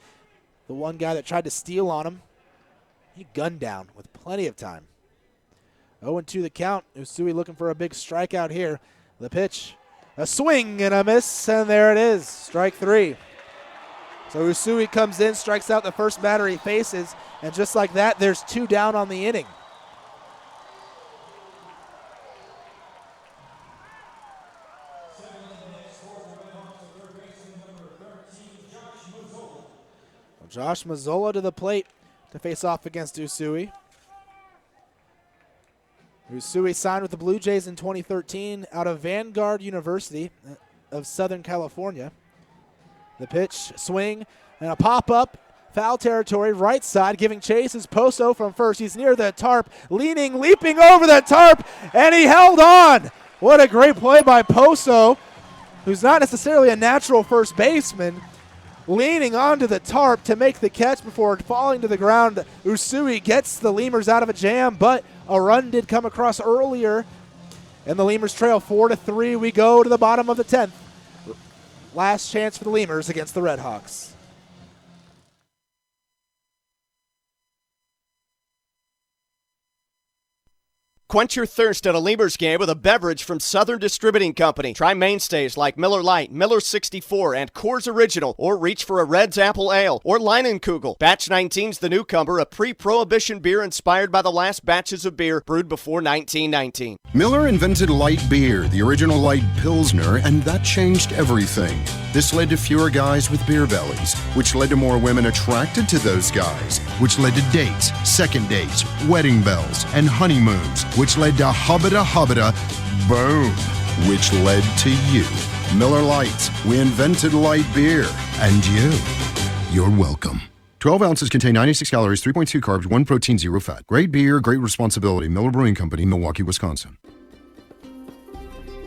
the one guy that tried to steal on him, he gunned down with plenty of time. 0-2 the count. Usui looking for a big strikeout here. The pitch, a swing and a miss, and there it is, strike 3. So Usui comes in, strikes out the first batter he faces, and just like that, there's 2 down on the inning. Josh Mazzola to the plate to face off against Usui. Usui signed with the Blue Jays in 2013 out of Vanguard University of Southern California. The pitch, swing, and a pop-up, foul territory, right side, giving chase is Poso from first. He's near the tarp, leaning, leaping over the tarp, and he held on. What a great play by Poso, who's not necessarily a natural first baseman, leaning onto the tarp to make the catch before falling to the ground. Usui gets the Lemurs out of a jam, but a run did come across earlier, and the Lemurs trail 4-3. We go to the bottom of the 10th. Last chance for the Lemurs against the RedHawks. Quench your thirst at a Lemurs game with a beverage from Southern Distributing Company. Try mainstays like Miller Lite, Miller 64, and Coors Original, or reach for a Red's Apple Ale or Leinenkugel. Batch 19's the newcomer, a pre-prohibition beer inspired by the last batches of beer brewed before 1919. Miller invented light beer, the original light Pilsner, and that changed everything. This led to fewer guys with beer bellies, which led to more women attracted to those guys, which led to dates, second dates, wedding bells, and honeymoons, which led to hubbada, boom, which led to you. Miller Lite, we invented light beer, and you're welcome. 12 ounces contain 96 calories, 3.2 carbs, 1 protein, 0 fat. Great beer, great responsibility. Miller Brewing Company, Milwaukee, Wisconsin.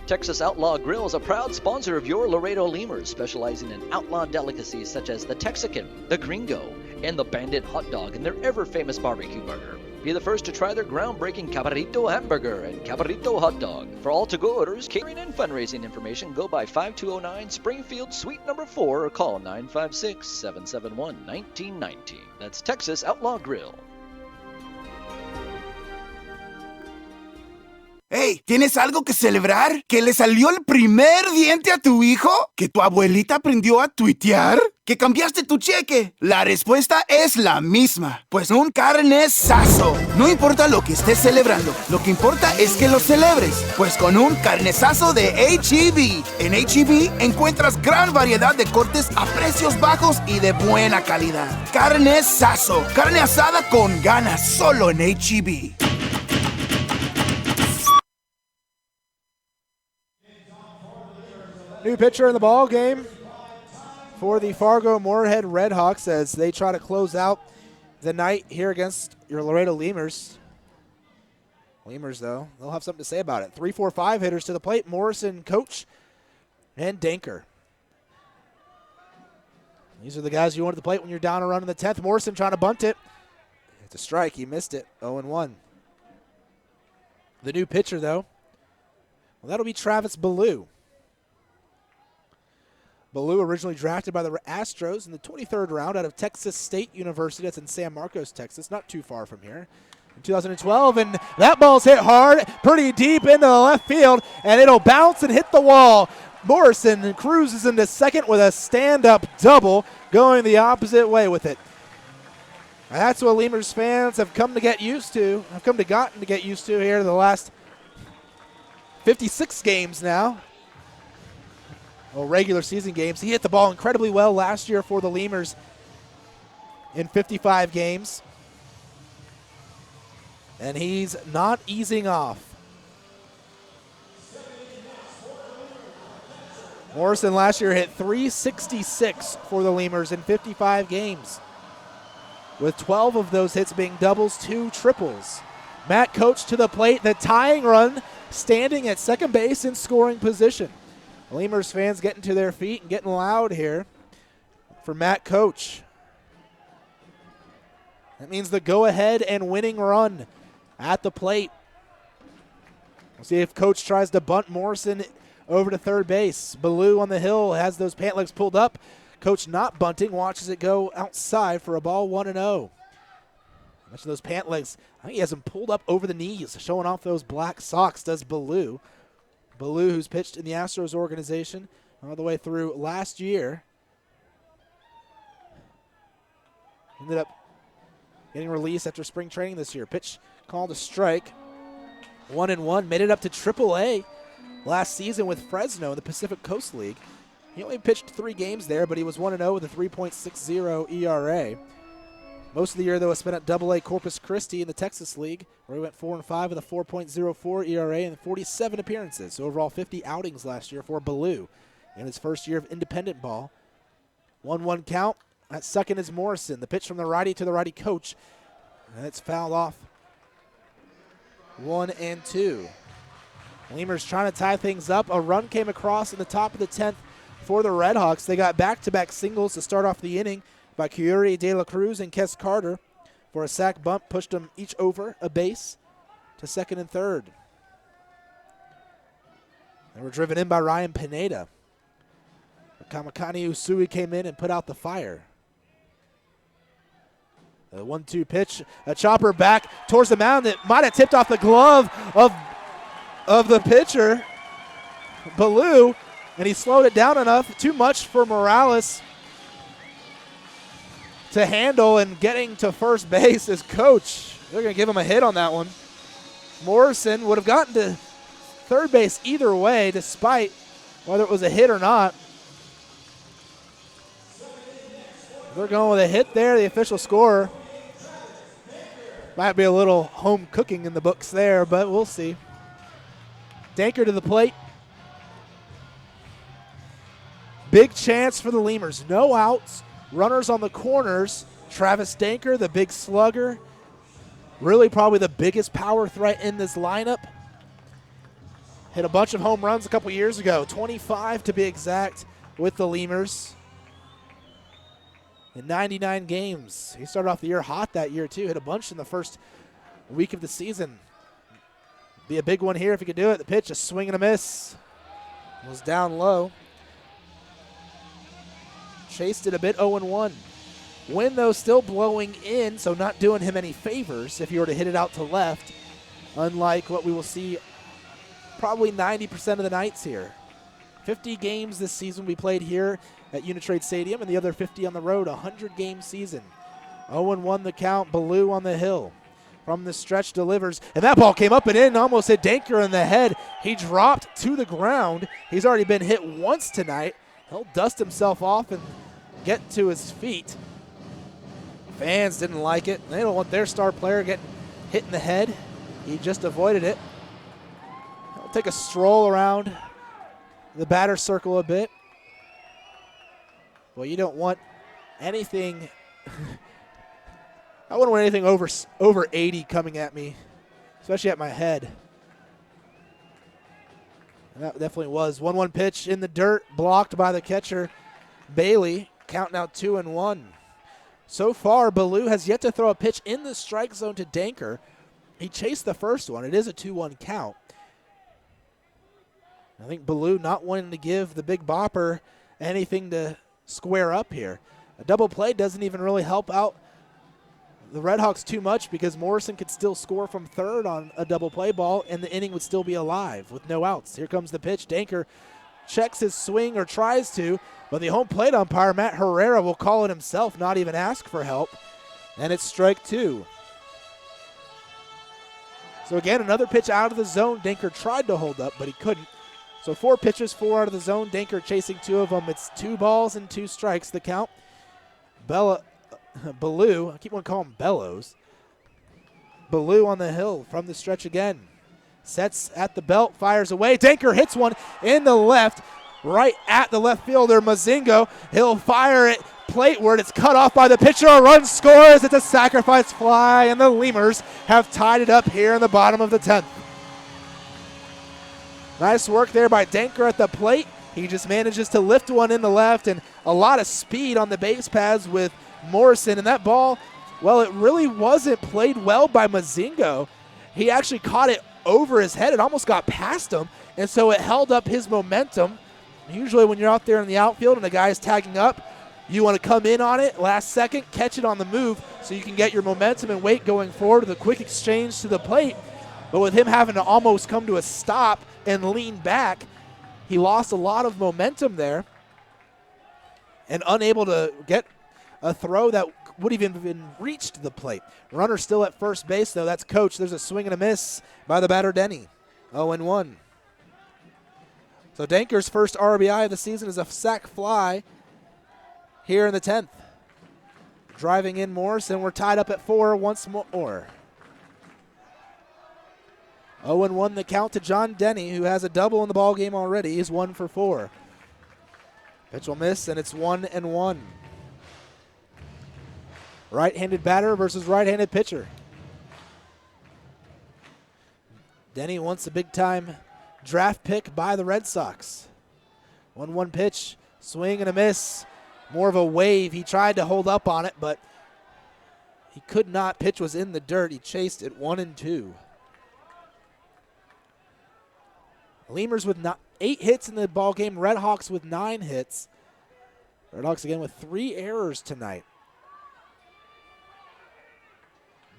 Texas Outlaw Grill is a proud sponsor of your Laredo Lemurs, specializing in outlaw delicacies such as the Texican, the Gringo, and the Bandit hot dog and their ever-famous barbecue burger. Be the first to try their groundbreaking Cabrito hamburger and Cabrito hot dog. For all to-go orders, catering, and fundraising information, go by 5209 Springfield Suite number 4 or call 956-771-1919. That's Texas Outlaw Grill. Hey, ¿tienes algo que celebrar? ¿Que le salió el primer diente a tu hijo? ¿Que tu abuelita aprendió a tuitear? ¿Que cambiaste tu cheque? La respuesta es la misma, pues un carnesazo. No importa lo que estés celebrando, lo que importa es que lo celebres, pues con un carnesazo de H-E-B. En H-E-B encuentras gran variedad de cortes a precios bajos y de buena calidad. Carnesazo, carne asada con ganas, solo en H-E-B. New pitcher in the ball game for the Fargo-Moorhead RedHawks as they try to close out the night here against your Laredo Lemurs. Lemurs, though, they'll have something to say about it. 3-4-5 hitters to the plate. Morrison, Coach, and Danker. These are the guys you want at the plate when you're down a run in the 10th. Morrison trying to bunt it. It's a strike. He missed it. 0-1. The new pitcher, though, well, that'll be Travis Ballou. Ballou, originally drafted by the Astros in the 23rd round out of Texas State University. That's in San Marcos, Texas, not too far from here. In 2012, and that ball's hit hard, pretty deep into the left field, and it'll bounce and hit the wall. Morrison cruises into second with a stand-up double, going the opposite way with it. And that's what Lemurs fans have come to get used to, gotten to get used to here the last 56 games now. Well, regular season games. He hit the ball incredibly well last year for the Lemurs in 55 games. And he's not easing off. Morrison last year hit .366 for the Lemurs in 55 games, with 12 of those hits being doubles, 2 triples. Matt Coach to the plate, the tying run, standing at second base in scoring position. Lemurs fans getting to their feet and getting loud here for Matt Coach. That means the go-ahead and winning run at the plate. We'll see if Coach tries to bunt Morrison over to third base. Ballou on the hill has those pant legs pulled up. Coach not bunting, watches it go outside for a ball 1-0. Mention those pant legs. I think he has them pulled up over the knees, showing off those black socks, does Ballou. Ballou, who's pitched in the Astros organization all the way through last year, ended up getting released after spring training this year. Pitch called a strike. 1-1, made it up to AAA last season with Fresno in the Pacific Coast League. He only pitched 3 games there, but he was 1-0 with a 3.60 ERA. Most of the year, though, was spent at AA Corpus Christi in the Texas League, where he went 4-5 with a 4.04 ERA and 47 appearances. So overall, 50 outings last year for Ballou in his first year of independent ball. 1-1 count. At second is Morrison. The pitch from the righty to the righty Coach. And it's fouled off. 1-2. Lemurs trying to tie things up. A run came across in the top of the 10th for the RedHawks. They got back-to-back singles to start off the inning by Curie De La Cruz and Kes Carter for a sac bunt, pushed them each over a base to second and third. They were driven in by Ryan Pineda. Kamakani Usui came in and put out the fire. The 1-2 pitch, a chopper back towards the mound that might have tipped off the glove of the pitcher, Ballou, and he slowed it down enough, too much for Morales to handle, and getting to first base is Coach. They're going to give him a hit on that one. Morrison would have gotten to third base either way, despite whether it was a hit or not. They're going with a hit there, the official score. Might be a little home cooking in the books there, but we'll see. Danker to the plate. Big chance for the Lemurs. No outs. Runners on the corners. Travis Danker, the big slugger. Really probably the biggest power threat in this lineup. Hit a bunch of home runs a couple years ago. 25 to be exact with the Lemurs. In 99 games. He started off the year hot that year too. Hit a bunch in the first week of the season. Be a big one here if he could do it. The pitch, a swing and a miss. Was down low. Chased it a bit, 0-1. Wind, though, still blowing in, so not doing him any favors if he were to hit it out to left, unlike what we will see probably 90% of the nights here. 50 games this season we played here at Uni-Trade Stadium, and the other 50 on the road, 100-game season. 0-1 the count, Ballou on the hill. From the stretch delivers, and that ball came up and in, almost hit Danker in the head. He dropped to the ground. He's already been hit once tonight. He'll dust himself off and get to his feet. Fans didn't like it. They don't want their star player getting hit in the head. He just avoided it. He'll take a stroll around the batter circle a bit. Well, you don't want anything. I wouldn't want anything over 80 coming at me, especially at my head. And that definitely was. 1-1 pitch in the dirt, blocked by the catcher, Bailey. Count now 2-1. So far, Ballou has yet to throw a pitch in the strike zone to Danker. He chased the first one. It is a 2-1 count. I think Ballou not wanting to give the big bopper anything to square up here. A double play doesn't even really help out the RedHawks too much because Morrison could still score from third on a double play ball and the inning would still be alive with no outs. Here comes the pitch. Danker checks his swing or tries to, but the home plate umpire, Matt Herrera, will call it himself, not even ask for help. And it's strike two. So again, another pitch out of the zone. Danker tried to hold up, but he couldn't. So 4 pitches, 4 out of the zone. Danker chasing 2 of them. It's 2 balls and 2 strikes, the count. Ballou, I keep wanting to call him Bellows. Ballou on the hill from the stretch again. Sets at the belt, fires away. Danker hits one in the left, right at the left fielder, Mazingo. He'll fire it plateward. It's cut off by the pitcher. A run scores. It's a sacrifice fly, and the Lemurs have tied it up here in the bottom of the 10th. Nice work there by Danker at the plate. He just manages to lift one in the left, and a lot of speed on the base paths with Morrison. And that ball, well, it really wasn't played well by Mazingo. He actually caught it over his head. It almost got past him, and so it held up his momentum. Usually when you're out there in the outfield and the guy's tagging up, you want to come in on it last second, catch it on the move so you can get your momentum and weight going forward with a quick exchange to the plate. But with him having to almost come to a stop and lean back, he lost a lot of momentum there and unable to get a throw that would have even been reached the plate. Runner still at first base, though. That's Coach. There's a swing and a miss by the batter, Denny. 0-1. So Danker's first RBI of the season is a sac fly here in the 10th. Driving in Morrison. We're tied up at 4 once more. 0-1 the count to John Denny, who has a double in the ball game already. He's 1 for 4. Pitch will miss, and it's 1-1. Right-handed batter versus right-handed pitcher. Denny wants a big-time draft pick by the Red Sox. 1-1 pitch, swing and a miss. More of a wave. He tried to hold up on it, but he could not. Pitch was in the dirt. He chased it 1-2. Lemurs with 8 hits in the ball game. RedHawks with 9 hits. RedHawks again with 3 errors tonight.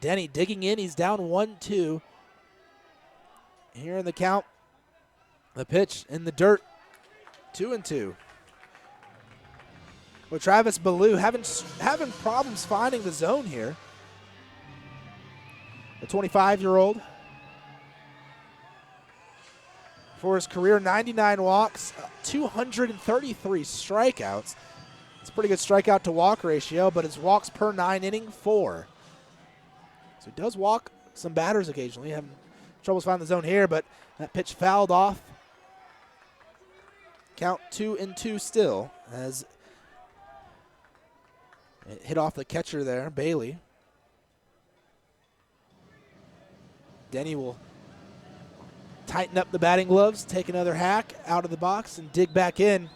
Denny digging in. He's down 1-2. Here in the count. The pitch in the dirt. 2-2. Well, Travis Ballou having problems finding the zone here. The 25-year-old. For his career, 99 walks, 233 strikeouts. It's a pretty good strikeout to walk ratio, but his walks per 9 inning, 4. So he does walk some batters occasionally. Having troubles finding the zone here, but that pitch fouled off. Count 2-2 still as it hit off the catcher there, Bailey. Denny will tighten up the batting gloves, take another hack out of the box, and dig back in.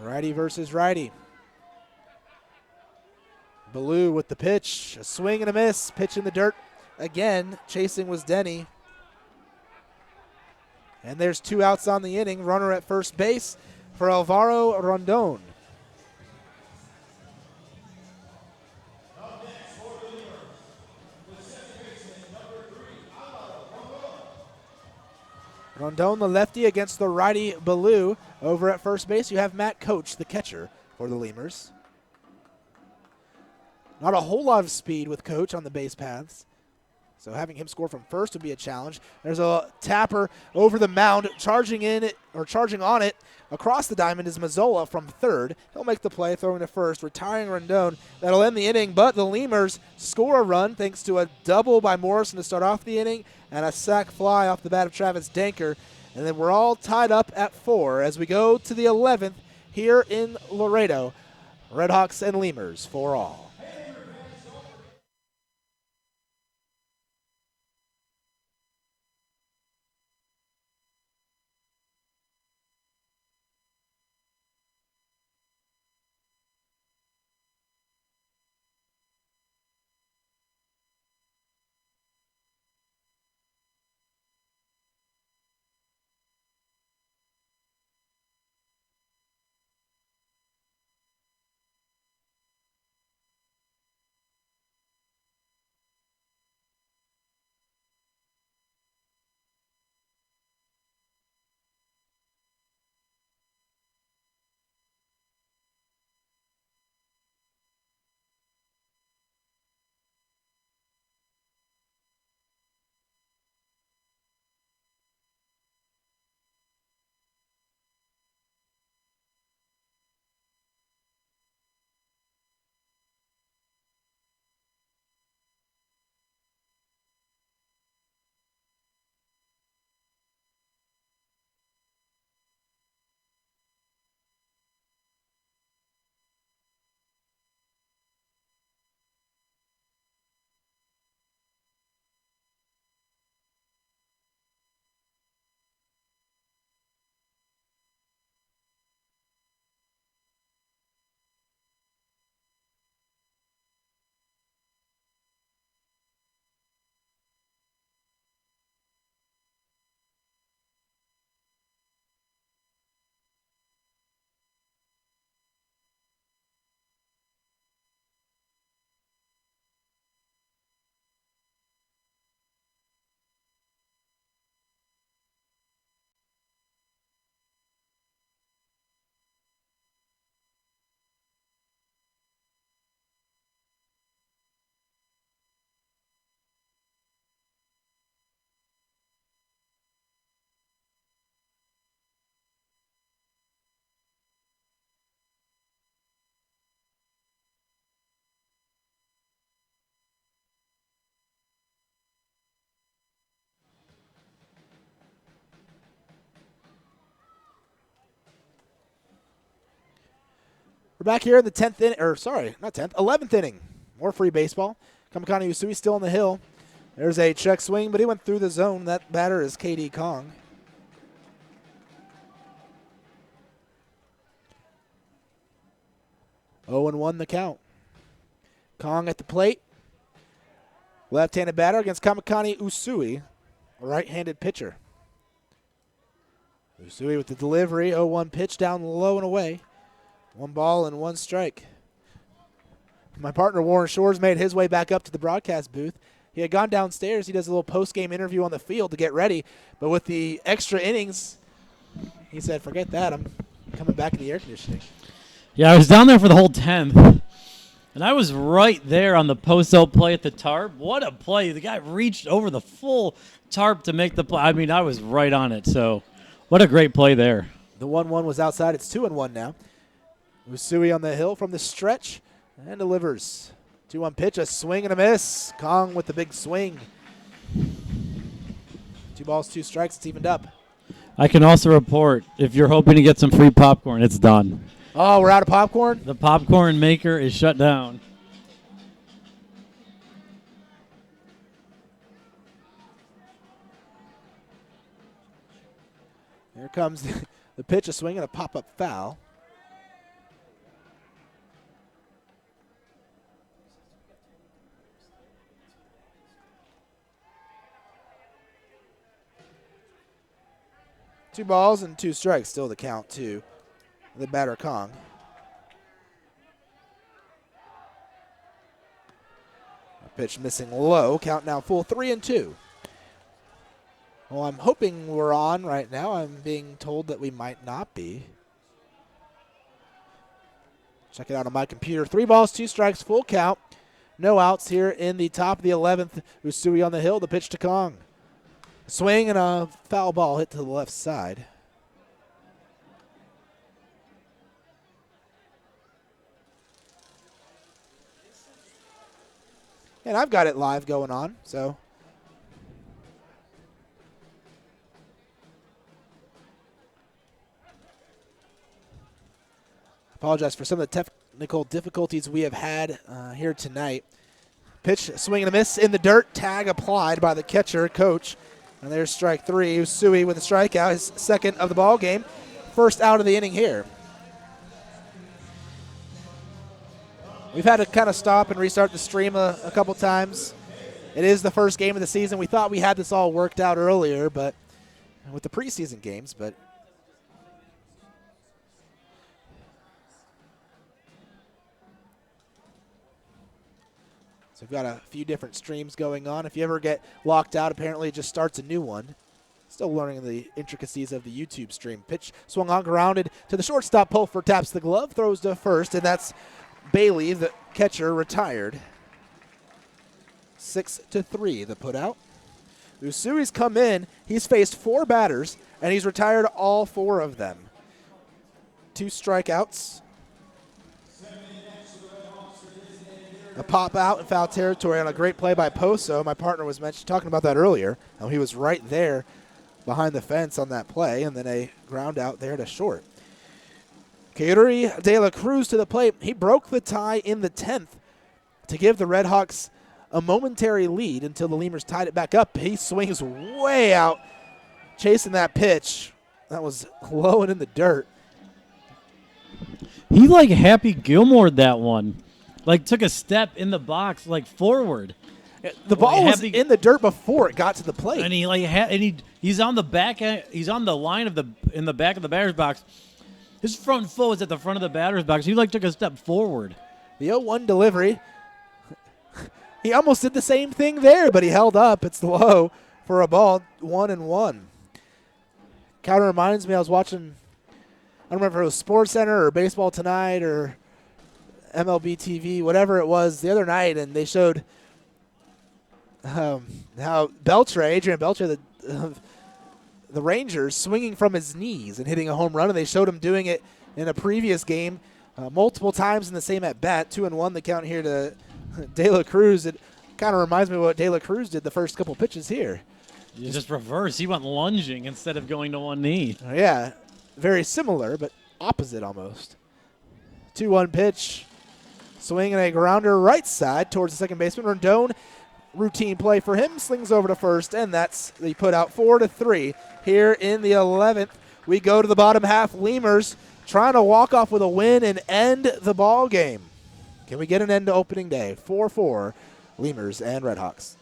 Righty versus righty. Ballou with the pitch, a swing and a miss, pitch in the dirt. Again, chasing was Denny. And there's 2 outs on the inning. Runner at first base for Alvaro Rondon. Rondon, the lefty, against the righty Ballou. Over at first base, you have Matt Coach, the catcher for the Lemurs. Not a whole lot of speed with Coach on the base paths, so having him score from first would be a challenge. There's a tapper over the mound, charging on it. Across the diamond is Mazzola from third. He'll make the play, throwing to first, retiring Rondon. That'll end the inning, but the Lemurs score a run thanks to a double by Morrison to start off the inning and a sac fly off the bat of Travis Danker. And then we're all tied up at 4 as we go to the 11th here in Laredo. RedHawks and Lemurs, 4 all. We're back here in the 10th inning, or sorry, not 10th, 11th inning. More free baseball. Kamakani Usui still on the hill. There's a check swing, but he went through the zone. That batter is KD Kong. Oh and 1 the count. Kong at the plate. Left-handed batter against Kamakani Usui, a right-handed pitcher. Usui with the delivery, 0-1 pitch down low and away. 1 ball and 1 strike. My partner, Warren Shores, made his way back up to the broadcast booth. He had gone downstairs. He does a little post-game interview on the field to get ready. But with the extra innings, he said, forget that. I'm coming back in the air conditioning. Yeah, I was down there for the whole 10th. And I was right there on the post-out play at the tarp. What a play. The guy reached over the full tarp to make the play. I mean, I was right on it. So what a great play there. The 1-1 was outside. It's 2-1 now. Usui on the hill from the stretch and delivers. 2-1 pitch, a swing and a miss. Kong with the big swing. 2 balls, 2 strikes. It's evened up. I can also report, if you're hoping to get some free popcorn, it's done. Oh, we're out of popcorn? The popcorn maker is shut down. Here comes the pitch, a swing and a pop-up foul. Two balls and 2 strikes, still the count to the batter Kong. A pitch missing low, count now full 3-2. Well, I'm hoping we're on right now. I'm being told that we might not be. Check it out on my computer. 3 balls, 2 strikes, full count. No outs here in the top of the 11th. Usui on the hill, the pitch to Kong. Swing and a foul ball hit to the left side. And I've got it live going on, so. Apologize for some of the technical difficulties we have had here tonight. Pitch, swing and a miss in the dirt. Tag applied by the catcher, coach. And there's strike 3. Usui with a strikeout, his second of the ball game. First out of the inning here. We've had to kind of stop and restart the stream a couple times. It is the first game of the season. We thought we had this all worked out earlier, but with the preseason games, but so we've got a few different streams going on. If you ever get locked out, apparently it just starts a new one. Still learning the intricacies of the YouTube stream. Pitch swung on, grounded to the shortstop. Pulfer taps the glove, throws to first, and that's Bailey, the catcher, retired. 6-3, the putout. Usui's come in. He's faced 4 batters, and he's retired all 4 of them. 2 strikeouts. A pop out in foul territory on a great play by Poso. My partner was talking about that earlier. He was right there behind the fence on that play, and then a ground out there to short. Kairi De La Cruz to the plate. He broke the tie in the 10th to give the RedHawks a momentary lead until the Lemurs tied it back up. He swings way out, chasing that pitch. That was low and in the dirt. He like Happy Gilmore'd that one. Like took a step in the box, like forward. The ball was in the dirt before it got to the plate. And he's on the back. He's on the line of in the back of the batter's box. His front foot was at the front of the batter's box. He like took a step forward. The 0-1 delivery. He almost did the same thing there, but he held up. It's low for a ball. 1-1. Kind of reminds me, I was watching, I don't remember if it was Sports Center or Baseball Tonight or MLB TV, whatever it was the other night, and they showed how Adrian Beltre, the Rangers, swinging from his knees and hitting a home run, and they showed him doing it in a previous game multiple times in the same at-bat. 2-1 the count here to De La Cruz. It kind of reminds me of what De La Cruz did the first couple pitches here. Just reverse. He went lunging instead of going to one knee. Yeah, very similar, but opposite almost. 2-1 pitch. Swing and a grounder right side towards the second baseman. Rendon, routine play for him, slings over to first, and that's the put out. 4-3 here in the 11th. We go to the bottom half. Lemurs trying to walk off with a win and end the ball game. Can we get an end to opening day? 4-4, Lemurs and RedHawks.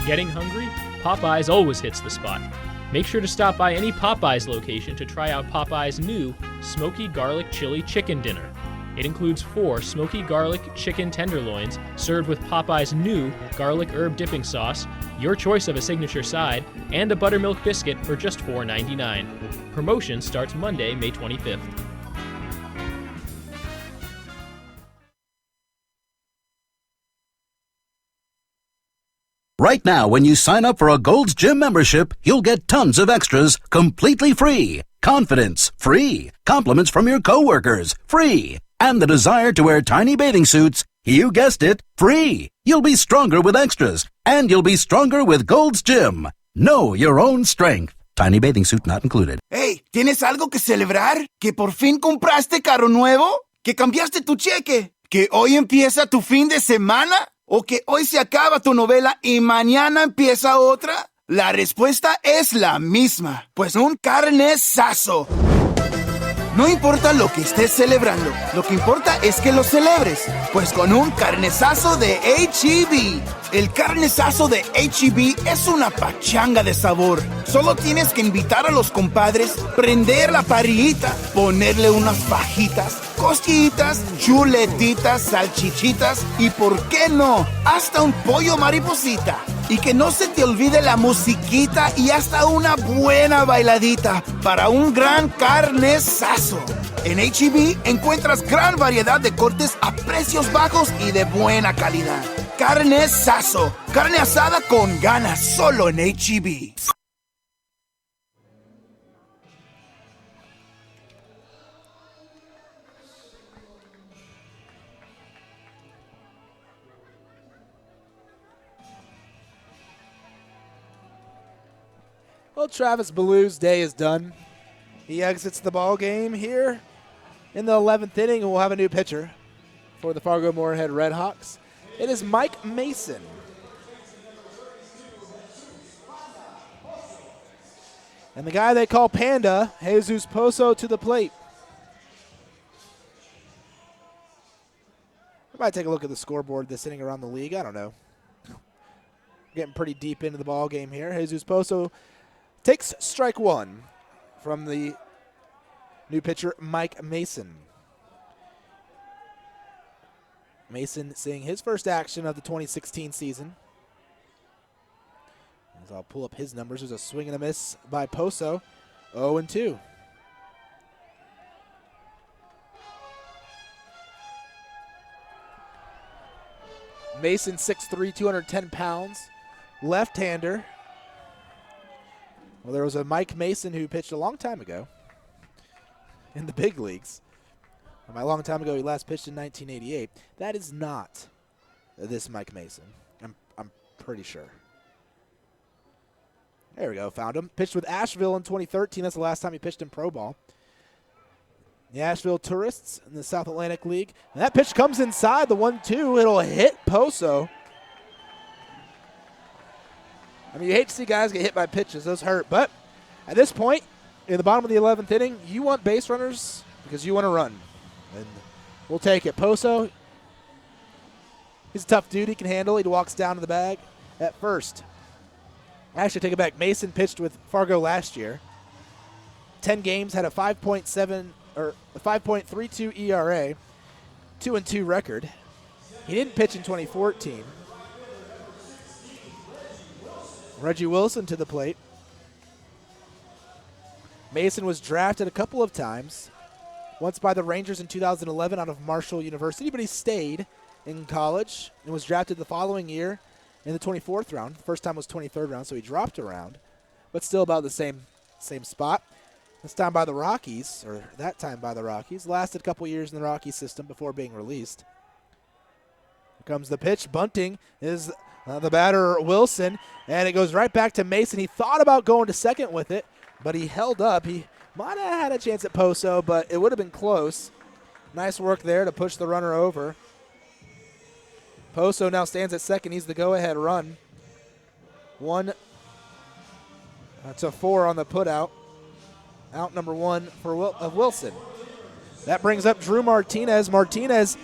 Getting hungry? Popeyes always hits the spot. Make sure to stop by any Popeyes location to try out Popeyes' new Smoky Garlic Chili Chicken Dinner. It includes 4 smoky garlic chicken tenderloins served with Popeyes' new garlic herb dipping sauce, your choice of a signature side, and a buttermilk biscuit for just $4.99. Promotion starts Monday, May 25th. Right now, when you sign up for a Gold's Gym membership, you'll get tons of extras completely free. Confidence, free. Compliments from your coworkers, free. And the desire to wear tiny bathing suits, you guessed it, free. You'll be stronger with extras, and you'll be stronger with Gold's Gym. Know your own strength. Tiny bathing suit not included. Hey, ¿tienes algo que celebrar? ¿Que por fin compraste carro nuevo? ¿Que cambiaste tu cheque? ¿Que hoy empieza tu fin de semana? ¿O que hoy se acaba tu novela y mañana empieza otra? La respuesta es la misma, pues un carnesazo. No importa lo que estés celebrando, lo que importa es que lo celebres, pues con un carnesazo de H-E-B. El carnesazo de H-E-B es una pachanga de sabor. Solo tienes que invitar a los compadres, prender la parrillita, ponerle unas fajitas, costillitas, chuletitas, salchichitas y, ¿por qué no?, hasta un pollo mariposita. Y que no se te olvide la musiquita y hasta una buena bailadita para un gran carnesazo. En H-E-B encuentras gran variedad de cortes a precios bajos y de buena calidad. Carnesazo, carne asada con ganas, solo en H-E-B. Well, Travis Ballou's day is done. He exits the ball game here in the 11th inning, and we'll have a new pitcher for the Fargo-Moorhead RedHawks. It is Mike Mason. And the guy they call Panda, Jesus Pozo, to the plate. I might take a look at the scoreboard this inning around the league. I don't know. Getting pretty deep into the ball game here. Jesus Pozo takes strike one from the new pitcher, Mike Mason. Mason seeing his first action of the 2016 season. As I'll pull up his numbers, there's a swing and a miss by Pozo, 0-2. Mason, 6'3", 210 pounds, left-hander. Well, there was a Mike Mason who pitched a long time ago in the big leagues. By a long time ago, he last pitched in 1988. That is not this Mike Mason. I'm pretty sure. There we go, found him. Pitched with Asheville in 2013. That's the last time he pitched in pro ball. The Asheville Tourists in the South Atlantic League. And that pitch comes inside the 1-2. It'll hit Pozo. I mean, you hate to see guys get hit by pitches. Those hurt. But at this point, in the bottom of the 11th inning, you want base runners because you want to run. And we'll take it. Pozo, he's a tough dude. He can handle it. He walks down to the bag at first. Actually, take it back. Mason pitched with Fargo last year. 10 games, had a 5.7 or a 5.32 ERA, 2-2 record. He didn't pitch in 2014. Reggie Wilson to the plate. Mason was drafted a couple of times, once by the Rangers in 2011 out of Marshall University, but he stayed in college and was drafted the following year in the 24th round. The first time was 23rd round, so he dropped a round, but still about the same spot. This time by the Rockies, or that time by the Rockies. Lasted a couple years in the Rockies system before being released. Here comes the pitch. Bunting is the batter, Wilson, and it goes right back to Mason. He thought about going to second with it, but he held up. He might have had a chance at Pozo, but it would have been close. Nice work there to push the runner over. Pozo now stands at second. He's the go-ahead run. 1-4 on the putout. Out number one of Wilson. That brings up Drew Martinez. Martinez,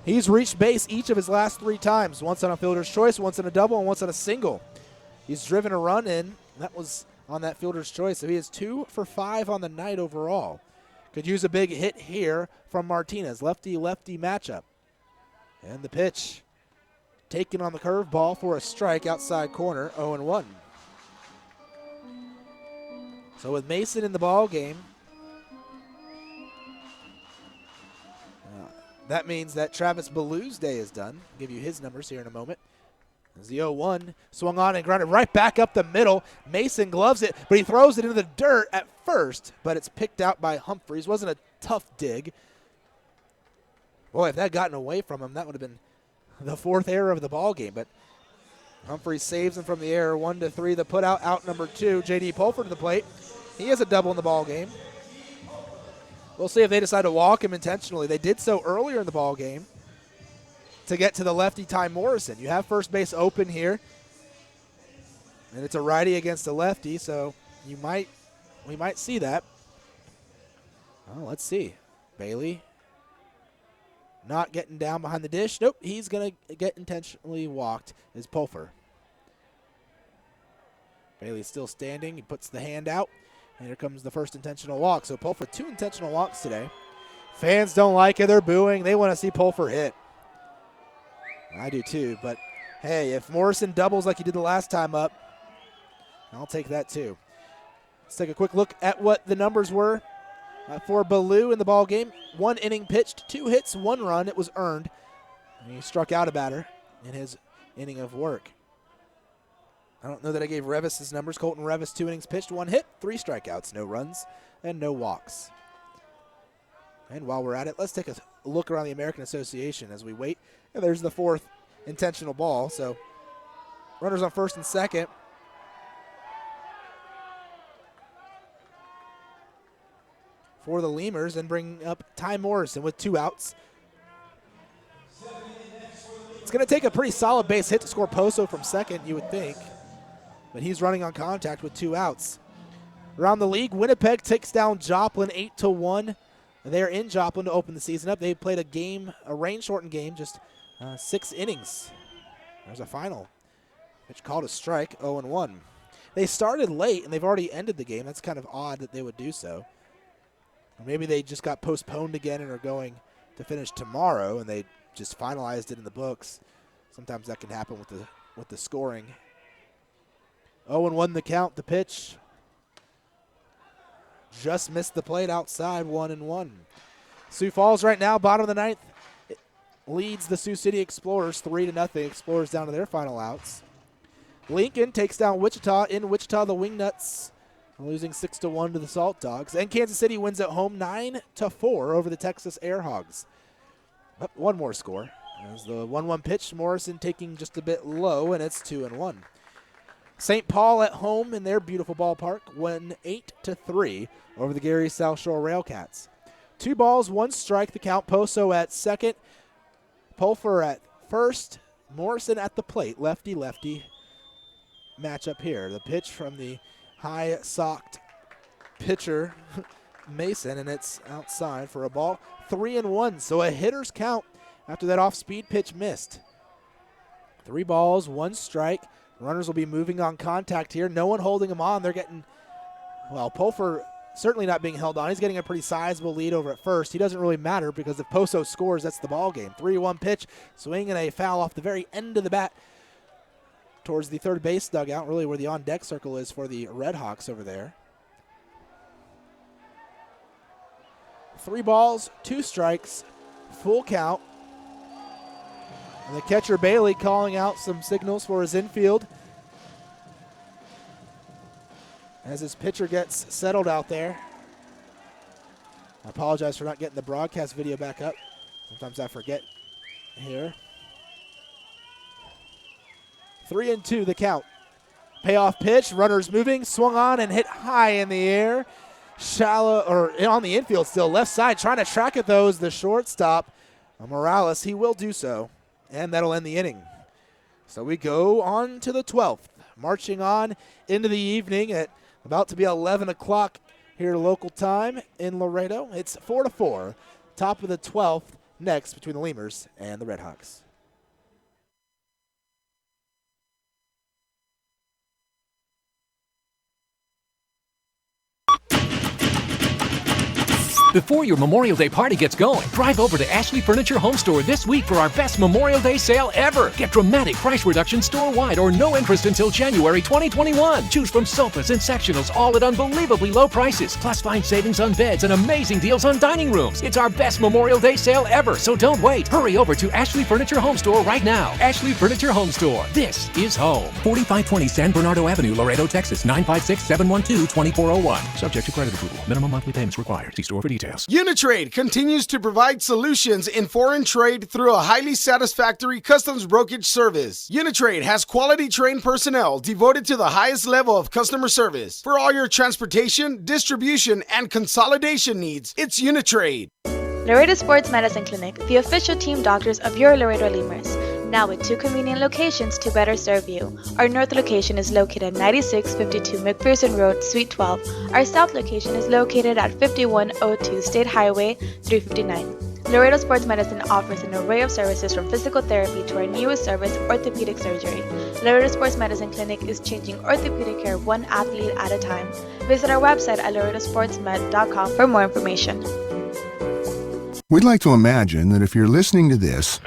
he's reached base each of his last 3 times. Once on a fielder's choice, once on a double, and once on a single. He's driven a run in. That was on that fielder's choice. So he is 2 for 5 on the night overall. Could use a big hit here from Martinez. Lefty-lefty matchup. And the pitch taken on the curveball for a strike outside corner, 0-1. So with Mason in the ball game, that means that Travis Ballou's day is done. I'll give you his numbers here in a moment. As the 0-1 swung on and grounded right back up the middle. Mason gloves it, but he throws it into the dirt at first, but it's picked out by Humphreys. Wasn't a tough dig. Boy, if that had gotten away from him, that would have been the 4th error of the ball game. But Humphreys saves him from the error. 1-3. The put out number 2. J.D. Pulford to the plate. He has a double in the ball game. We'll see if they decide to walk him intentionally. They did so earlier in the ball game to get to the lefty Ty Morrison. You have first base open here, and it's a righty against a lefty, so we might see that. Well, let's see. Bailey not getting down behind the dish. Nope, he's going to get intentionally walked is Pulfer. Bailey's still standing. He puts the hand out, and here comes the first intentional walk. So Pulfer, 2 intentional walks today. Fans don't like it. They're booing. They want to see Pulfer hit. I do too, but hey, if Morrison doubles like he did the last time up, I'll take that too. Let's take a quick look at what the numbers were for Ballou in the ball game. 1 inning pitched, 2 hits, 1 run. It was earned. And he struck out a batter in his inning of work. I don't know that I gave Revis his numbers. Colton Revis, 2 innings pitched, 1 hit, 3 strikeouts, no runs, and no walks. And while we're at it, let's take a look around the American Association as we wait. And there's the 4th intentional ball. So runners on first and second. For the Lemurs, and bring up Ty Morrison with 2 outs. It's going to take a pretty solid base hit to score Poso from second, you would think. But he's running on contact with 2 outs. Around the league, Winnipeg takes down Joplin 8-1. They're in Joplin to open the season up. They played a rain-shortened game, just 6 innings. There's a final. Pitch called a strike, 0-1. They started late, and they've already ended the game. That's kind of odd that they would do so. Or maybe they just got postponed again and are going to finish tomorrow, and they just finalized it in the books. Sometimes that can happen with the scoring. 0-1 the count, the pitch. Just missed the plate outside, 1-1. Sioux Falls right now, bottom of the 9th, leads the Sioux City Explorers 3-0. Explorers down to their final outs. Lincoln takes down Wichita. In Wichita, the Wingnuts losing 6-1 to the Salt Dogs. And Kansas City wins at home 9-4 over the Texas Air Hogs. Up one more score. As the 1-1 pitch, Morrison taking just a bit low, and it's 2-1. St. Paul at home in their beautiful ballpark won 8-3 over the Gary South Shore Railcats. 2 balls, 1 strike, the count. Poso at second, Pulfer at first, Morrison at the plate. Lefty-lefty matchup here. The pitch from the high-socked pitcher, Mason, and it's outside for a ball. 3-1, so a hitter's count after that off-speed pitch missed. 3 balls, 1 strike. Runners will be moving on contact here. No one holding him on. They're getting, well, Pulfer certainly not being held on. He's getting a pretty sizable lead over at first. He doesn't really matter because if Poso scores, that's the ball game. 3-1 pitch, swing and a foul off the very end of the bat towards the third base dugout, really where the on-deck circle is for the RedHawks over there. 3 balls, 2 strikes, full count. And the catcher Bailey calling out some signals for his infield as his pitcher gets settled out there. I apologize for not getting the broadcast video back up. Sometimes I forget here. 3-2 the count. Payoff pitch, runners moving, swung on and hit high in the air. Shallow, or on the infield still, left side, trying to track at those, the shortstop, Morales. He will do so, and that'll end the inning. So we go on to the 12th, marching on into the evening at about to be 11 o'clock here local time in Laredo. It's 4-4, top of the 12th next between the Lemurs and the RedHawks. Before your Memorial Day party gets going, drive over to Ashley Furniture Home Store this week for our best Memorial Day sale ever. Get dramatic price reductions store-wide or no interest until January 2021. Choose from sofas and sectionals, all at unbelievably low prices. Plus, find savings on beds and amazing deals on dining rooms. It's our best Memorial Day sale ever, so don't wait. Hurry over to Ashley Furniture Home Store right now. Ashley Furniture Home Store. This is home. 4520 San Bernardo Avenue, Laredo, Texas. 956-712-2401. Subject to credit approval. Minimum monthly payments required. See store for details. Uni-Trade continues to provide solutions in foreign trade through a highly satisfactory customs brokerage service. Uni-Trade has quality trained personnel devoted to the highest level of customer service. For all your transportation, distribution, and consolidation needs, it's Uni-Trade. Laredo Sports Medicine Clinic, the official team doctors of your Laredo Lemurs. Now with 2 convenient locations to better serve you. Our north location is located at 9652 McPherson Road, Suite 12. Our south location is located at 5102 State Highway 359. Laredo Sports Medicine offers an array of services from physical therapy to our newest service, orthopedic surgery. Laredo Sports Medicine Clinic is changing orthopedic care one athlete at a time. Visit our website at laredosportsmed.com for more information. We'd like to imagine that if you're listening to this,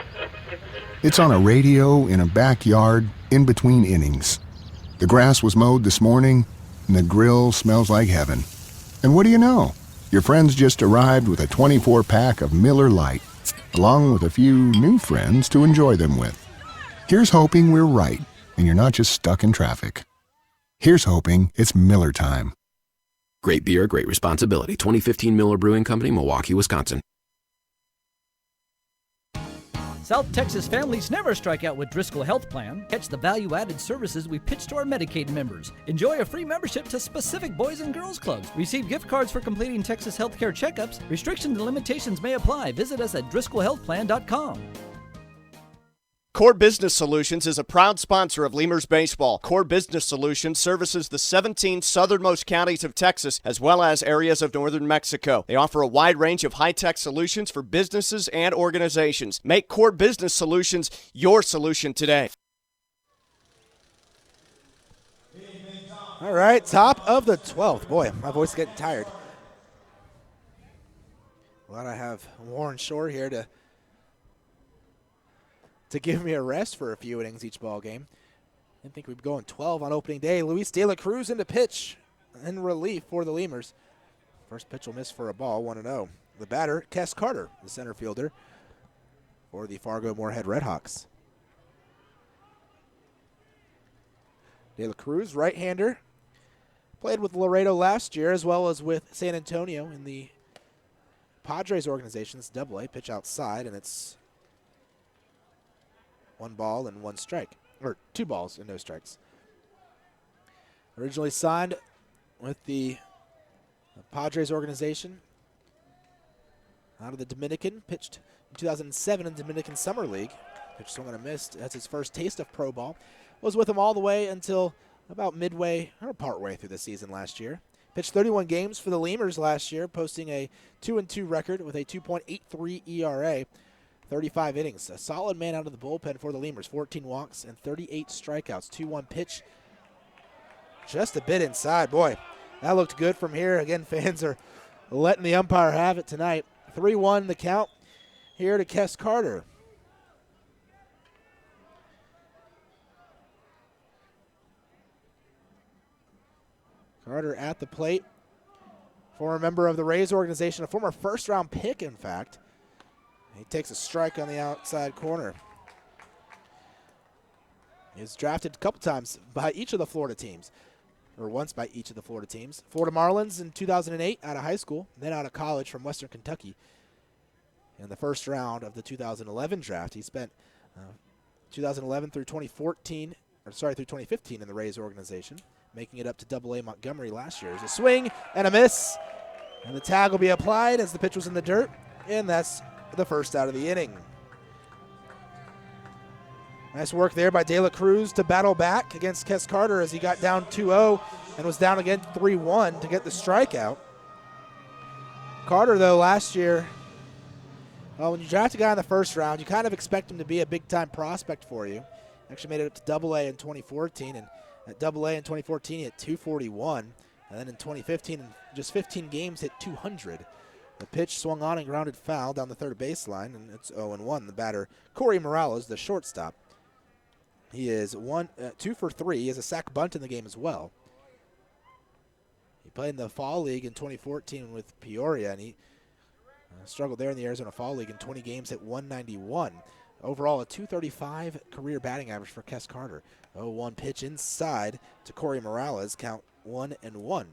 it's on a radio in a backyard in between innings. The grass was mowed this morning, and the grill smells like heaven. And what do you know? Your friends just arrived with a 24-pack of Miller Lite, along with a few new friends to enjoy them with. Here's hoping we're right, and you're not just stuck in traffic. Here's hoping it's Miller time. Great beer, great responsibility. 2015 Miller Brewing Company, Milwaukee, Wisconsin. South Texas families never strike out with Driscoll Health Plan. Catch the value-added services we pitch to our Medicaid members. Enjoy a free membership to specific boys and girls clubs. Receive gift cards for completing Texas healthcare checkups. Restrictions and limitations may apply. Visit us at DriscollHealthPlan.com. Core Business Solutions is a proud sponsor of Lemurs Baseball. Core Business Solutions services the 17 southernmost counties of Texas as well as areas of northern Mexico. They offer a wide range of high-tech solutions for businesses and organizations. Make Core Business Solutions your solution today. All right, top of the 12th. Boy, my voice is getting tired. Glad I have Warren Shore here to give me a rest for a few innings each ball game. Didn't think we'd be going 12 on opening day. Luis De La Cruz into pitch in relief for the Lemurs. First pitch will miss for a ball, 1-0. The batter, Kes Carter, the center fielder for the Fargo-Moorhead RedHawks. De La Cruz, right-hander, played with Laredo last year as well as with San Antonio in the Padres organization's Double-A. Pitch outside, and it's 1 ball and 1 strike, or 2 balls and no strikes. Originally signed with the Padres organization out of the Dominican, pitched in 2007 in the Dominican Summer League. Pitch swung and a miss. That's his first taste of pro ball. Was with him all the way until about midway or partway through the season last year. Pitched 31 games for the Lemurs last year, posting a 2-2 record with a 2.83 ERA. 35 innings. A solid man out of the bullpen for the Lemurs. 14 walks and 38 strikeouts. 2-1 pitch. Just a bit inside. Boy, that looked good from here. Again, fans are letting the umpire have it tonight. 3-1 the count here to Kes Carter. Carter at the plate. Former member of the Rays organization, a former first-round pick, in fact. He takes a strike on the outside corner. He was drafted a couple times by each of the Florida teams, or once by each of the Florida teams. Florida Marlins in 2008 out of high school, then out of college from Western Kentucky. In the first round of the 2011 draft, he spent 2011 through 2014, through 2015 in the Rays organization, making it up to Double-A Montgomery last year. There's a swing and a miss, and the tag will be applied as the pitch was in the dirt, and that's the first out of the inning. Nice work there by De La Cruz to battle back against Kes Carter as he got down 2-0 and was down again 3-1 to get the strikeout. Carter, though, last year, when you draft a guy in the first round, you kind of expect him to be a big-time prospect for you. Actually made it up to Double-A in 2014, and at Double-A in 2014 he hit 241, and then in 2015, in just 15 games, hit 200. The pitch swung on and grounded foul down the third baseline, and it's 0-1. The batter, Corey Morales, the shortstop. He is 2 for 3. He has a sac bunt in the game as well. He played in the Fall League in 2014 with Peoria, and he struggled there in the Arizona Fall League in 20 games at 191. Overall, a 235 career batting average for Kes Carter. 0-1 pitch inside to Corey Morales, count 1-1.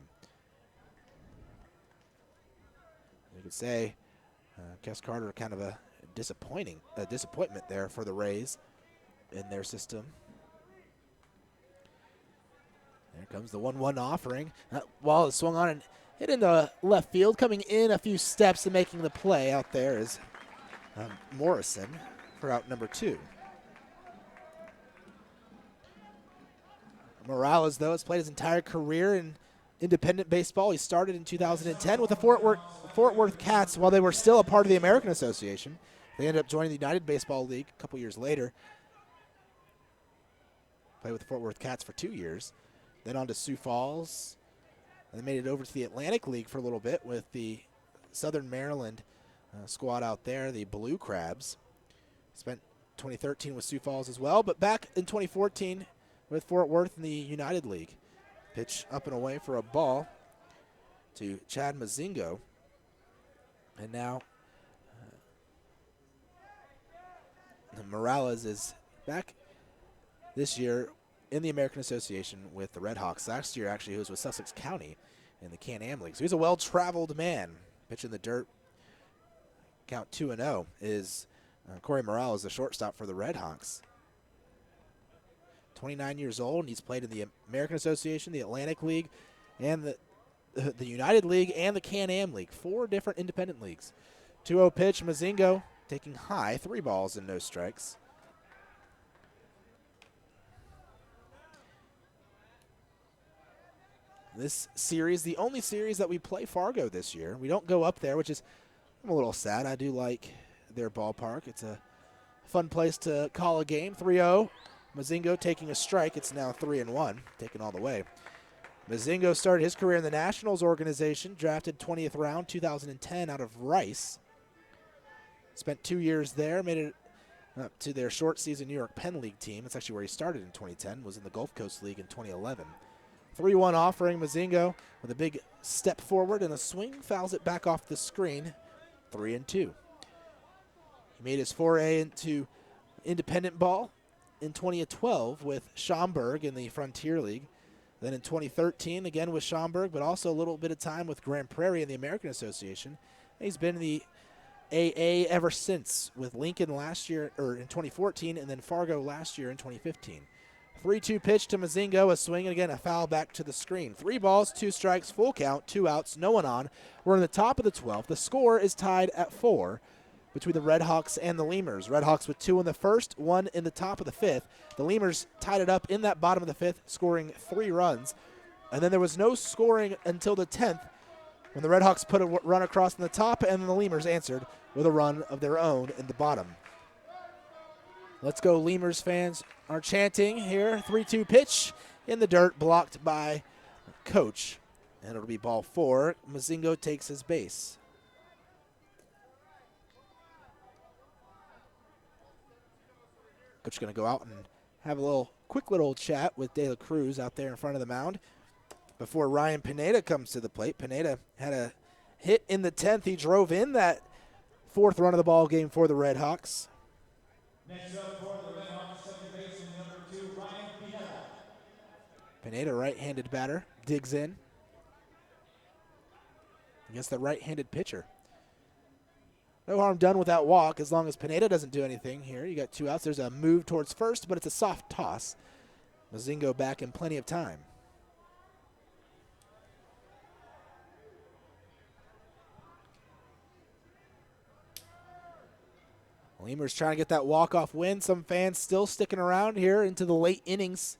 You could say Kes Carter kind of a disappointment there for the Rays in their system. There comes the 1-1 offering. Ball is swung on and hit into left field. Coming in a few steps and making the play out there is Morrison for out number 2. Morales, though, has played his entire career in independent baseball. He started in 2010 with the Fort Worth Cats while they were still a part of the American Association. They ended up joining the United Baseball League a couple years later. Played with the Fort Worth Cats for 2 years. Then on to Sioux Falls. And they made it over to the Atlantic League for a little bit with the Southern Maryland squad out there, the Blue Crabs. Spent 2013 with Sioux Falls as well, but back in 2014 with Fort Worth in the United League. Pitch up and away for a ball to Chad Mazingo. And now Morales is back this year in the American Association with the RedHawks. Last year, actually, he was with Sussex County in the Can-Am League. So he's a well-traveled man. Pitch in the dirt. Count 2-0 is Corey Morales, the shortstop for the RedHawks. 29 years old, and he's played in the American Association, the Atlantic League, and the United League, and the Can-Am League. 4 different independent leagues. 2-0 pitch, Mazingo taking high, 3 balls and no strikes. This series, the only series that we play Fargo this year. We don't go up there, which is, I'm a little sad. I do like their ballpark. It's a fun place to call a game. 3-0. Mazingo taking a strike. It's now 3-1, taken all the way. Mazingo started his career in the Nationals organization, drafted 20th round, 2010 out of Rice. Spent 2 years there, made it up to their short season New York Penn League team. That's actually where he started in 2010, was in the Gulf Coast League in 2011. 3-1 offering, Mazingo with a big step forward and a swing, fouls it back off the screen, 3-2. He made his foray into independent ball in 2012 with Schaumburg in the Frontier League. Then in 2013, again with Schaumburg, but also a little bit of time with Grand Prairie in the American Association. And he's been in the AA ever since, with Lincoln last year, or in 2014, and then Fargo last year in 2015. 3-2 pitch to Mazingo, a swing, and again a foul back to the screen. 3 balls, 2 strikes, full count, 2 outs, no one on. We're in the top of the 12th. The score is tied at 4 between the RedHawks and the Lemurs. RedHawks with 2 in the first, 1 in the top of the 5th. The Lemurs tied it up in that bottom of the 5th, scoring 3 runs. And then there was no scoring until the 10th when the RedHawks put a run across in the top, and the Lemurs answered with a run of their own in the bottom. Let's go Lemurs fans are chanting here. 3-2 pitch in the dirt, blocked by Coach. And it'll be ball 4. Mazingo takes his base. Coach is going to go out and have a quick little chat with De La Cruz out there in front of the mound before Ryan Pineda comes to the plate. Pineda had a hit in the 10th. He drove in that 4th run of the ball game for the RedHawks. Next up for the RedHawks, second baseman number 2, Ryan Pineda. Pineda, right-handed batter, digs in against the right-handed pitcher. No harm done with that walk as long as Pineda doesn't do anything here. You got 2 outs. There's a move towards first, but it's a soft toss. Mazingo back in plenty of time. Lemurs trying to get that walk-off win. Some fans still sticking around here into the late innings.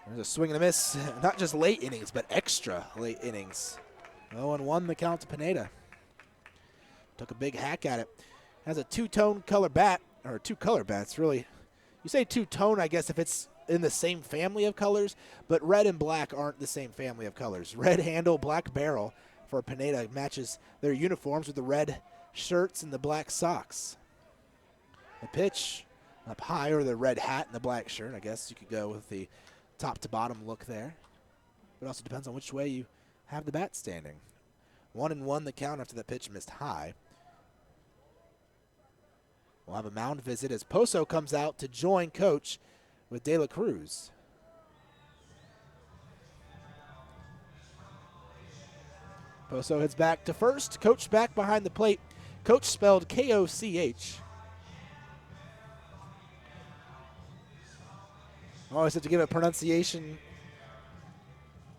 There's a swing and a miss. Not just late innings, but extra late innings. 0-1 the count to Pineda. Took a big hack at it. Has a 2-tone color bat, or 2 color bats, really. You say 2-tone, I guess, if it's in the same family of colors, but red and black aren't the same family of colors. Red handle, black barrel. for Pineda. Matches their uniforms with the red shirts and the black socks. The pitch up high, or the red hat and the black shirt. I guess you could go with the top to bottom look there. But it also depends on which way you have the bat standing. 1-1 the count after the pitch missed high. We'll have a mound visit as Poso comes out to join coach with De La Cruz. Poso heads back to first. Coach back behind the plate. Coach spelled K-O-C-H. I always have to give a pronunciation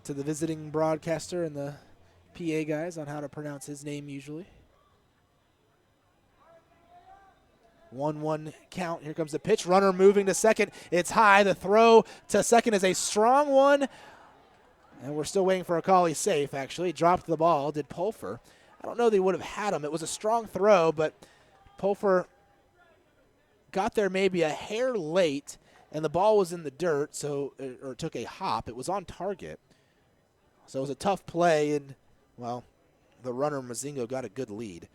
to the visiting broadcaster and the PA guys on how to pronounce his name usually. 1-1 count. Here comes the pitch. Runner moving to second. It's high. The throw to second is a strong one. And we're still waiting for a call. He's safe, actually. Dropped the ball. Did Pulfer. I don't know they would have had him. It was a strong throw, but Pulfer got there maybe a hair late, and the ball was in the dirt, so or took a hop. It was on target. So it was a tough play, and, well, the runner, Mazingo, got a good lead.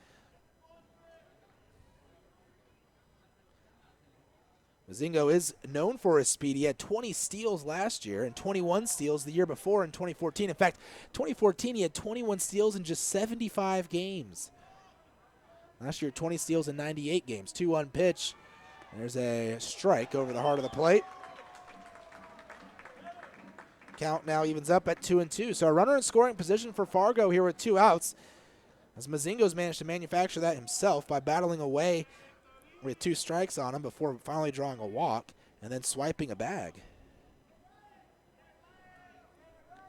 Mazingo is known for his speed. He had 20 steals last year and 21 steals the year before in 2014. In fact, 2014 he had 21 steals in just 75 games. Last year, 20 steals in 98 games. 2-1 pitch. There's a strike over the heart of the plate. Count now evens up at 2-2. So a runner in scoring position for Fargo here with 2 outs, as Mazingo's managed to manufacture that himself by battling away with 2 strikes on him before finally drawing a walk and then swiping a bag.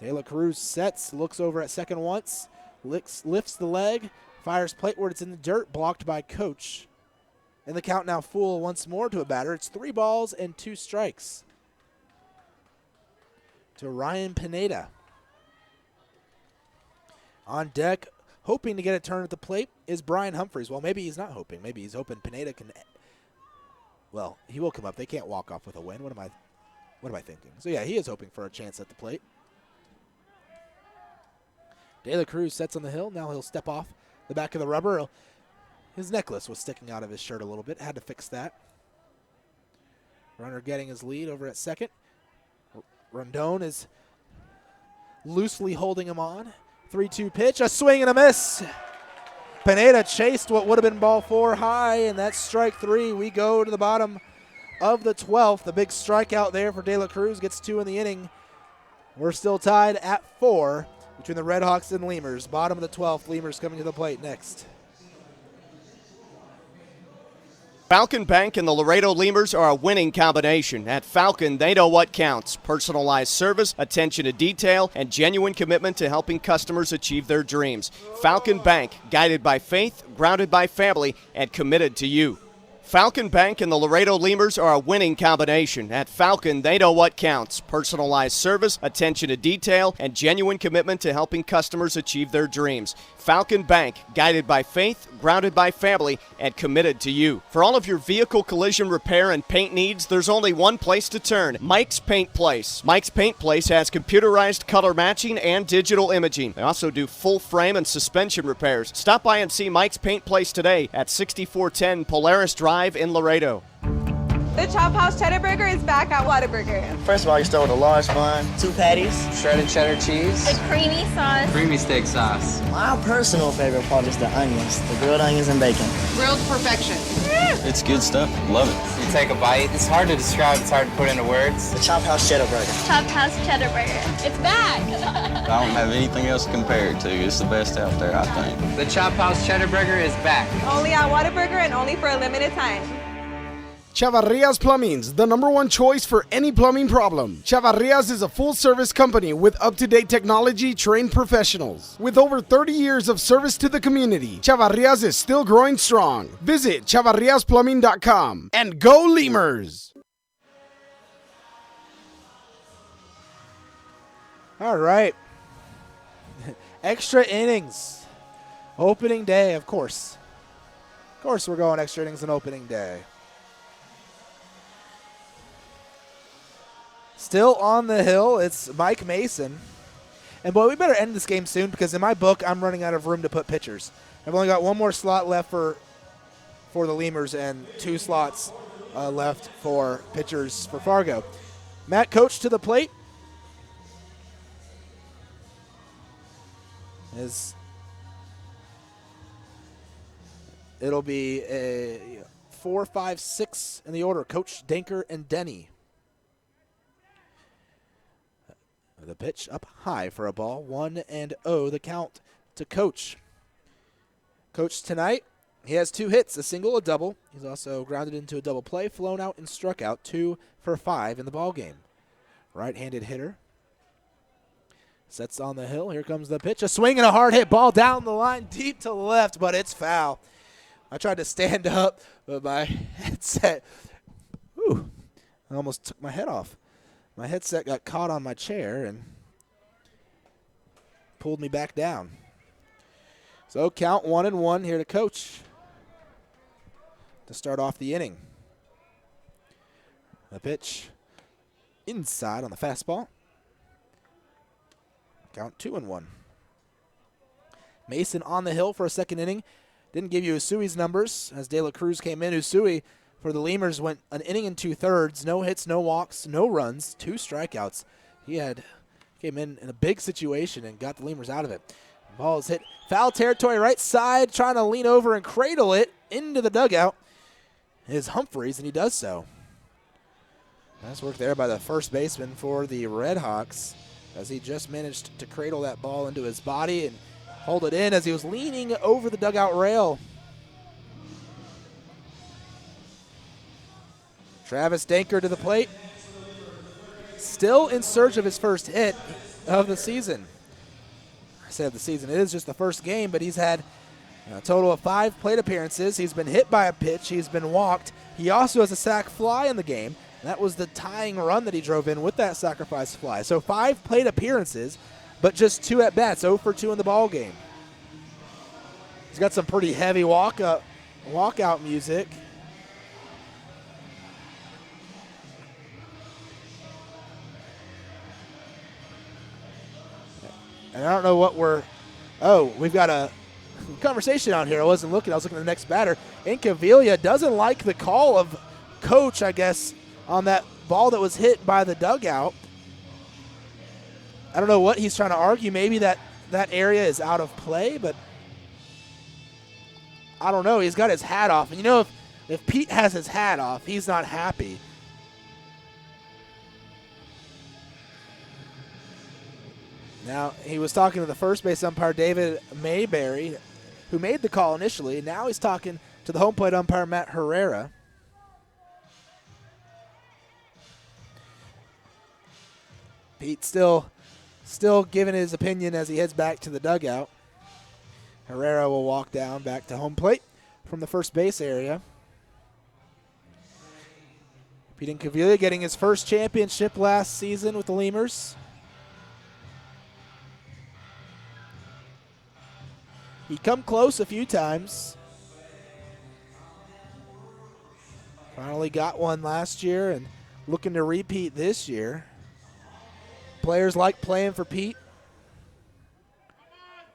De La Cruz sets, looks over at second once, lifts the leg, fires plateward. It's in the dirt, blocked by Coach. And the count now full once more to a batter. It's 3 balls and 2 strikes to Ryan Pineda. On deck, hoping to get a turn at the plate, is Brian Humphreys. Well, maybe he's not hoping. Maybe he's hoping Pineda can. Well, he will come up. They can't walk off with a win. What am I thinking? So yeah, he is hoping for a chance at the plate. De La Cruz sets on the hill. Now he'll step off the back of the rubber. His necklace was sticking out of his shirt a little bit. Had to fix that. Runner getting his lead over at second. Rondon is loosely holding him on. 3-2 pitch, a swing and a miss. Pineda chased what would have been ball 4 high, and that's strike 3. We go to the bottom of the 12th. The big strikeout there for De La Cruz gets 2 in the inning. We're still tied at 4 between the RedHawks and Lemurs. Bottom of the 12th, Lemurs coming to the plate next. Falcon Bank and the Laredo Lemurs are a winning combination. At Falcon, they know what counts. Personalized service, attention to detail, and genuine commitment to helping customers achieve their dreams. Falcon Bank, guided by faith, grounded by family, and committed to you. Falcon Bank and the Laredo Lemurs are a winning combination. At Falcon, they know what counts. Personalized service, attention to detail, and genuine commitment to helping customers achieve their dreams. Falcon Bank, guided by faith, grounded by family, and committed to you. For all of your vehicle collision repair and paint needs, there's only one place to turn: Mike's Paint Place. Mike's Paint Place has computerized color matching and digital imaging. They also do full frame and suspension repairs. Stop by and see Mike's Paint Place today at 6410 Polaris Drive in Laredo. The Chop House Cheddar Burger is back at Whataburger. First of all, you start with a large bun, 2 patties, Shredded cheddar cheese. A creamy sauce. Creamy steak sauce. My personal favorite part is the onions, the grilled onions and bacon. Grilled perfection. It's good stuff. Love it. You take a bite. It's hard to describe. It's hard to put into words. The Chop House Cheddar Burger. Chop House Cheddar Burger. It's back. I don't have anything else to compare it to. It's the best out there, I think. The Chop House Cheddar Burger is back. Only at Whataburger and only for a limited time. Chavarrias Plumbing's the #1 choice for any plumbing problem. Chavarrias is a full-service company with up-to-date technology, trained professionals. With over 30 years of service to the community, Chavarrias is still growing strong. Visit chavarriasplumbing.com and go Lemurs! All right. Extra innings. Opening day, of course. Of course we're going extra innings on opening day. Still on the hill, it's Mike Mason. And, boy, we better end this game soon because in my book, I'm running out of room to put pitchers. I've only got one more slot left for the Lemurs and 2 slots left for pitchers for Fargo. Matt Coach to the plate. It'll be a 4, 5, 6 in the order. Coach, Danker, and Denny. The pitch up high for a ball. 1-0 the count to Coach. Coach tonight, he has 2 hits, a single, a double. He's also grounded into a double play, flown out and struck out, 2 for 5 in the ball game. Right-handed hitter. Sets on the hill. Here comes the pitch. A swing and a hard hit ball down the line, deep to the left, but it's foul. I tried to stand up, but my headset, I almost took my head off. My headset got caught on my chair and pulled me back down. So count 1-1 here to Coach to start off the inning. The pitch inside on the fastball. Count 2-1. Mason on the hill for a second inning. Didn't give you Usui's numbers as De La Cruz came in. Usui for the Lemurs went an inning and 2/3. No hits, no walks, no runs, 2 strikeouts. He came in a big situation and got the Lemurs out of it. Ball is hit foul territory right side, trying to lean over and cradle it into the dugout. Is Humphreys, and he does so. Nice work there by the first baseman for the RedHawks as he just managed to cradle that ball into his body and hold it in as he was leaning over the dugout rail. Travis Danker to the plate. Still in search of his first hit of the season. I said of the season. It is just the first game, but he's had a total of 5 plate appearances. He's been hit by a pitch. He's been walked. He also has a sac fly in the game. That was the tying run that he drove in with that sacrifice fly. So 5 plate appearances, but just 2 at-bats, 0 for 2 in the ball game. He's got some pretty heavy walkout music. And I don't know what we've got a conversation out here. I wasn't looking. I was looking at the next batter. Incaviglia doesn't like the call of Coach, I guess, on that ball that was hit by the dugout. I don't know what he's trying to argue. Maybe that area is out of play, but I don't know. He's got his hat off. And you know, if Pete has his hat off, he's not happy. Now, he was talking to the first base umpire, David Mayberry, who made the call initially. Now he's talking to the home plate umpire, Matt Herrera. Pete still giving his opinion as he heads back to the dugout. Herrera will walk down back to home plate from the first base area. Pete Incaviglia getting his first championship last season with the Lemurs. He come close a few times. Finally got one last year and looking to repeat this year. Players like playing for Pete.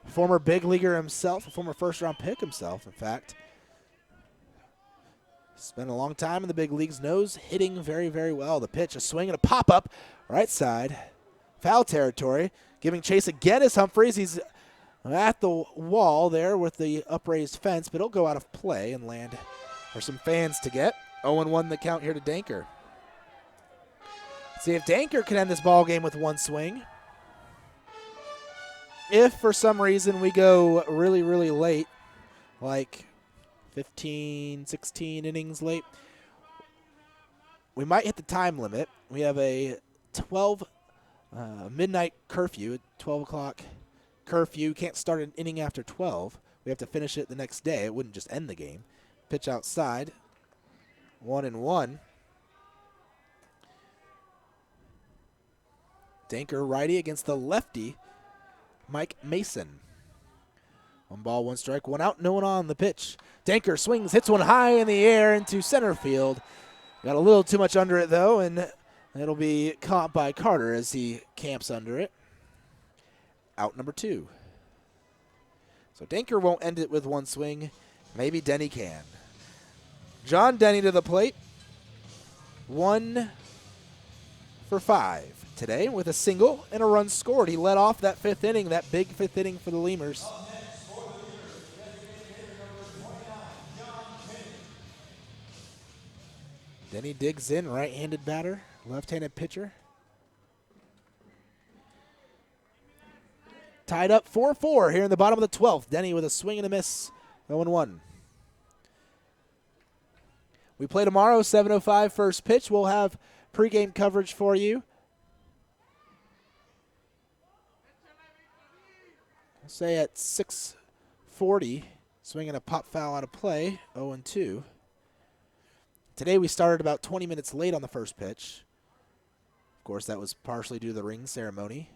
Former big leaguer himself, a former first-round pick himself, in fact. Spent a long time in the big leagues, knows hitting very, very well. The pitch, a swing and a pop-up, right side. Foul territory, giving chase again is Humphreys. He's at the wall there with the upraised fence, but it'll go out of play and land for some fans to get. 0-1 the count here to Danker. Let's see if Danker can end this ball game with 1 swing. If for some reason we go really, really late, like 15, 16 innings late, we might hit the time limit. We have a 12 midnight curfew, 12 o'clock curfew. Can't start an inning after 12. We have to finish it the next day. It wouldn't just end the game. Pitch outside. 1-1. Danker righty against the lefty, Mike Mason. 1 ball, 1 strike, 1 out, no one on the pitch. Danker swings, hits one high in the air into center field. Got a little too much under it, though, and it'll be caught by Carter as he camps under it. out number 2. So Danker won't end it with one swing. Maybe Denny can. John Denny to the plate. 1 for 5 today with a single and a run scored. He led off that 5th inning, that big 5th inning for the Lemurs. Denny digs in, right-handed batter, left-handed pitcher. Tied up 4-4 here in the bottom of the 12th. Denny with a swing and a miss, 0-1. We play tomorrow, 7:05 first pitch. We'll have pregame coverage for you. We'll say at 6:40, swinging a pop foul out of play, 0-2. Today we started about 20 minutes late on the first pitch. Of course, that was partially due to the ring ceremony.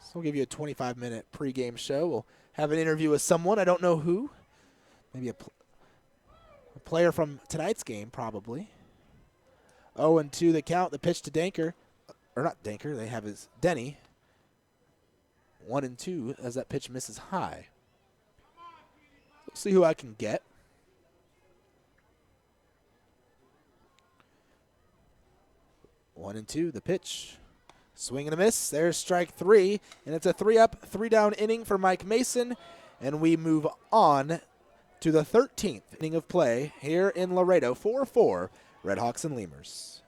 So we'll give you a 25-minute pregame show. We'll have an interview with someone. I don't know who. Maybe a player from tonight's game, probably. 0-2 the count. The pitch to Danker. Or not Danker. They have his Denny. 1-2 as that pitch misses high. We'll see who I can get. 1-2, the pitch. Swing and a miss. There's strike 3, and it's a 3-up, 3-down inning for Mike Mason, and we move on to the 13th inning of play here in Laredo. 4-4, RedHawks and Lemurs.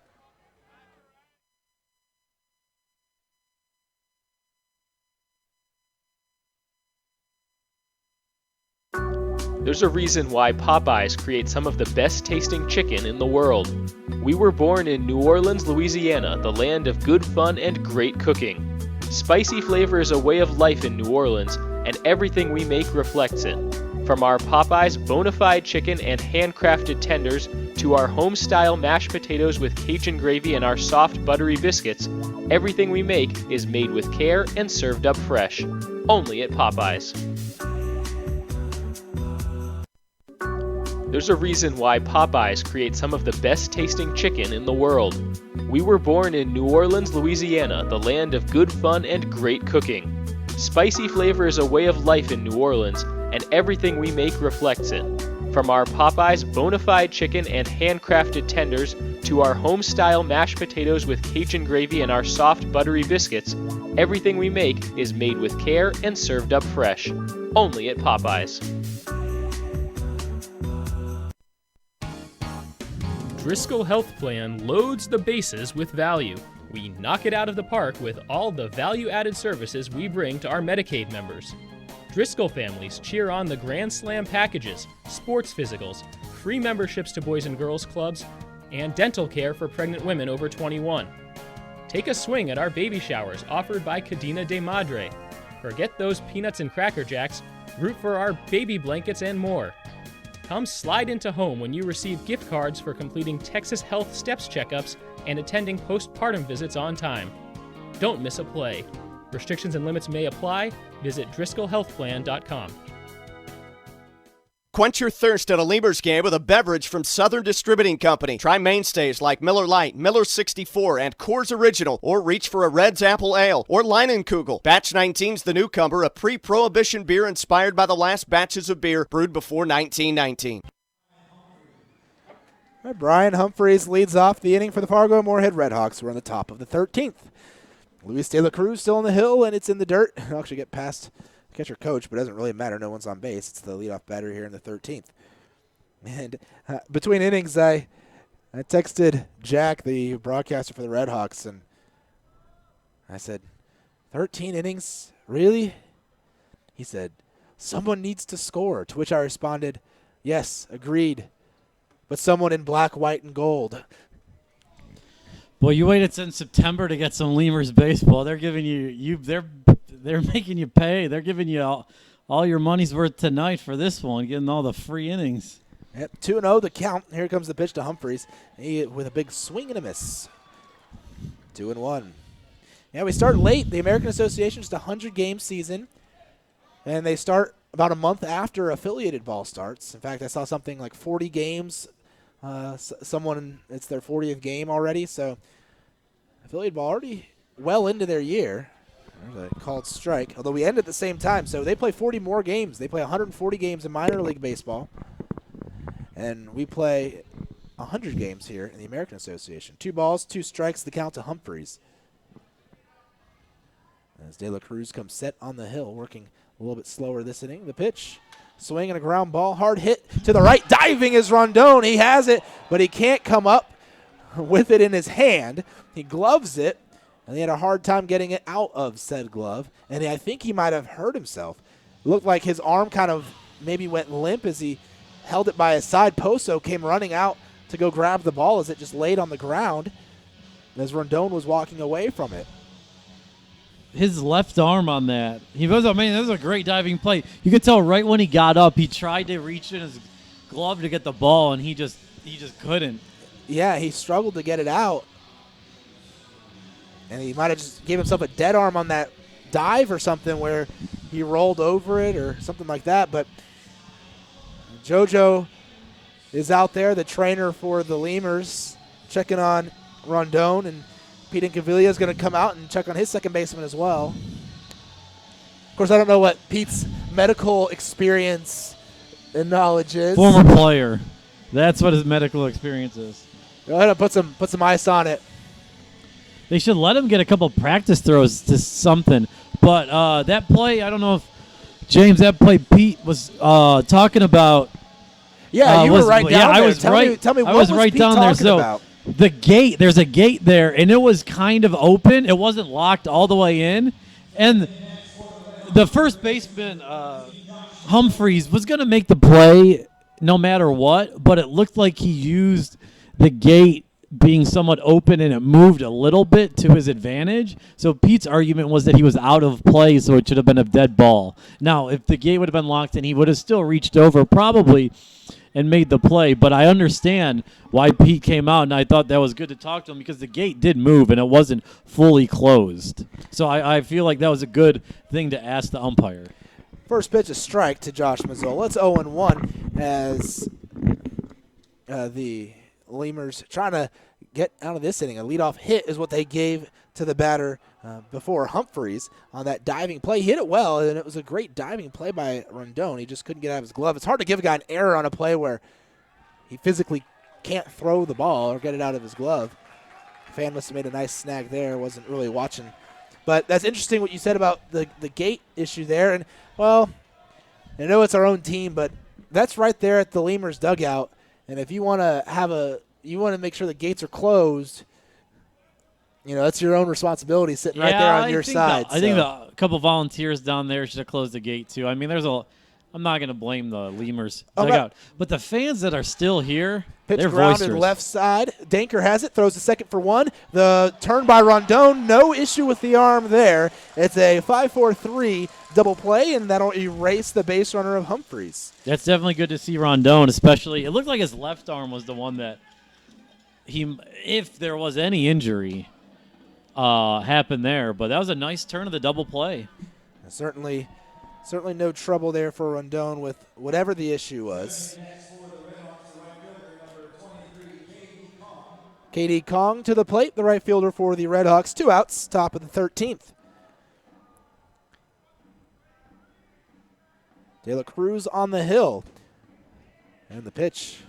There's a reason why Popeyes creates some of the best tasting chicken in the world. We were born in New Orleans, Louisiana, the land of good fun and great cooking. Spicy flavor is a way of life in New Orleans, and everything we make reflects it. From our Popeyes bona fide chicken and handcrafted tenders to our home-style mashed potatoes with Cajun gravy and our soft, buttery biscuits, everything we make is made with care and served up fresh. Only at Popeyes. There's a reason why Popeyes creates some of the best tasting chicken in the world. We were born in New Orleans, Louisiana, the land of good fun and great cooking. Spicy flavor is a way of life in New Orleans, and everything we make reflects it. From our Popeyes bona fide chicken and handcrafted tenders to our home-style mashed potatoes with Cajun gravy and our soft, buttery biscuits, everything we make is made with care and served up fresh. Only at Popeyes. Driscoll Health Plan loads the bases with value. We knock it out of the park with all the value-added services we bring to our Medicaid members. Driscoll families cheer on the Grand Slam packages, sports physicals, free memberships to Boys and Girls Clubs, and dental care for pregnant women over 21. Take a swing at our baby showers offered by Cadena de Madre. Forget those peanuts and Cracker Jacks, root for our baby blankets and more. Come slide into home when you receive gift cards for completing Texas Health Steps checkups and attending postpartum visits on time. Don't miss a play. Restrictions and limits may apply. Visit DriscollHealthPlan.com. Quench your thirst at a Lemurs game with a beverage from Southern Distributing Company. Try mainstays like Miller Lite, Miller 64, and Coors Original, or reach for a Red's Apple Ale or Leinenkugel. Batch 19's the newcomer, a pre-prohibition beer inspired by the last batches of beer brewed before 1919. Right, Brian Humphreys leads off the inning for the Fargo Moorhead RedHawks. We're on the top of the 13th. Luis De La Cruz still on the hill, and it's in the dirt. He'll actually get past catcher coach, but it doesn't really matter. No one's on base. It's the leadoff batter here in the 13th. And between innings, I texted Jack, the broadcaster for the RedHawks, and I said, 13 innings? Really? He said, someone needs to score, to which I responded, yes, agreed, but someone in black, white, and gold. Boy, you waited since September to get some Lemurs baseball. They're giving they're making you pay. They're giving you all your money's worth tonight for this one, getting all the free innings. Yep, 2-0 the count. Here comes the pitch to Humphreys. He with a big swing and a miss. 2-1. Yeah, we start late. The American Association is a 100-game season, and they start about a month after affiliated ball starts. In fact, I saw something like 40 games. It's their 40th game already, so affiliated ball already well into their year. There's a called strike, although we end at the same time. So they play 40 more games. They play 140 games in minor league baseball. And we play 100 games here in the American Association. 2 balls, 2 strikes, the count to Humphreys. As De La Cruz comes set on the hill, working a little bit slower this inning. The pitch, swing and a ground ball, hard hit to the right. Diving is Rondon. He has it, but he can't come up with it in his hand. He gloves it, and he had a hard time getting it out of said glove. And I think he might have hurt himself. It looked like his arm kind of maybe went limp as he held it by his side. Poso came running out to go grab the ball as it just laid on the ground as Rondon was walking away from it. His left arm on that. That was a great diving play. You could tell right when he got up, he tried to reach in his glove to get the ball, and he just couldn't. Yeah, he struggled to get it out. And he might have just gave himself a dead arm on that dive or something where he rolled over it or something like that. But JoJo is out there, the trainer for the Lemurs, checking on Rondon, and Pete Incaviglia is going to come out and check on his second baseman as well. Of course, I don't know what Pete's medical experience and knowledge is. Former player. That's what his medical experience is. Go ahead and put some ice on it. They should let him get a couple practice throws to something. But that play, I don't know if, James, that play Pete was talking about. Yeah, you were right down there. I was tell right. Me, tell me what I was was right Pete down there. talking So about? the gate, there's a gate there, and it was kind of open. It wasn't locked all the way in, and the first baseman Humphreys was going to make the play no matter what, but it looked like he used the gate being somewhat open, and it moved a little bit to his advantage. So Pete's argument was that he was out of play, so it should have been a dead ball. Now, if the gate would have been locked in, he would have still reached over probably and made the play. But I understand why Pete came out, and I thought that was good to talk to him because the gate did move, and it wasn't fully closed. So I feel like that was a good thing to ask the umpire. First pitch, a strike to Josh Mazzola. It's 0-1 as the Lemurs trying to get out of this inning. A leadoff hit is what they gave to the batter before Humphreys on that diving play. He hit it well, and it was a great diving play by Rondon. He just couldn't get out of his glove. It's hard to give a guy an error on a play where he physically can't throw the ball or get it out of his glove. Fan must have made a nice snag there. Wasn't really watching. But that's interesting what you said about the gate issue there. And, well, I know it's our own team, but that's right there at the Lemurs dugout. And if you want to make sure the gates are closed, that's your own responsibility sitting right there on your side. I think a couple volunteers down there should have closed the gate too. I mean, I'm not going to blame the Lemurs dugout, but the fans that are still here, pitch they're grounded boisterous. Left side. Danker has it, throws the second for one. The turn by Rondon, no issue with the arm there. It's a 5-4-3 double play, and that'll erase the base runner of Humphreys. That's definitely good to see Rondon, especially. It looked like his left arm was the one that if there was any injury, happened there. But that was a nice turn of the double play. Certainly no trouble there for Rondon with whatever the issue was. KD Kong to the plate, the right fielder for the RedHawks. 2 outs, top of the 13th. De La Cruz on the hill. And the pitch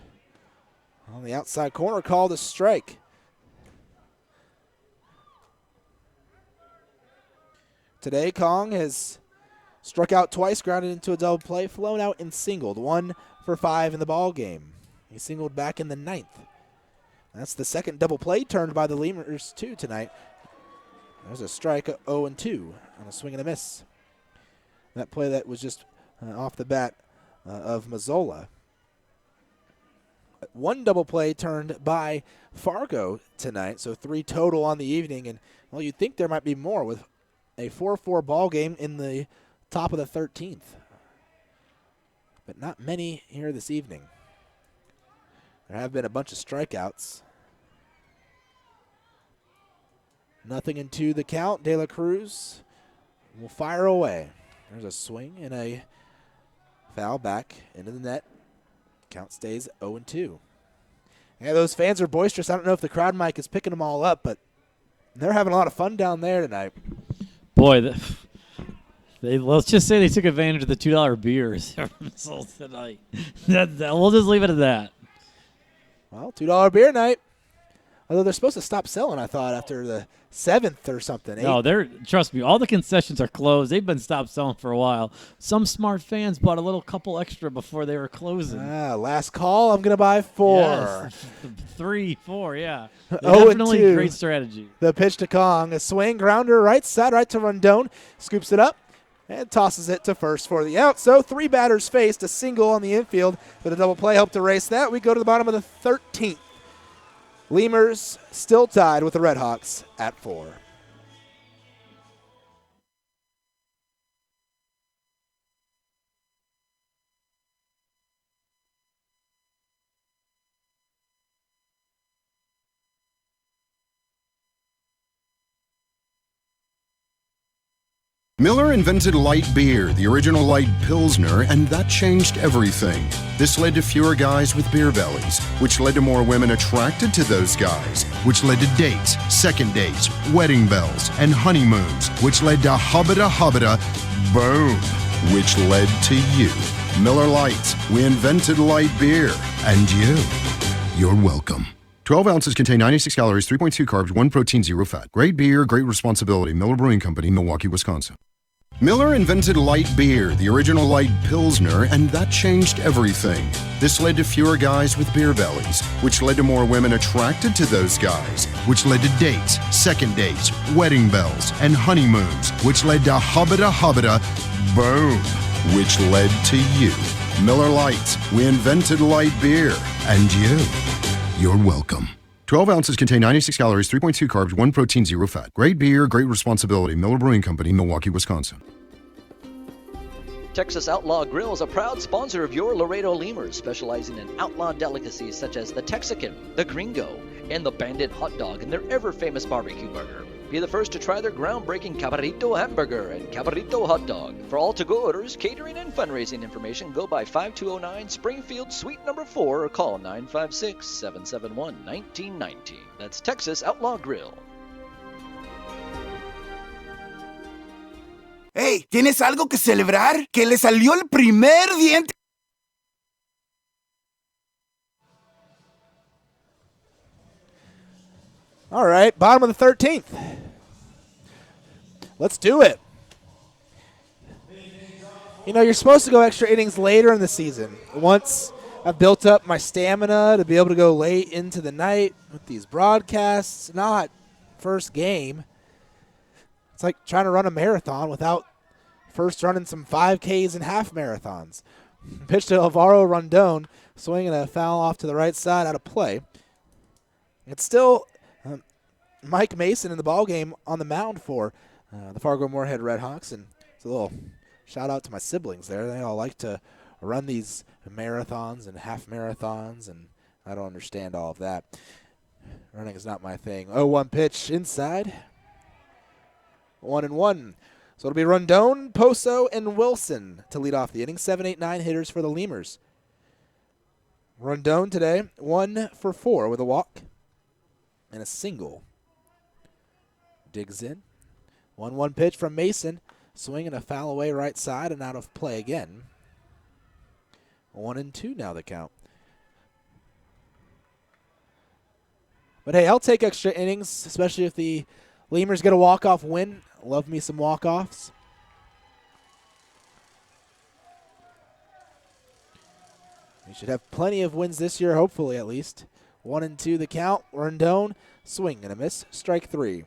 on the outside corner called a strike. Today, Kong has struck out twice, grounded into a double play, flown out and singled. 1 for 5 in the ball game. He singled back in the 9th. That's the second double play turned by the Lemurs, too, tonight. There's a strike, 0-2 on a swing and a miss. That play that was just off the bat of Mazzola. 1 double play turned by Fargo tonight, so 3 total on the evening. And, well, you'd think there might be more with a 4-4 ball game in the top of the 13th. But not many here this evening. There have been a bunch of strikeouts. Nothing into the count. De La Cruz will fire away. There's a swing and a foul back into the net. Count stays 0-2. Yeah, those fans are boisterous. I don't know if the crowd mic is picking them all up, but They're having a lot of fun down there tonight. Boy, let's just say they took advantage of the $2 beers sold tonight. We'll just leave it at that. Well, $2 beer night. Although they're supposed to stop selling, I thought, after the 7th or something. No, trust me, all the concessions are closed. They've been stopped selling for a while. Some smart fans bought a little couple extra before they were closing. Last call, I'm going to buy 4. Yes. 3, 4, yeah. Definitely a great strategy. The pitch to Kong. A swing, grounder, right side, right to Rondon. Scoops it up and tosses it to first for the out. So 3 batters faced, a single on the infield with a double play. Helped erase that. We go to the bottom of the 13th. Lemurs still tied with the RedHawks at 4. Miller invented light beer, the original light Pilsner, and that changed everything. This led to fewer guys with beer bellies, which led to more women attracted to those guys, which led to dates, second dates, wedding bells, and honeymoons, which led to hubba-da, boom, which led to you. Miller Lite, we invented light beer, and you're welcome. 12 ounces contain 96 calories, 3.2 carbs, 1 protein, 0 fat. Great beer, great responsibility. Miller Brewing Company, Milwaukee, Wisconsin. Miller invented light beer, the original light Pilsner, and that changed everything. This led to fewer guys with beer bellies, which led to more women attracted to those guys, which led to dates, second dates, wedding bells, and honeymoons, which led to hubba-da, boom, which led to you. Miller Lite, we invented light beer, and you're welcome. 12 ounces contain 96 calories, 3.2 carbs, 1 protein, 0 fat. Great beer, great responsibility. Miller Brewing Company, Milwaukee, Wisconsin. Texas Outlaw Grill is a proud sponsor of your Laredo Lemurs, specializing in outlaw delicacies such as the Texican, the Gringo, and the Bandit hot dog and their ever-famous barbecue burger. Be the first to try their groundbreaking Cabrito hamburger and Cabrito hot dog. For all to-go orders, catering, and fundraising information, go by 5209 Springfield Suite number 4 or call 956-771-1919. That's Texas Outlaw Grill. Hey, ¿tienes algo que celebrar? ¿Que le salió el primer diente? All right, bottom of the 13th. Let's do it. You know, you're supposed to go extra innings later in the season. Once I've built up my stamina to be able to go late into the night with these broadcasts, not first game. It's like trying to run a marathon without first running some 5Ks and half marathons. Pitch to Alvaro Rondon, swinging a foul off to the right side out of play. It's still Mike Mason in the ballgame on the mound for the Fargo-Moorhead RedHawks, and it's a little shout out to my siblings there. They all like to run these marathons and half marathons, and I don't understand all of that. Running is not my thing. 0-1 pitch inside. 1-1. So it'll be Rondon, Poso, and Wilson to lead off the inning. 7, 8, 9 hitters for the Lemurs. Rondon today, 1 for 4 with a walk and a single. Digs in. 1-1 pitch from Mason. Swinging a foul away right side and out of play again. 1-2 now the count. But hey, I'll take extra innings, especially if the Lemurs get a walk-off win. Love me some walk-offs. We should have plenty of wins this year, hopefully at least. 1-2 the count. Rondon, swing and a miss. Strike 3.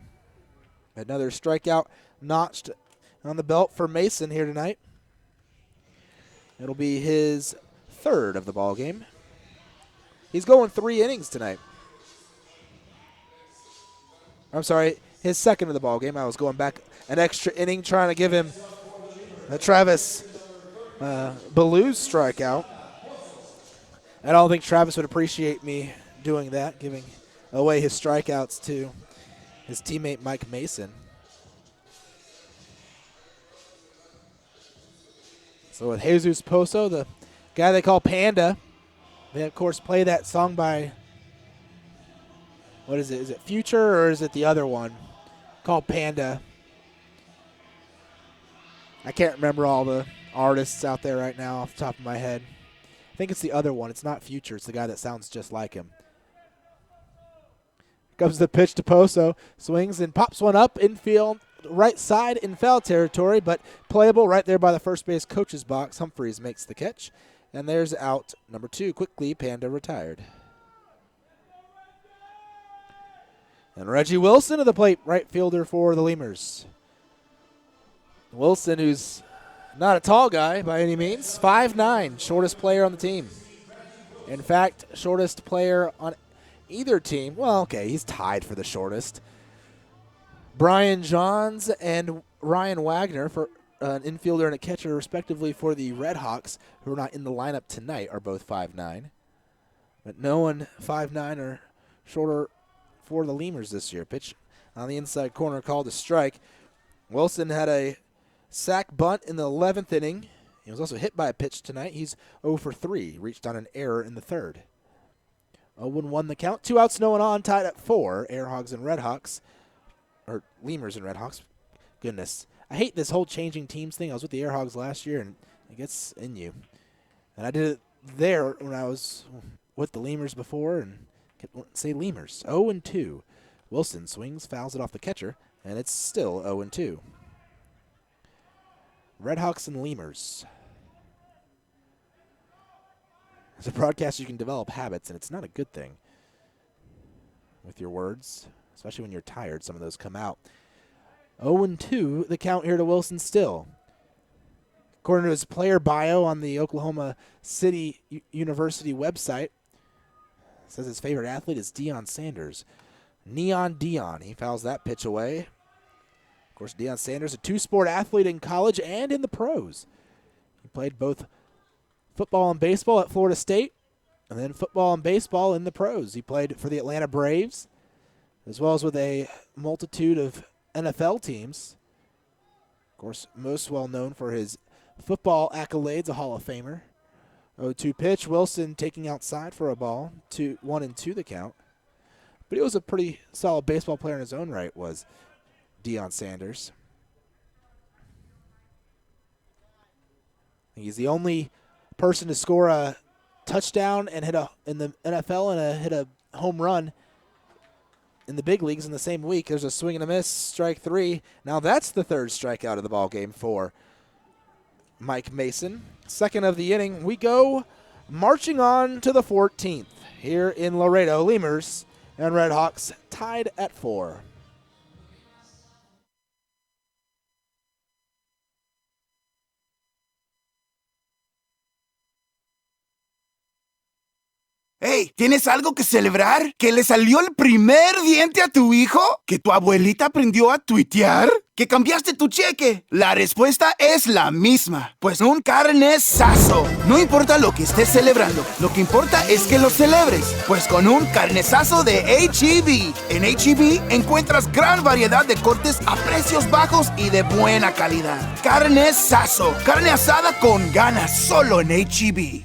Another strikeout notched on the belt for Mason here tonight. It'll be his third of the ball game. He's going 3 innings tonight. I'm sorry, his second of the ball game. I was going back an extra inning trying to give him a Travis Ballew's strikeout. I don't think Travis would appreciate me doing that, giving away his strikeouts to his teammate Mike Mason. So with Jesus Poso, the guy they call Panda, they of course play that song by, what is it? Is it Future or is it the other one? called Panda. I can't remember all the artists out there right now off the top of my head. I think it's the other one. It's not Future. It's the guy that sounds just like him. Comes the pitch to Poso. Swings and pops one up infield, right side in foul territory, but playable right there by the first base coach's box. Humphreys makes the catch. And there's out number 2. Quickly, Panda retired. And Reggie Wilson to the plate, right fielder for the Lemurs. Wilson, who's not a tall guy by any means, 5'9", shortest player on the team. In fact, shortest player on either team. Well, okay, he's tied for the shortest. Brian Johns and Ryan Wagner for an infielder and a catcher, respectively, for the RedHawks, who are not in the lineup tonight, are both 5'9". But no one 5'9" or shorter for the Lemurs this year. Pitch on the inside corner, called a strike. Wilson had a sack bunt in the 11th inning. He was also hit by a pitch tonight. He's 0 for 3. Reached on an error in the 3rd. 0-1 the count. 2 outs, no one on. Tied at 4. Airhogs and RedHawks. Or Lemurs and RedHawks. Goodness. I hate this whole changing teams thing. I was with the Airhogs last year, and it gets in you. And I did it there when I was with the Lemurs before, and kept wanting to say Lemurs. 0-2. Wilson swings, fouls it off the catcher, and it's still 0-2. RedHawks and Lemurs. As a broadcaster, you can develop habits, and it's not a good thing with your words, especially when you're tired. Some of those come out. 0-2, the count here to Wilson still. According to his player bio on the Oklahoma City University website, it says his favorite athlete is Deion Sanders. Neon Deion. He fouls that pitch away. Of course, Deion Sanders, a two-sport athlete in college and in the pros. He played both football and baseball at Florida State, and then football and baseball in the pros. He played for the Atlanta Braves, as well as with a multitude of NFL teams. Of course, most well known for his football accolades, a Hall of Famer. 0-2 pitch. Wilson taking outside for a ball. 1-2 the count. But he was a pretty solid baseball player in his own right, was Deion Sanders. He's the only person to score a touchdown and in the NFL and hit a home run in the big leagues in the same week. There's a swing and a miss, strike 3. Now that's the 3rd strikeout of the ball game for Mike Mason. 2nd of the inning. We go marching on to the 14th here in Laredo. Lemurs and RedHawks tied at 4. Hey, ¿tienes algo que celebrar? ¿Que le salió el primer diente a tu hijo? ¿Que tu abuelita aprendió a tuitear? ¿Que cambiaste tu cheque? La respuesta es la misma. Pues un carnesazo. No importa lo que estés celebrando, lo que importa es que lo celebres. Pues con un carnesazo de H-E-B. En H-E-B encuentras gran variedad de cortes a precios bajos y de buena calidad. Carnesazo. Carne asada con ganas solo en H-E-B.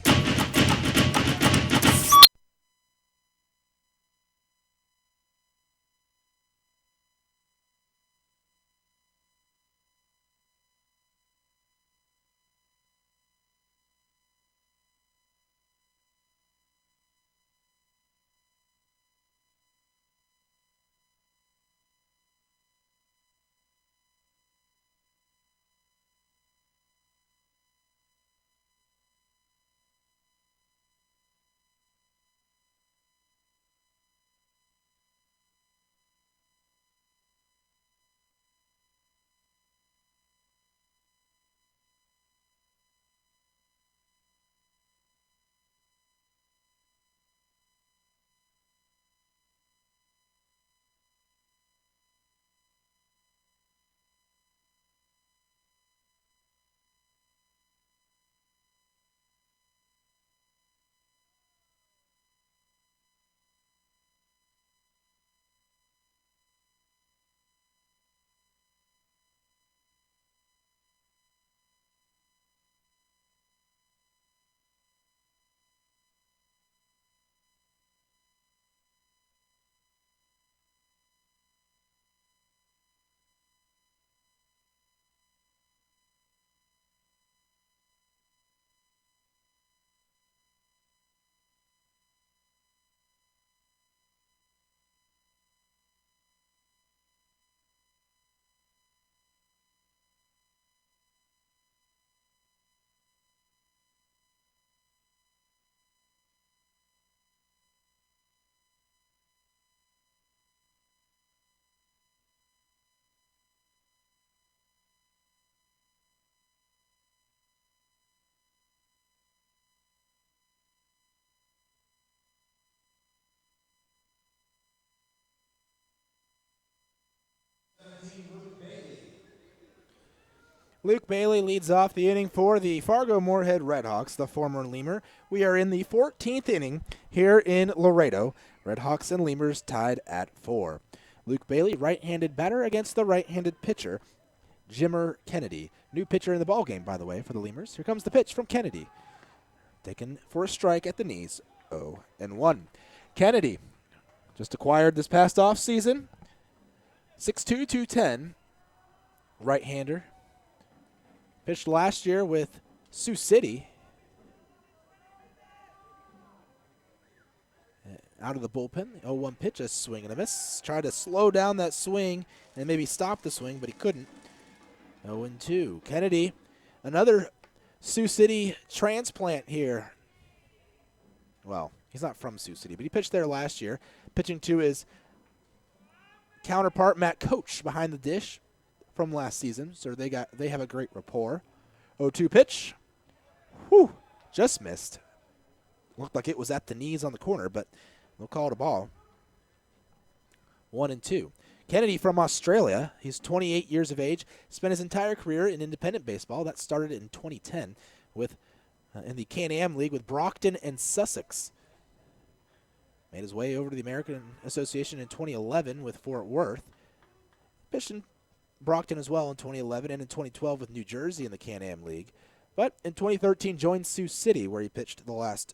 Luke Bailey leads off the inning for the Fargo-Moorhead RedHawks, the former Lemur. We are in the 14th inning here in Laredo. RedHawks and Lemurs tied at 4. Luke Bailey, right-handed batter against the right-handed pitcher, Jimmer Kennedy. New pitcher in the ballgame, by the way, for the Lemurs. Here comes the pitch from Kennedy. Taken for a strike at the knees, 0-1. Kennedy, just acquired this past offseason, 6'2", 210, right-hander. Pitched last year with Sioux City. Out of the bullpen, the 0-1 pitch, a swing and a miss. Tried to slow down that swing and maybe stop the swing, but he couldn't. 0-2. Kennedy, another Sioux City transplant here. Well, he's not from Sioux City, but he pitched there last year. Pitching to his counterpart, Matt Coach, behind the dish from last season, so they have a great rapport. 0-2 pitch. Whew, just missed. Looked like it was at the knees on the corner, but they'll call it a ball. 1-2. Kennedy from Australia. He's 28 years of age. Spent his entire career in independent baseball. That started in 2010 with in the Can-Am League with Brockton and Sussex. Made his way over to the American Association in 2011 with Fort Worth. Pitched in Brockton as well in 2011 and in 2012 with New Jersey in the Can-Am League. But in 2013 joined Sioux City, where he pitched the last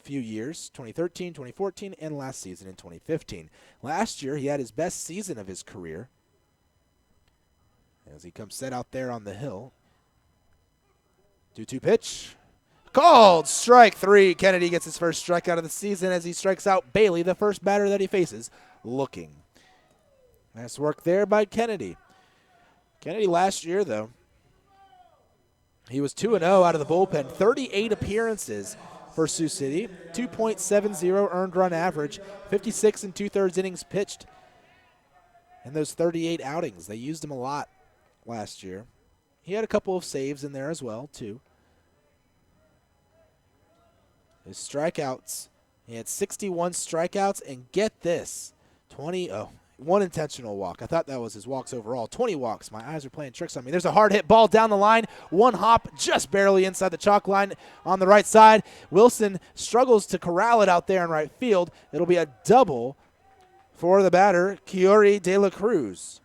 few years, 2013, 2014, and last season in 2015. Last year, he had his best season of his career as he comes set out there on the hill. 2-2 pitch. Called strike 3. Kennedy gets his first strikeout of the season as he strikes out Bailey, the first batter that he faces, looking. Nice work there by Kennedy. Kennedy last year, though, he was 2-0 out of the bullpen, 38 appearances for Sioux City, 2.70 earned run average, 56 2/3 innings pitched in those 38 outings. They used him a lot last year. He had a couple of saves in there as well, too. His strikeouts, he had 61 strikeouts, and get this, one intentional walk. I thought that was his walks overall. 20 walks. My eyes are playing tricks on me. There's a hard hit ball down the line. One hop just barely inside the chalk line on the right side. Wilson struggles to corral it out there in right field. It'll be a double for the batter, Kiori De La Cruz.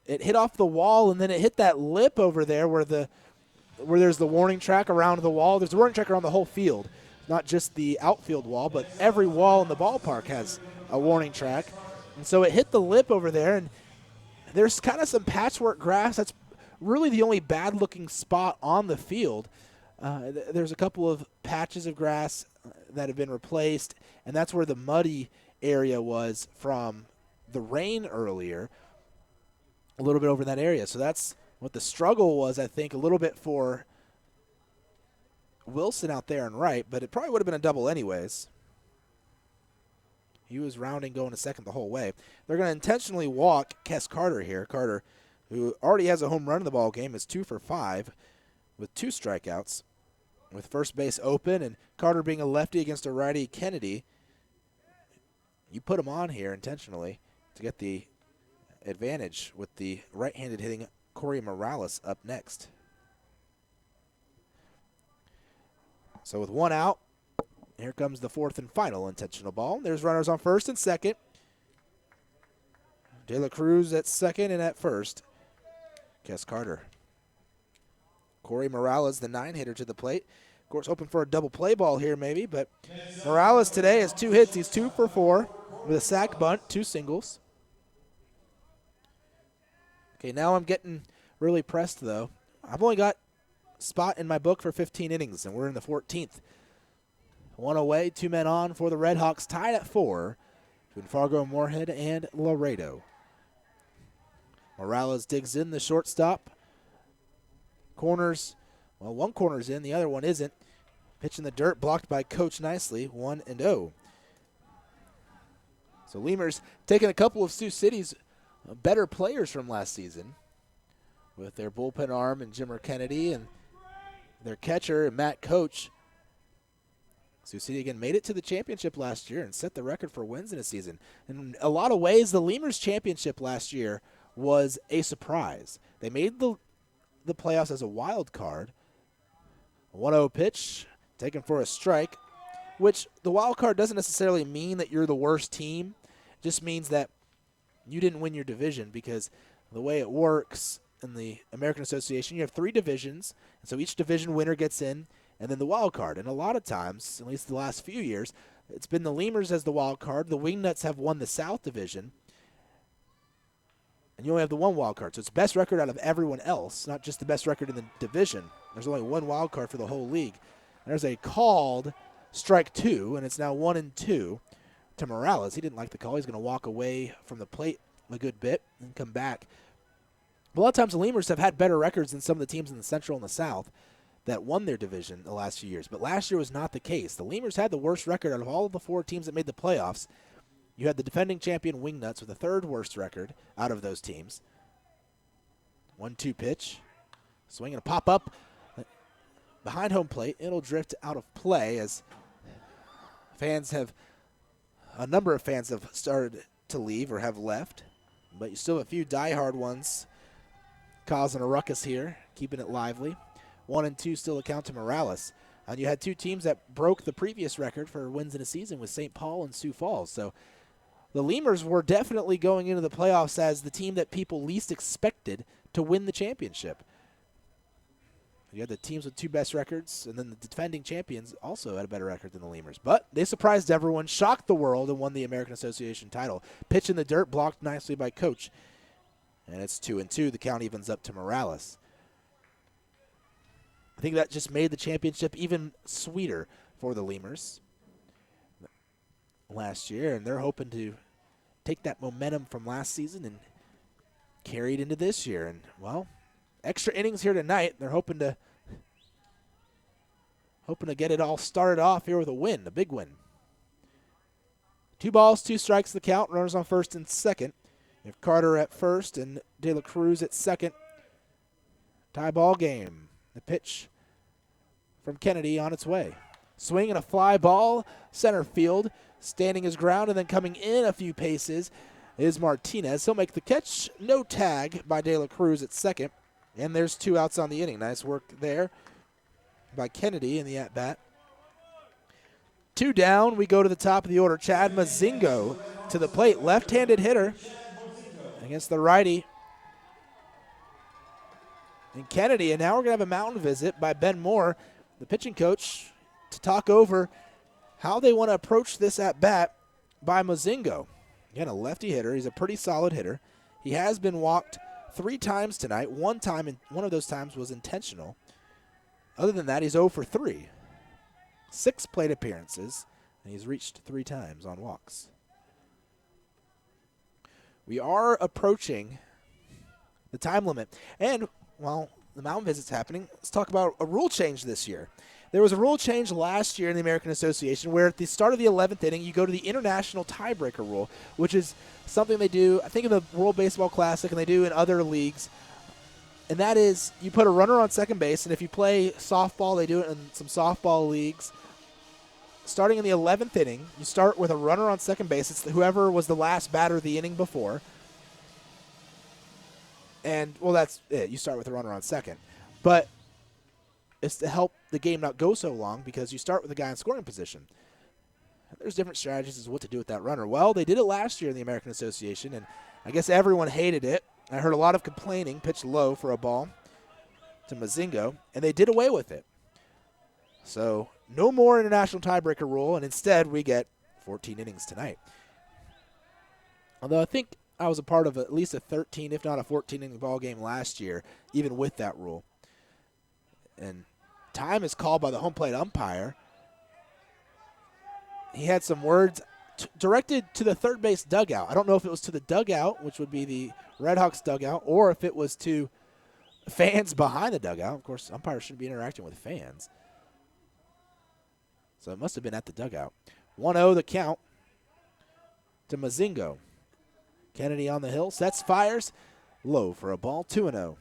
It hit off the wall, and then it hit that lip over there where there's the warning track around the wall. There's a warning track around the whole field. Not just the outfield wall, but every wall in the ballpark has a warning track. And so it hit the lip over there, and there's kind of some patchwork grass. That's really the only bad-looking spot on the field. There's a couple of patches of grass that have been replaced, and that's where the muddy area was from the rain earlier, a little bit over in that area. So that's what the struggle was, I think, a little bit for Wilson out there and right, but it probably would have been a double anyways. He was rounding going to second the whole way. They're going to intentionally walk Kes Carter here. Carter, who already has a home run in the ball game, is 2 for 5 with 2 strikeouts with first base open, and Carter being a lefty against a righty Kennedy. You put him on here intentionally to get the advantage with the right-handed hitting Corey Morales up next. So with 1 out, here comes the 4th and final intentional ball. There's runners on first and second. De La Cruz at second and at first. Kes Carter. Corey Morales, the 9-hitter, to the plate. Of course, hoping for a double play ball here maybe, but Morales today has 2 hits. He's 2 for 4 with a sac bunt, 2 singles. Okay, now I'm getting really pressed, though. I've only got a spot in my book for 15 innings, and we're in the 14th. 1 away, 2 men on for the RedHawks, tied at 4 between Fargo-Moorhead and Laredo. Morales digs in the shortstop. Corners, well, one corner's in, the other one isn't. Pitch in the dirt, blocked by Coach nicely, 1-0. So Lemurs taking a couple of Sioux City's better players from last season with their bullpen arm and Jimmer Kennedy and their catcher, Matt Coach. Sioux City again made it to the championship last year and set the record for wins in a season. In a lot of ways, the Lemurs championship last year was a surprise. They made the playoffs as a wild card. A 1-0 pitch, taken for a strike, which the wild card doesn't necessarily mean that you're the worst team. It just means that you didn't win your division, because the way it works in the American Association, you have 3 divisions, and so each division winner gets in, and then the wild card. And a lot of times, at least the last few years, it's been the Lemurs as the wild card. The Wingnuts have won the South Division, and you only have the 1 wild card. So it's best record out of everyone else, not just the best record in the division. There's only 1 wild card for the whole league. There's a called strike 2, and it's now 1-2 to Morales. He didn't like the call. He's going to walk away from the plate a good bit and come back. A lot of times the Lemurs have had better records than some of the teams in the Central and the South that won their division the last few years. But last year was not the case. The Lemurs had the worst record out of all of the 4 teams that made the playoffs. You had the defending champion Wingnuts with the 3rd worst record out of those teams. 1-2 pitch. Swing and a pop-up behind home plate. It'll drift out of play as a number of fans have started to leave or have left. But you still have a few diehard ones causing a ruckus here, keeping it lively. 1-2 still account to Morales. And you had 2 teams that broke the previous record for wins in a season with St. Paul and Sioux Falls. So the Lemurs were definitely going into the playoffs as the team that people least expected to win the championship. You had the teams with 2 best records, and then the defending champions also had a better record than the Lemurs. But they surprised everyone, shocked the world, and won the American Association title. Pitch in the dirt, blocked nicely by Coach. And it's 2-2. The count evens up to Morales. I think that just made the championship even sweeter for the Lemurs last year, and they're hoping to take that momentum from last season and carry it into this year. And, well, extra innings here tonight. They're hoping to get it all started off here with a win, a big win. 2 balls, 2 strikes the count. Runners on first and second. You have Carter at first and De La Cruz at second. Tie ball game. The pitch from Kennedy on its way. Swing and a fly ball, center field. Standing his ground and then coming in a few paces is Martinez. He'll make the catch. No tag by De La Cruz at second. And there's 2 outs on the inning. Nice work there by Kennedy in the at-bat. 2 down. We go to the top of the order. Chad Mazingo to the plate. Left-handed hitter against the righty and Kennedy. And now we're going to have a mountain visit by Ben Moore, the pitching coach, to talk over how they want to approach this at-bat by Mazingo. Again, a lefty hitter. He's a pretty solid hitter. He has been walked 3 times tonight. One of those times was intentional. Other than that, he's 0 for 3. 6 plate appearances, and he's reached 3 times on walks. We are approaching the time limit. And, well, the mountain visit's happening. Let's talk about a rule change this year. There was a rule change last year in the American Association where at the start of the 11th inning, you go to the international tiebreaker rule, which is something they do, I think, in the World Baseball Classic, and they do in other leagues. And that is, you put a runner on second base, and if you play softball, they do it in some softball leagues. Starting in the 11th inning, you start with a runner on second base. It's whoever was the last batter the inning before. And, well, that's it. You start with a runner on second. But it's to help the game not go so long because you start with a guy in scoring position. There's different strategies as to what to do with that runner. Well, they did it last year in the American Association, and I guess everyone hated it. I heard a lot of complaining, pitched low for a ball to Mazingo, and they did away with it. So no more international tiebreaker rule, and instead we get 14 innings tonight. Although I think I was a part of at least a 13, if not a 14-inning ball game last year, even with that rule. And time is called by the home plate umpire. He had some words directed to the third base dugout. I don't know if it was to the dugout, which would be the RedHawks dugout, or if it was to fans behind the dugout. Of course, umpires shouldn't be interacting with fans. So it must have been at the dugout. 1-0 the count to Mazingo. Kennedy on the hill, sets, fires, low for a ball, 2-0.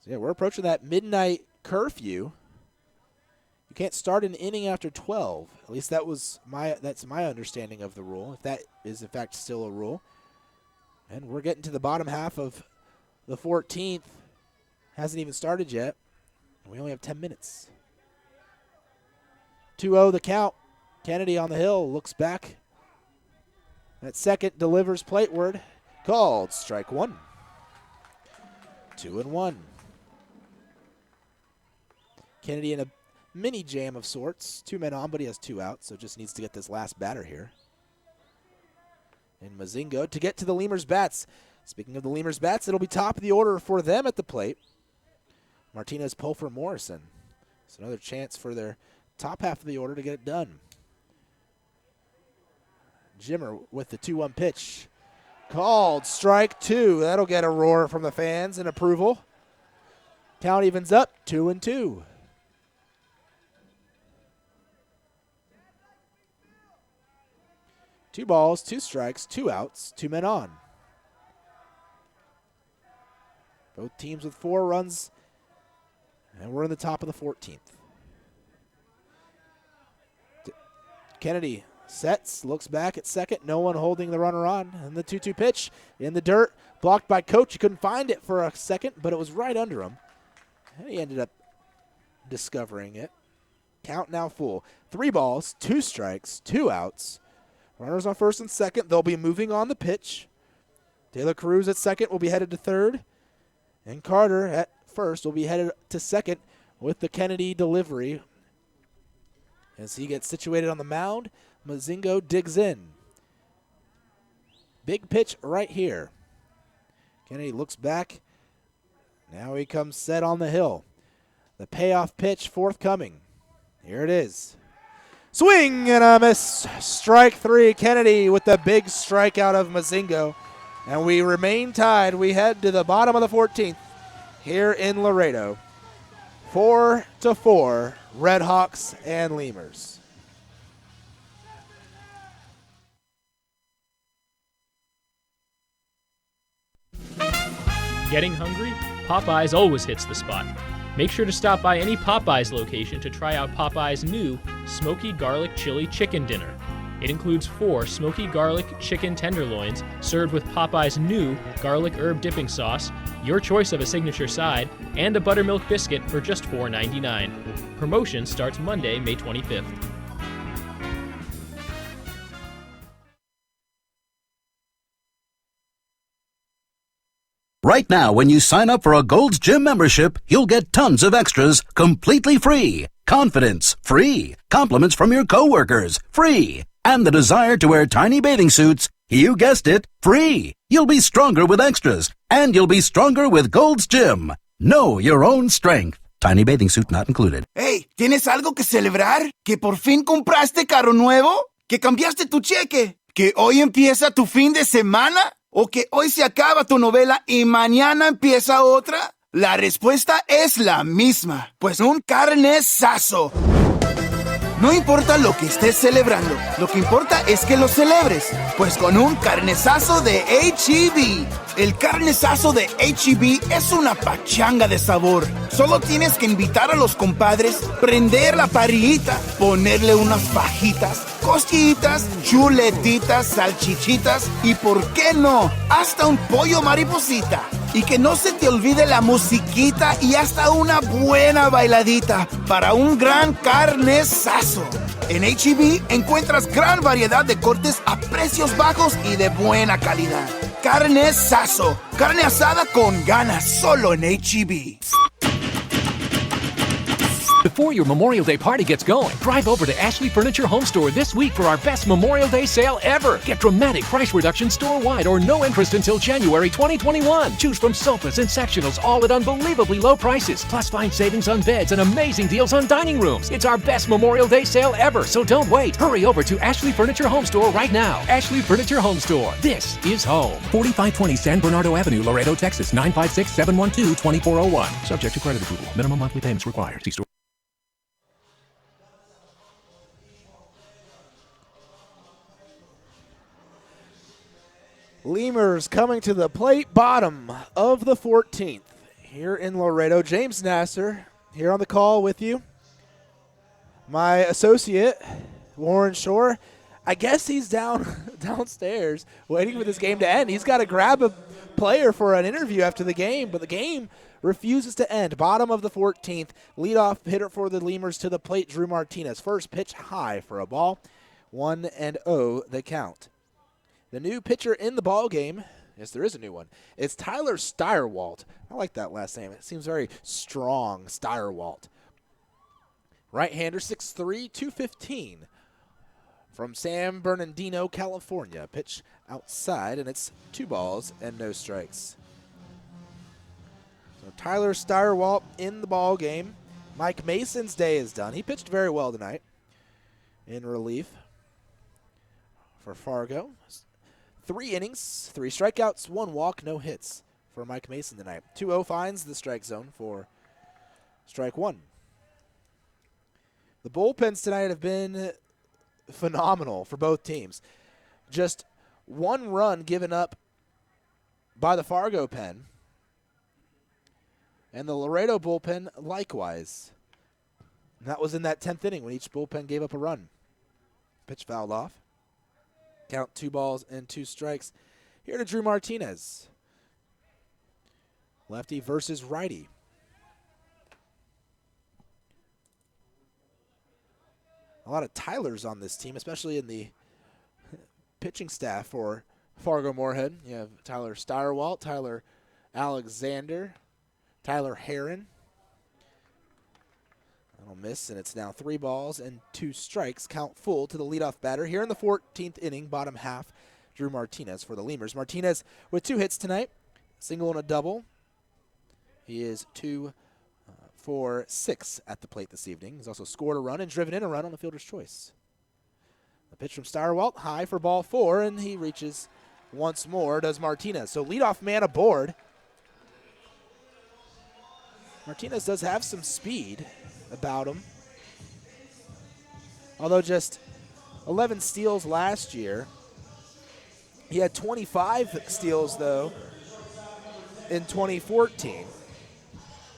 So, yeah, we're approaching that midnight curfew. You can't start an inning after 12. At least that's my understanding of the rule, if that is in fact still a rule. And we're getting to the bottom half of the 14th. Hasn't even started yet. We only have 10 minutes. 2-0 the count. Kennedy on the hill, looks back. At second, delivers plateward. Called strike one. 2-1. Kennedy in a mini jam of sorts. 2 men on, but he has 2 outs, so just needs to get this last batter here. And Mozingo to get to the Lemurs bats. Speaking of the Lemurs bats, it'll be top of the order for them at the plate. Martinez, Pulfer, Morrison. It's another chance for their top half of the order to get it done. Jimmer with the 2-1 pitch. Called strike 2. That'll get a roar from the fans and approval. Count evens up 2-2. Two balls, 2 strikes, 2 outs, 2 men on. Both teams with 4 runs, and we're in the top of the 14th. Kennedy sets, looks back at second, no one holding the runner on, and the 2-2 pitch in the dirt, blocked by Coach. He couldn't find it for a second, but it was right under him. And he ended up discovering it. Count now full. 3 balls, 2 strikes, 2 outs. Runners on first and second. They'll be moving on the pitch. Taylor Cruz at second will be headed to third. And Carter at first will be headed to second with the Kennedy delivery. As he gets situated on the mound, Mozingo digs in. Big pitch right here. Kennedy looks back. Now he comes set on the hill. The payoff pitch forthcoming. Here it is. Swing and a miss. Strike 3. Kennedy with the big strikeout of Mozingo. And we remain tied. We head to the bottom of the 14th here in Laredo. 4-4, RedHawks and Lemurs. Getting hungry? Popeyes always hits the spot. Make sure to stop by any Popeyes location to try out Popeyes' new Smoky Garlic Chili Chicken Dinner. It includes 4 smoky garlic chicken tenderloins served with Popeyes' new garlic herb dipping sauce, your choice of a signature side, and a buttermilk biscuit for just $4.99. Promotion starts Monday, May 25th. Right now, when you sign up for a Gold's Gym membership, you'll get tons of extras completely free. Confidence, free. Compliments from your coworkers, free. And the desire to wear tiny bathing suits, you guessed it, free. You'll be stronger with extras, and you'll be stronger with Gold's Gym. Know your own strength. Tiny bathing suit not included. Hey, ¿tienes algo que celebrar? ¿Que por fin compraste carro nuevo? ¿Que cambiaste tu cheque? ¿Que hoy empieza tu fin de semana? ¿O que hoy se acaba tu novela y mañana empieza otra? La respuesta es la misma, pues un carnesazo. No importa lo que estés celebrando, lo que importa es que lo celebres, pues con un carnesazo de H-E-B. El carnesazo de H-E-B es una pachanga de sabor. Solo tienes que invitar a los compadres, prender la parrillita, ponerle unas fajitas, costillitas, chuletitas, salchichitas y, ¿por qué no?, hasta un pollo mariposita. Y que no se te olvide la musiquita y hasta una buena bailadita para un gran carnesazo. En H-E-B encuentras gran variedad de cortes a precios bajos y de buena calidad. Carnesazo, carne asada con ganas, solo en H-E-B. Before your Memorial Day party gets going, drive over to Ashley Furniture Home Store this week for our best Memorial Day sale ever. Get dramatic price reductions store-wide or no interest until January 2021. Choose from sofas and sectionals, all at unbelievably low prices. Plus find savings on beds and amazing deals on dining rooms. It's our best Memorial Day sale ever, so don't wait. Hurry over to Ashley Furniture Home Store right now. Ashley Furniture Home Store. This is home. 4520 San Bernardo Avenue, Laredo, Texas, 956-712-2401. Subject to credit approval. Minimum monthly payments required. See store. Lemurs coming to the plate, bottom of the 14th here in Laredo. James Nasser here on the call with you. My associate, Warren Shore, I guess he's downstairs waiting for this game to end. He's got to grab a player for an interview after the game, but the game refuses to end. Bottom of the 14th, leadoff hitter for the Lemurs to the plate, Drew Martinez. First pitch high for a ball, 1-0 the count. The new pitcher in the ball game, yes, there is a new one, it's Tyler Steyerwalt. I like that last name. It seems very strong, Steyerwalt. Right-hander, 6'3", 215 from San Bernardino, California. Pitch outside, and it's 2 balls and no strikes. So Tyler Steyerwalt in the ball game. Mike Mason's day is done. He pitched very well tonight in relief for Fargo. 3 innings, 3 strikeouts, 1 walk, no hits for Mike Mason tonight. 2-0 finds the strike zone for strike 1. The bullpens tonight have been phenomenal for both teams. Just 1 run given up by the Fargo pen, and the Laredo bullpen likewise. And that was in that 10th inning when each bullpen gave up a run. Pitch fouled off. Count 2 balls and 2 strikes. Here to Drew Martinez. Lefty versus righty. A lot of Tylers on this team, especially in the pitching staff for Fargo Moorhead. You have Tyler Steyerwalt, Tyler Alexander, Tyler Heron. That'll miss, and it's now 3 balls and 2 strikes. Count full to the leadoff batter. Here in the 14th inning, bottom half, Drew Martinez for the Lemurs. Martinez with 2 hits tonight, single and a double. He is 2 for 6 at the plate this evening. He's also scored a run and driven in a run on the fielder's choice. The pitch from Steyerwalt, high for ball 4, and he reaches once more, does Martinez. So leadoff man aboard. Martinez does have some speed about him. Although just 11 steals last year. He had 25 steals, though, in 2014.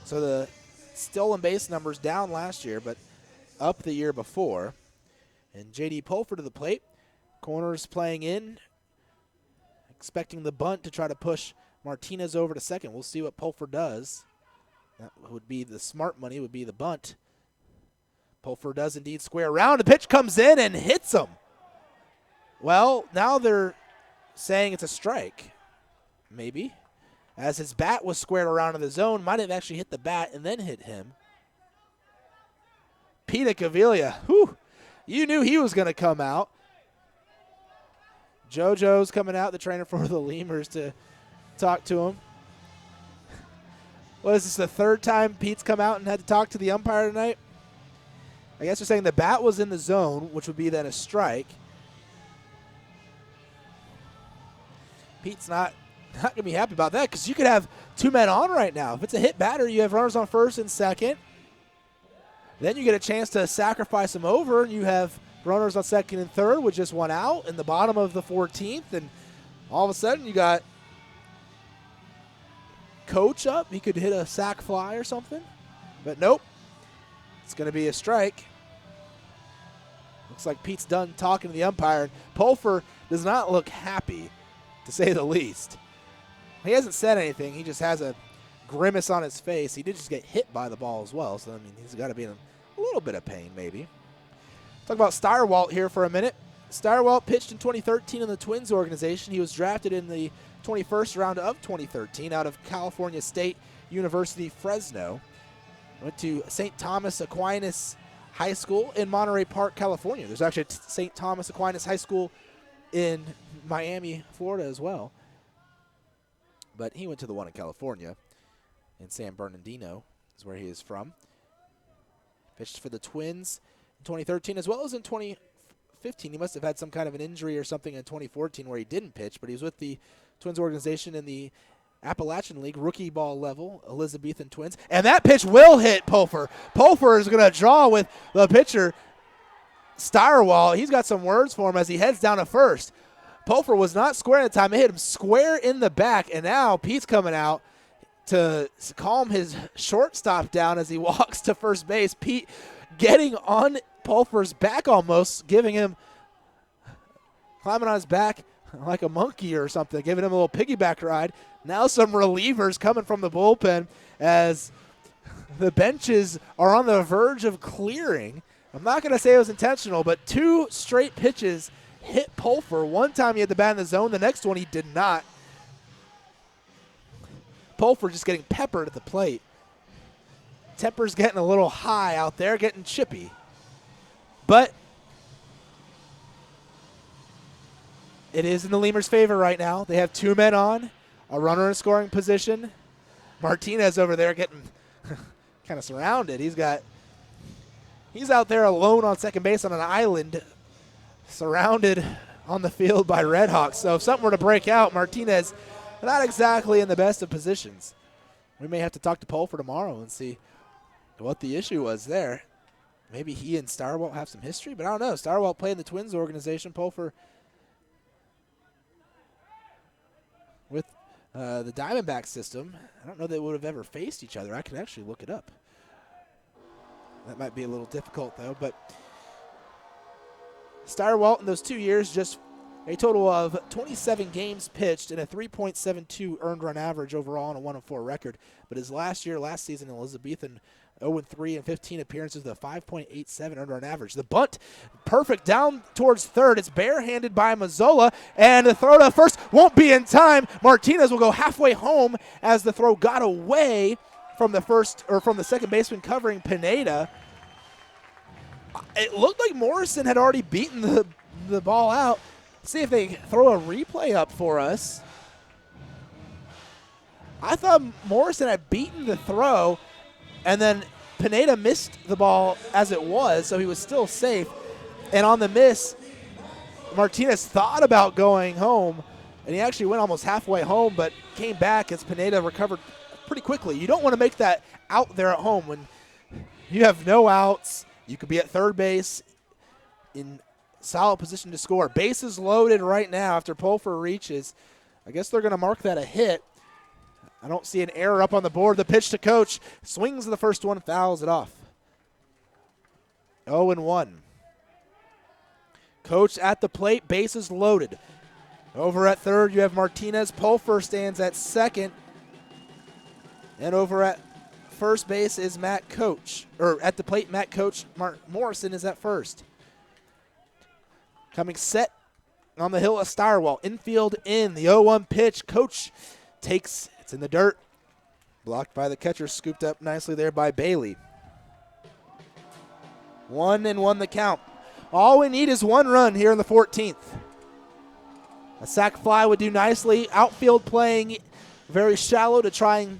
So the stolen base numbers down last year, but up the year before. And J.D. Pulford to the plate. Corners playing in, expecting the bunt to try to push Martinez over to second. We'll see what Pulford does. That would be the smart money, would be the bunt. Pulford does indeed square around. The pitch comes in and hits him. Well, now they're saying it's a strike, maybe. As his bat was squared around in the zone, might have actually hit the bat and then hit him. Peta Cavilla, whew, you knew he was going to come out. JoJo's coming out, the trainer for the Lemurs, to talk to him. What is this, the 3rd time Pete's come out and had to talk to the umpire tonight? I guess they're saying the bat was in the zone, which would be then a strike. Pete's not going to be happy about that because you could have 2 men on right now. If it's a hit batter, you have runners on first and second. Then you get a chance to sacrifice them over, and you have runners on second and third with just 1 out in the bottom of the 14th, and all of a sudden you got Coach up. He could hit a sac fly or something, but nope. It's going to be a strike. Looks like Pete's done talking to the umpire. Pulford does not look happy, to say the least. He hasn't said anything. He just has a grimace on his face. He did just get hit by the ball as well, so I mean he's got to be in a little bit of pain maybe. Talk about Steyerwalt here for a minute. Steyerwalt pitched in 2013 in the Twins organization. He was drafted in the 21st round of 2013 out of California State University, Fresno. Went to St. Thomas Aquinas High School in Monterey Park, California. There's actually a St. Thomas Aquinas High School in Miami, Florida as well. But he went to the one in California, in San Bernardino is where he is from. Pitched for the Twins in 2013 as well as in 2015. He must have had some kind of an injury or something in 2014 where he didn't pitch, but he was with the Twins organization in the Appalachian League, rookie ball level, Elizabethan Twins. And that pitch will hit Pulford. Pulford is going to draw with the pitcher, Steyerwalt. He's got some words for him as he heads down to first. Pulford was not square at the time. It hit him square in the back, and now Pete's coming out to calm his shortstop down as he walks to first base. Pete getting on Pulfer's back almost, giving him, climbing on his back like a monkey or something, giving him a little piggyback ride. Now some relievers coming from the bullpen as the benches are on the verge of clearing. I'm not going to say it was intentional, but 2 straight pitches hit Pulfer. One time he had the bat in the zone, the next one he did not. Pulfer just getting peppered at the plate. Temper's getting a little high out there, getting chippy. But it is in the Lemurs' favor right now. They have 2 men on, a runner in scoring position. Martinez over there getting kind of surrounded. He's out there alone on second base on an island, surrounded on the field by RedHawks. So if something were to break out, Martinez not exactly in the best of positions. We may have to talk to Pulfer tomorrow and see what the issue was there. Maybe he and Starwalt have some history, but I don't know. Starwalt played in the Twins organization. Pulfer with the Diamondback system. I don't know they would have ever faced each other. I can actually look it up. That might be a little difficult, though. But Starwalt in those 2 years, just a total of 27 games pitched and a 3.72 earned run average overall and a 1-4 record. But his last season in Elizabethan, 0-3 and 15 appearances with a 5.87 earned run average. The bunt, perfect down towards third. It's barehanded by Mazzola, and the throw to first won't be in time. Martinez will go halfway home as the throw got away from the second baseman covering Pineda. It looked like Morrison had already beaten the ball out. See if they throw a replay up for us. I thought Morrison had beaten the throw, and then Pineda missed the ball as it was, so he was still safe. And on the miss, Martinez thought about going home, and he actually went almost halfway home, but came back as Pineda recovered pretty quickly. You don't want to make that out there at home when you have no outs. You could be at third base in solid position to score. Bases loaded right now after Pulfer reaches. I guess they're going to mark that a hit. I don't see an error up on the board. The pitch to Coach. Swings the first one, fouls it off. 0-1. Coach at the plate, bases loaded. Over at third, you have Martinez. Pulfer stands at second. And over at first base is Matt Coach. Or at the plate, Matt Coach. Morrison is at first. Coming set on the hill of Starwalt. Infield in. The 0-1 pitch. Coach takes, it's in the dirt. Blocked by the catcher. Scooped up nicely there by Bailey. 1-1 the count. All we need is 1 run here in the 14th. A sac fly would do nicely. Outfield playing very shallow to try and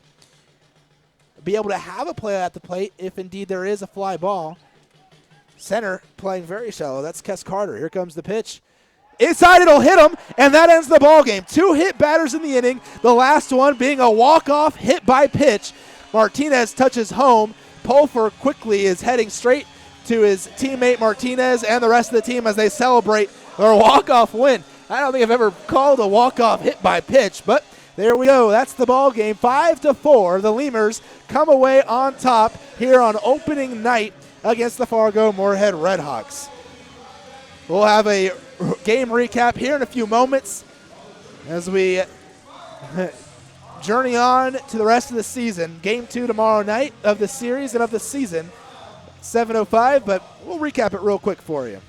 be able to have a play at the plate if indeed there is a fly ball. Center playing very shallow. That's Kes Carter. Here comes the pitch. Inside, it'll hit him, and that ends the ball game. 2 hit batters in the inning, the last one being a walk-off hit by pitch. Martinez touches home. Pulfer quickly is heading straight to his teammate Martinez and the rest of the team as they celebrate their walk-off win. I don't think I've ever called a walk-off hit by pitch, but there we go. That's the ball game. 5-4. The Lemurs come away on top here on opening night against the Fargo Moorhead RedHawks. We'll have a game recap here in a few moments as we journey on to the rest of the season. Game 2 tomorrow night of the series and of the season, 7:05, but we'll recap it real quick for you.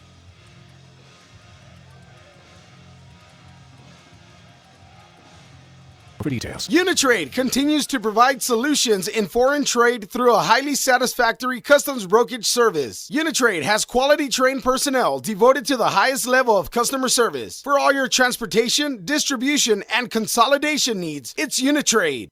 For details. Uni-Trade continues to provide solutions in foreign trade through a highly satisfactory customs brokerage service. Uni-Trade has quality trained personnel devoted to the highest level of customer service. For all your transportation, distribution, and consolidation needs, it's Uni-Trade.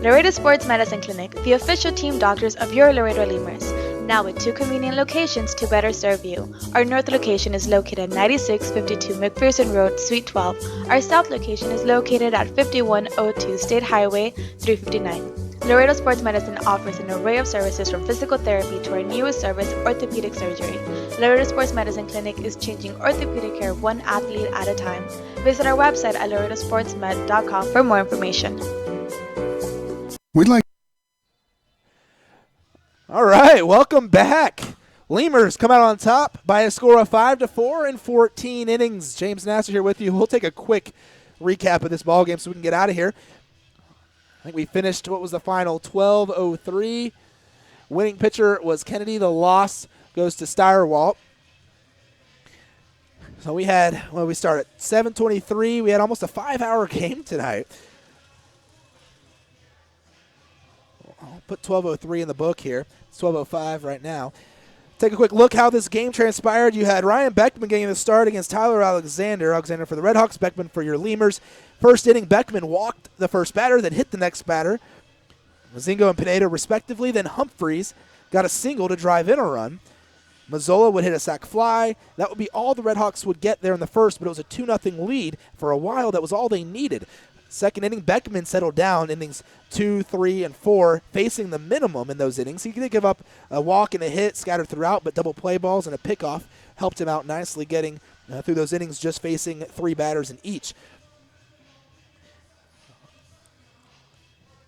Laredo Sports Medicine Clinic, the official team doctors of your Laredo Lemurs. Now with 2 convenient locations to better serve you. Our north location is located at 9652 McPherson Road, Suite 12. Our south location is located at 5102 State Highway 359. Laredo Sports Medicine offers an array of services from physical therapy to our newest service, orthopedic surgery. Laredo Sports Medicine Clinic is changing orthopedic care 1 athlete at a time. Visit our website at laredosportsmed.com for more information. We'd like. All right, welcome back. Lemurs come out on top by a score of 5-4 in 14 innings. James Nasser here with you. We'll take a quick recap of this ball game so we can get out of here. I think we finished, what was the final? 12-03. Winning pitcher was Kennedy. The loss goes to Steyerwalt. So we started 7:23. We had almost a 5-hour game tonight. I'll put 12:03 in the book here. It's 12:05 right now. Take a quick look how this game transpired. You had Ryan Beckman getting the start against Tyler Alexander. Alexander for the RedHawks, Beckman for your Lemurs. First inning, Beckman walked the first batter, then hit the next batter. Mazingo and Pineda respectively. Then Humphreys got a single to drive in a run. Mazzola would hit a sac fly. That would be all the RedHawks would get there in the first, but it was a 2-0 lead. For a while, that was all they needed. Second inning, Beckman settled down, innings 2, 3, and 4, facing the minimum in those innings. He did give up a walk and a hit scattered throughout, but double play balls and a pickoff helped him out nicely, getting through those innings just facing 3 batters in each.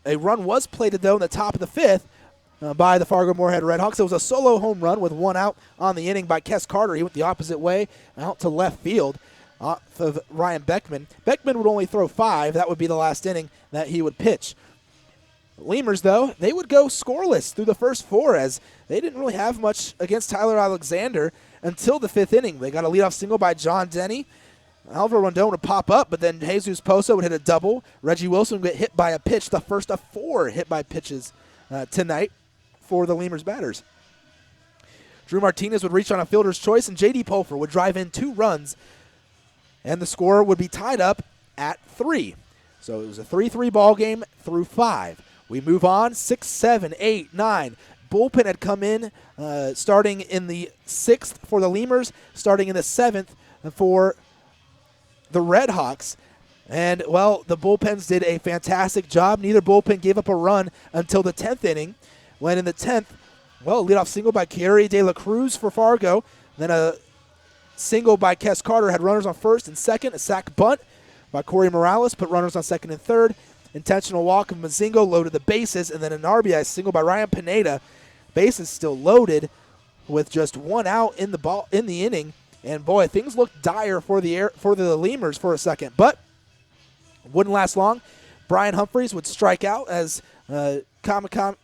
A run was plated, though, in the top of the 5th by the Fargo-Moorhead RedHawks. It was a solo home run with 1 out on the inning by Kes Carter. He went the opposite way out to left field. Off of Ryan Beckman. Beckman would only throw 5. That would be the last inning that he would pitch. Lemurs, though, they would go scoreless through the first 4 as they didn't really have much against Tyler Alexander until the 5th inning. They got a leadoff single by John Denny. Alvaro Rondon would pop up, but then Jesus Pozo would hit a double. Reggie Wilson would get hit by a pitch, the first of 4 hit by pitches tonight for the Lemurs batters. Drew Martinez would reach on a fielder's choice, and J.D. Pulfer would drive in 2 runs, and the score would be tied up at 3. So it was a 3-3 ball game through 5. We move on, 6, 7, 8, 9. Bullpen had come in starting in the 6th for the Lemurs, starting in the 7th for the RedHawks. And, well, the bullpens did a fantastic job. Neither bullpen gave up a run until the 10th inning, when in the 10th, well, a leadoff single by Kerry De La Cruz for Fargo, then a single by Kes Carter had runners on first and second. A sac bunt by Corey Morales put runners on second and third. Intentional walk of Mazingo loaded the bases, and then an RBI single by Ryan Pineda. Bases still loaded with just 1 out in the inning. And boy, things looked dire for the Lemurs for a second, but wouldn't last long. Brian Humphreys would strike out as Kamakani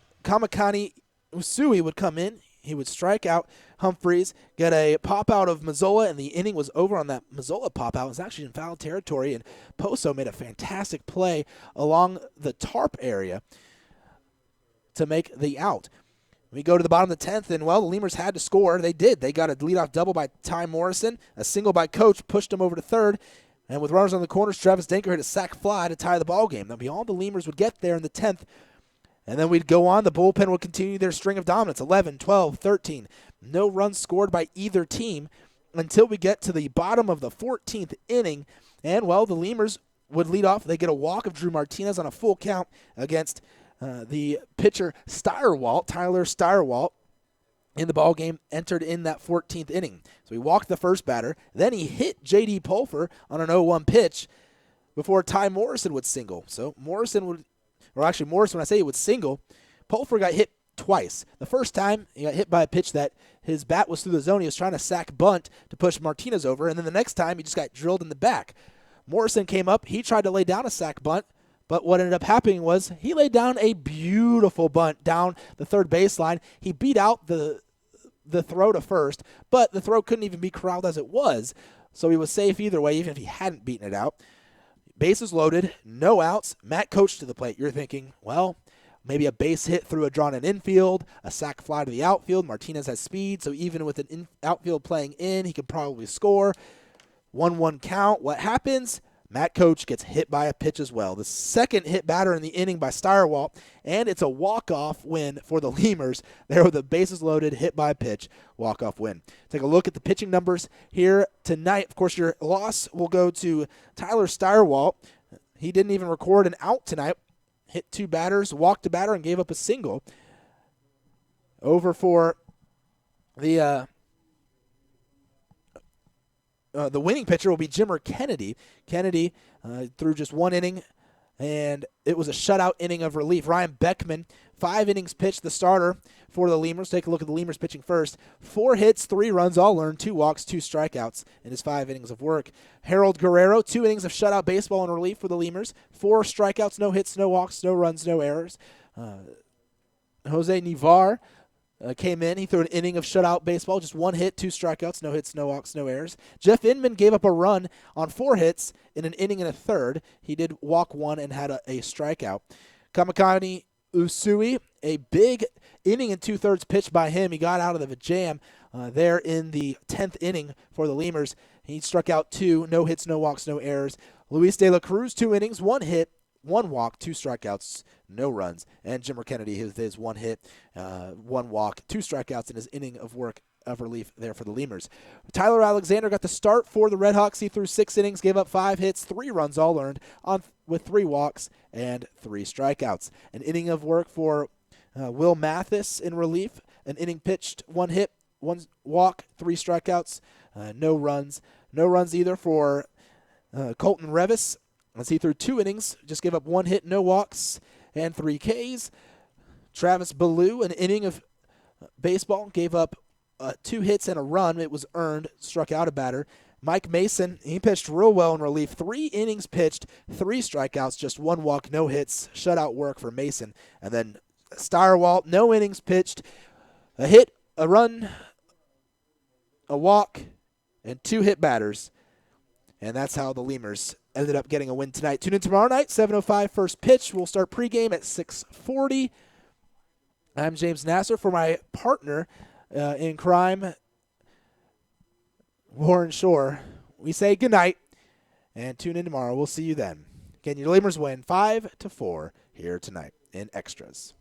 Usui would come in. He would strike out Humphreys, get a pop out of Mazzola, and the inning was over on that Mazzola pop out. It was actually in foul territory, and Poso made a fantastic play along the tarp area to make the out. We go to the bottom of the 10th, and, well, the Lemurs had to score. They did. They got a leadoff double by Ty Morrison. A single by Coach pushed him over to third. And with runners on the corners, Travis Denker hit a sac fly to tie the ball game. That'd be all the Lemurs would get there in the 10th. And then we'd go on. The bullpen would continue their string of dominance, 11, 12, 13. No runs scored by either team until we get to the bottom of the 14th inning. And, well, the Lemurs would lead off. They get a walk of Drew Martinez on a full count against the pitcher Tyler Steyerwalt, in the ball game, entered in that 14th inning. So he walked the first batter. Then he hit J.D. Pulfer on an 0-1 pitch before Ty Morrison would single. So Morrison, when I say he would single, Pulfer got hit twice. The first time, he got hit by a pitch that his bat was through the zone. He was trying to sack bunt to push Martinez over. And then the next time, he just got drilled in the back. Morrison came up. He tried to lay down a sack bunt. But what ended up happening was he laid down a beautiful bunt down the third baseline. He beat out the throw to first, but the throw couldn't even be corralled as it was, so he was safe either way, even if he hadn't beaten it out. Bases loaded, no outs. Matt Coach to the plate. You're thinking, well, maybe a base hit through a drawn-in infield, a sac fly to the outfield. Martinez has speed, so even with an outfield playing in, he could probably score. 1-1 count. What happens? Matt Coach gets hit by a pitch as well. The second hit batter in the inning by Steyerwalt, and it's a walk-off win for the Lemurs. There with the bases loaded, hit by a pitch, walk-off win. Take a look at the pitching numbers here tonight. Of course, your loss will go to Tyler Steyerwalt. He didn't even record an out tonight. Hit 2 batters, walked a batter, and gave up a single. Over for the winning pitcher will be Jimmer Kennedy. Kennedy threw just 1 inning and it was a shutout inning of relief. Ryan Beckman, 5 innings pitched, the starter for the Lemurs. Take a look at the Lemurs pitching first. 4 hits, 3 runs, all earned, 2 walks, 2 strikeouts in his 5 innings of work. Harold Guerrero, 2 innings of shutout baseball in relief for the Lemurs. 4 strikeouts, no hits, no walks, no runs, no errors. Jose Nivar came in. He threw an inning of shutout baseball, just 1 hit, 2 strikeouts, no hits, no walks, no errors. Jeff Inman gave up a run on 4 hits in an inning and a third. He did walk 1 and had a strikeout. Kamakani Usui, a big inning and 2/3 pitched by him. He got out of the jam there in the 10th inning for the Lemurs. He struck out 2, no hits, no walks, no errors. Luis De La Cruz, 2 innings, 1 hit, 1 walk, 2 strikeouts, no runs. And Jimmer Kennedy, his 1 hit, 1 walk, 2 strikeouts in his inning of work of relief there for the Lemurs. Tyler Alexander got the start for the RedHawks. He threw 6 innings, gave up 5 hits, 3 runs, all earned, with 3 walks and 3 strikeouts. An inning of work for Will Mathis in relief. An inning pitched, 1 hit, 1 walk, 3 strikeouts, no runs. No runs either for Colton Revis, as he threw 2 innings, just gave up 1 hit, no walks, and 3 Ks. Travis Ballou, an inning of baseball, gave up 2 hits and a run. It was earned, struck out a batter. Mike Mason, he pitched real well in relief. 3 innings pitched, 3 strikeouts, just 1 walk, no hits, shutout work for Mason. And then Steyerwalt, no innings pitched, a hit, a run, a walk, and 2 hit batters. And that's how the Lemurs ended up getting a win tonight. Tune in tomorrow night, 7:05 first pitch. We'll start pregame at 6:40. I'm James Nasser. For my partner in crime, Warren Shore, we say goodnight and tune in tomorrow. We'll see you then. Again, your Lemurs win 5-4 here tonight in Extras.